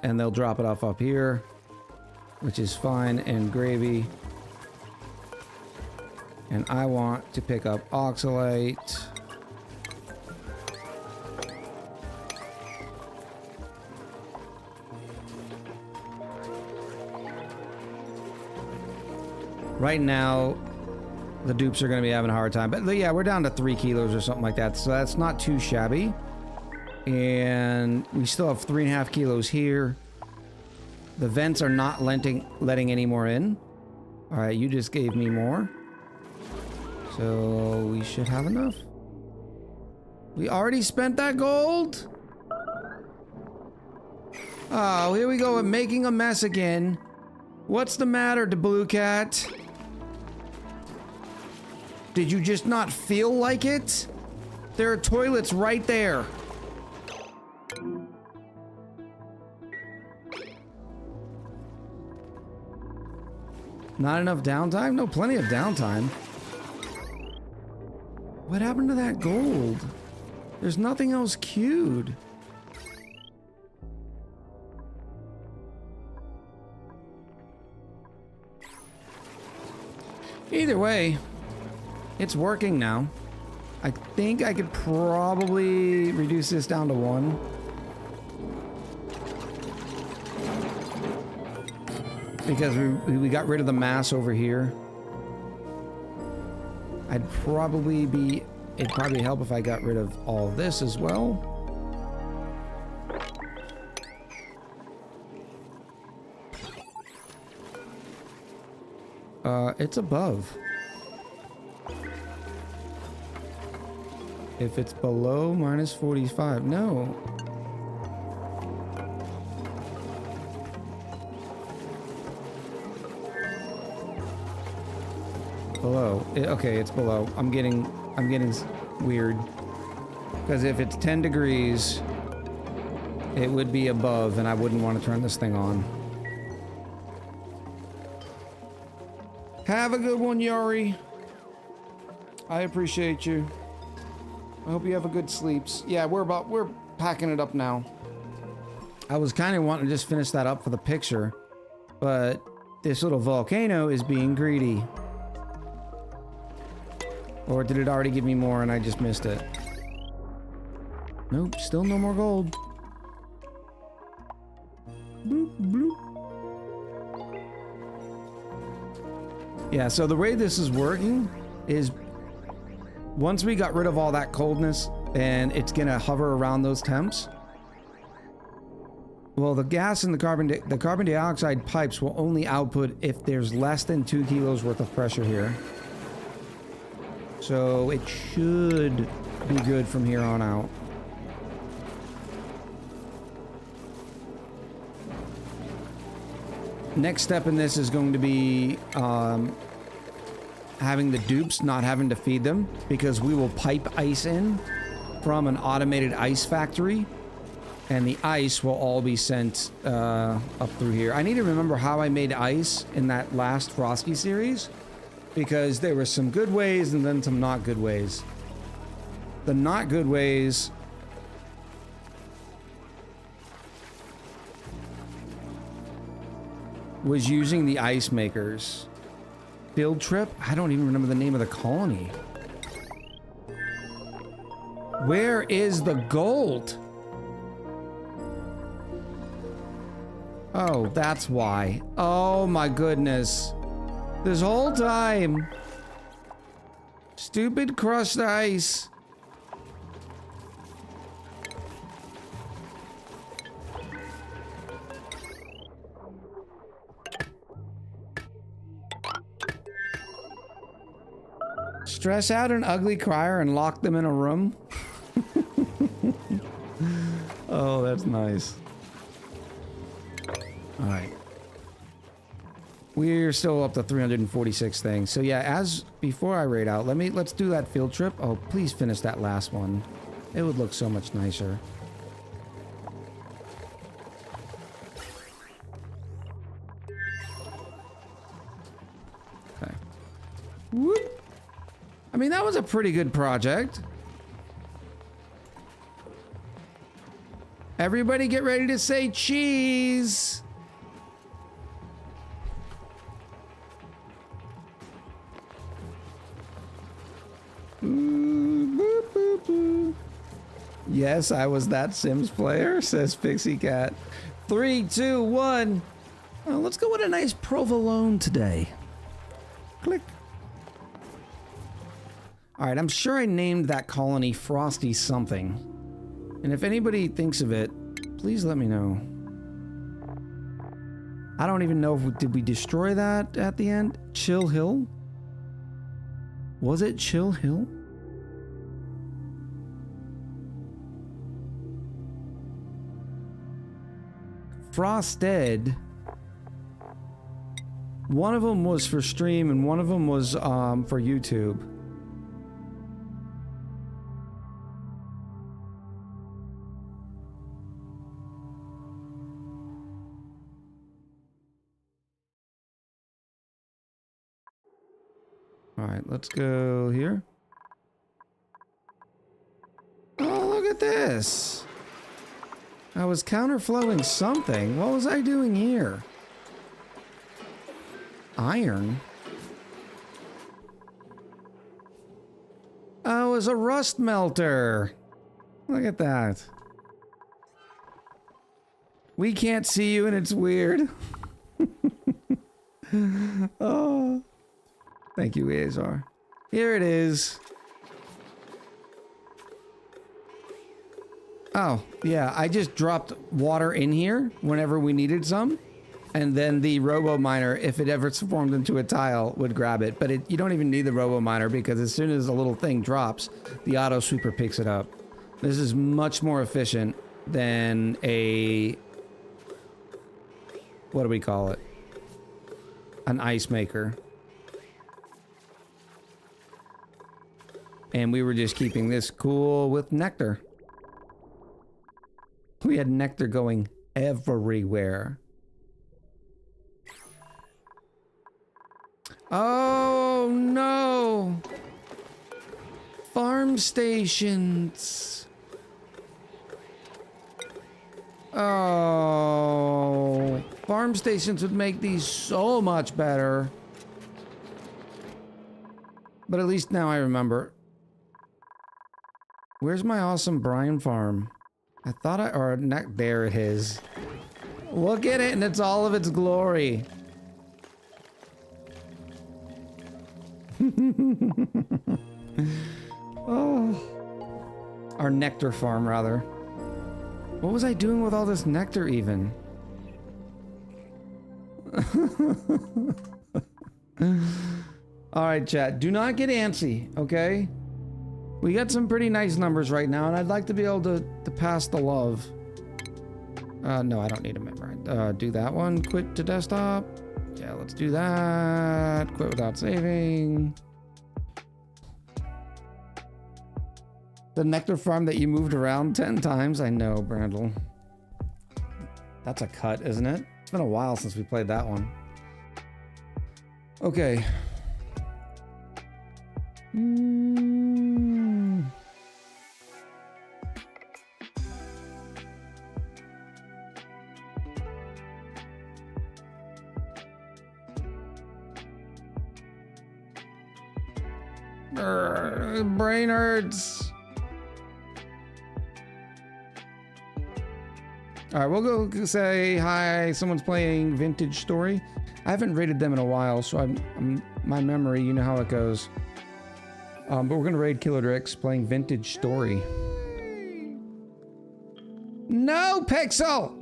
And they'll drop it off up here, which is fine and gravy. And I want to pick up oxalate. Right now, the dupes are going to be having a hard time. But yeah, we're down to 3 kilos or something like that. So that's not too shabby. And we still have 3.5 kilos here. The vents are not letting any more in. All right, you just gave me more. So we should have enough. We already spent that gold? Oh, here we go with making a mess again. What's the matter, the blue cat? Did you just not feel like it? There are toilets right there. Not enough downtime? No, plenty of downtime. What happened to that gold? There's nothing else queued. Either way, it's working now. I think I could probably reduce this down to 1. Because we got rid of the mass over here. It'd probably help if I got rid of all of this as well. It's above. If it's below minus 45, no. Below. Okay, it's below. I'm getting weird. Because if it's 10 degrees, it would be above, and I wouldn't want to turn this thing on. Have a good one, Yari. I appreciate you. I hope you have a good sleeps. Yeah, we're packing it up now. I was kind of wanting to just finish that up for the picture, but this little volcano is being greedy. Or did it already give me more and I just missed it? Nope, still no more gold. Bloop, bloop. Yeah, so the way this is working is once we got rid of all that coldness and it's gonna hover around those temps. Well, the gas and the carbon dioxide pipes will only output if there's less than 2 kilos worth of pressure here. So it should be good from here on out. Next step in this is going to be having the dupes not having to feed them, because we will pipe ice in from an automated ice factory, and the ice will all be sent up through here. I need to remember how I made ice in that last Frosty series, because there were some good ways and then some not good ways. The not good ways was using the ice makers. Field trip? I don't even remember the name of the colony. Where is the gold? Oh, that's why. Oh my goodness. This whole time. Stupid crushed ice. Stress out an ugly crier and lock them in a room. Oh, that's nice. All right. We're still up to 346 things. So yeah, as before I raid out, let's do that field trip. Oh, please finish that last one. It would look so much nicer. Okay. Whoop. I mean, that was a pretty good project. Everybody get ready to say cheese. Yes, I was that Sims player, says Pixie Cat. 3, 2, 1. Oh, let's go with a nice provolone today. Click. Alright, I'm sure I named that colony Frosty something. And if anybody thinks of it, please let me know. I don't even know if did we destroy that at the end? Chill Hill? Was it Chill Hill? Frosted. One of them was for stream and one of them was for YouTube. All right, let's go here. Oh, look at this. I was counterflowing something. What was I doing here? Iron? Oh, it was a rust melter. Look at that. We can't see you and it's weird. Oh. Thank you, Azar. Here it is. Oh, yeah, I just dropped water in here whenever we needed some. And then the robo miner, if it ever formed into a tile, would grab it. But you don't even need the robo miner because as soon as the little thing drops, the auto sweeper picks it up. This is much more efficient than a... what do we call it? An ice maker. And we were just keeping this cool with nectar. We had nectar going everywhere. Oh no! Farm stations. Oh, farm stations would make these so much better. But at least now I remember. Where's my awesome brine farm? I thought there it is. Look at it and it's all of its glory. Oh. Our nectar farm, rather. What was I doing with all this nectar, even? Alright, chat. Do not get antsy, okay? We got some pretty nice numbers right now, and I'd like to be able to pass the love. No, I don't need to memorize. Do that one. Quit to desktop. Yeah, let's do that. Quit without saving. The nectar farm that you moved around 10 times? I know, Brandel. That's a cut, isn't it? It's been a while since we played that one. Okay. Brain hurts. All right, we'll go say hi. Someone's playing Vintage Story. I haven't rated them in a while, so I'm my memory, you know how it goes. But we're gonna raid Killer Drix playing Vintage Story. No, Pixel!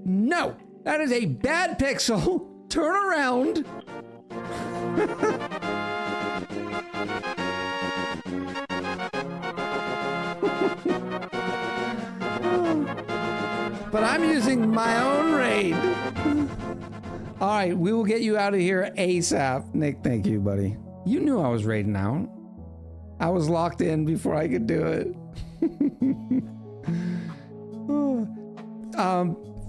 No! That is a bad Pixel! Turn around! But I'm using my own raid. All right, we will get you out of here ASAP. Nick, thank you, buddy. You knew I was raiding out. I was locked in before I could do it.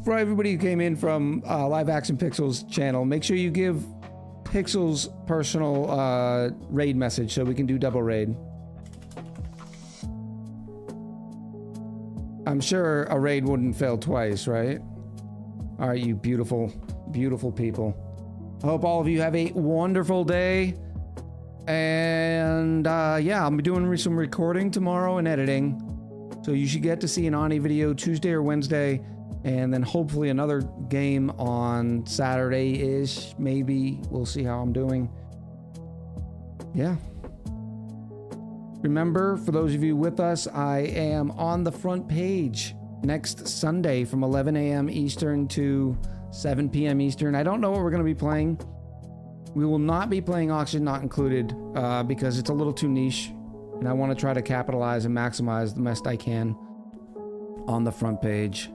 For everybody who came in from Live Action Pixel's channel, make sure you give Pixel's personal raid message so we can do double raid. I'm sure a raid wouldn't fail twice, right? All right, you beautiful, beautiful people. I hope all of you have a wonderful day. And yeah, I'll be doing some recording tomorrow and editing. So you should get to see an ONI video Tuesday or Wednesday. And then hopefully another game on Saturday-ish, maybe. We'll see how I'm doing. Yeah. Remember, for those of you with us, I am on the front page next Sunday from 11 a.m. Eastern to 7 p.m. Eastern. I don't know what we're going to be playing. We will not be playing Oxygen Not Included because it's a little too niche, and I want to try to capitalize and maximize the best I can on the front page.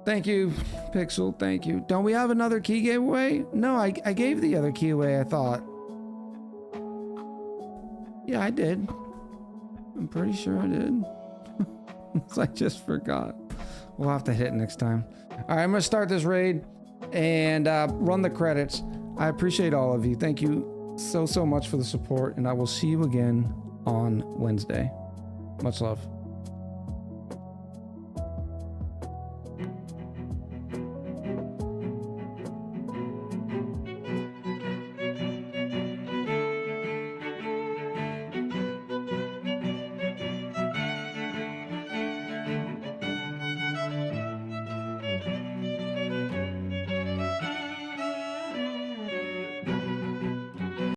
Thank you, Pixel. Thank you. Don't we have another key giveaway? No, I gave the other key away, I thought. Yeah, I did. I'm pretty sure I did. I just forgot. We'll have to hit next time. All right, I'm going to start this raid and run the credits. I appreciate all of you. Thank you so much for the support, and I will see you again on Wednesday. Much love.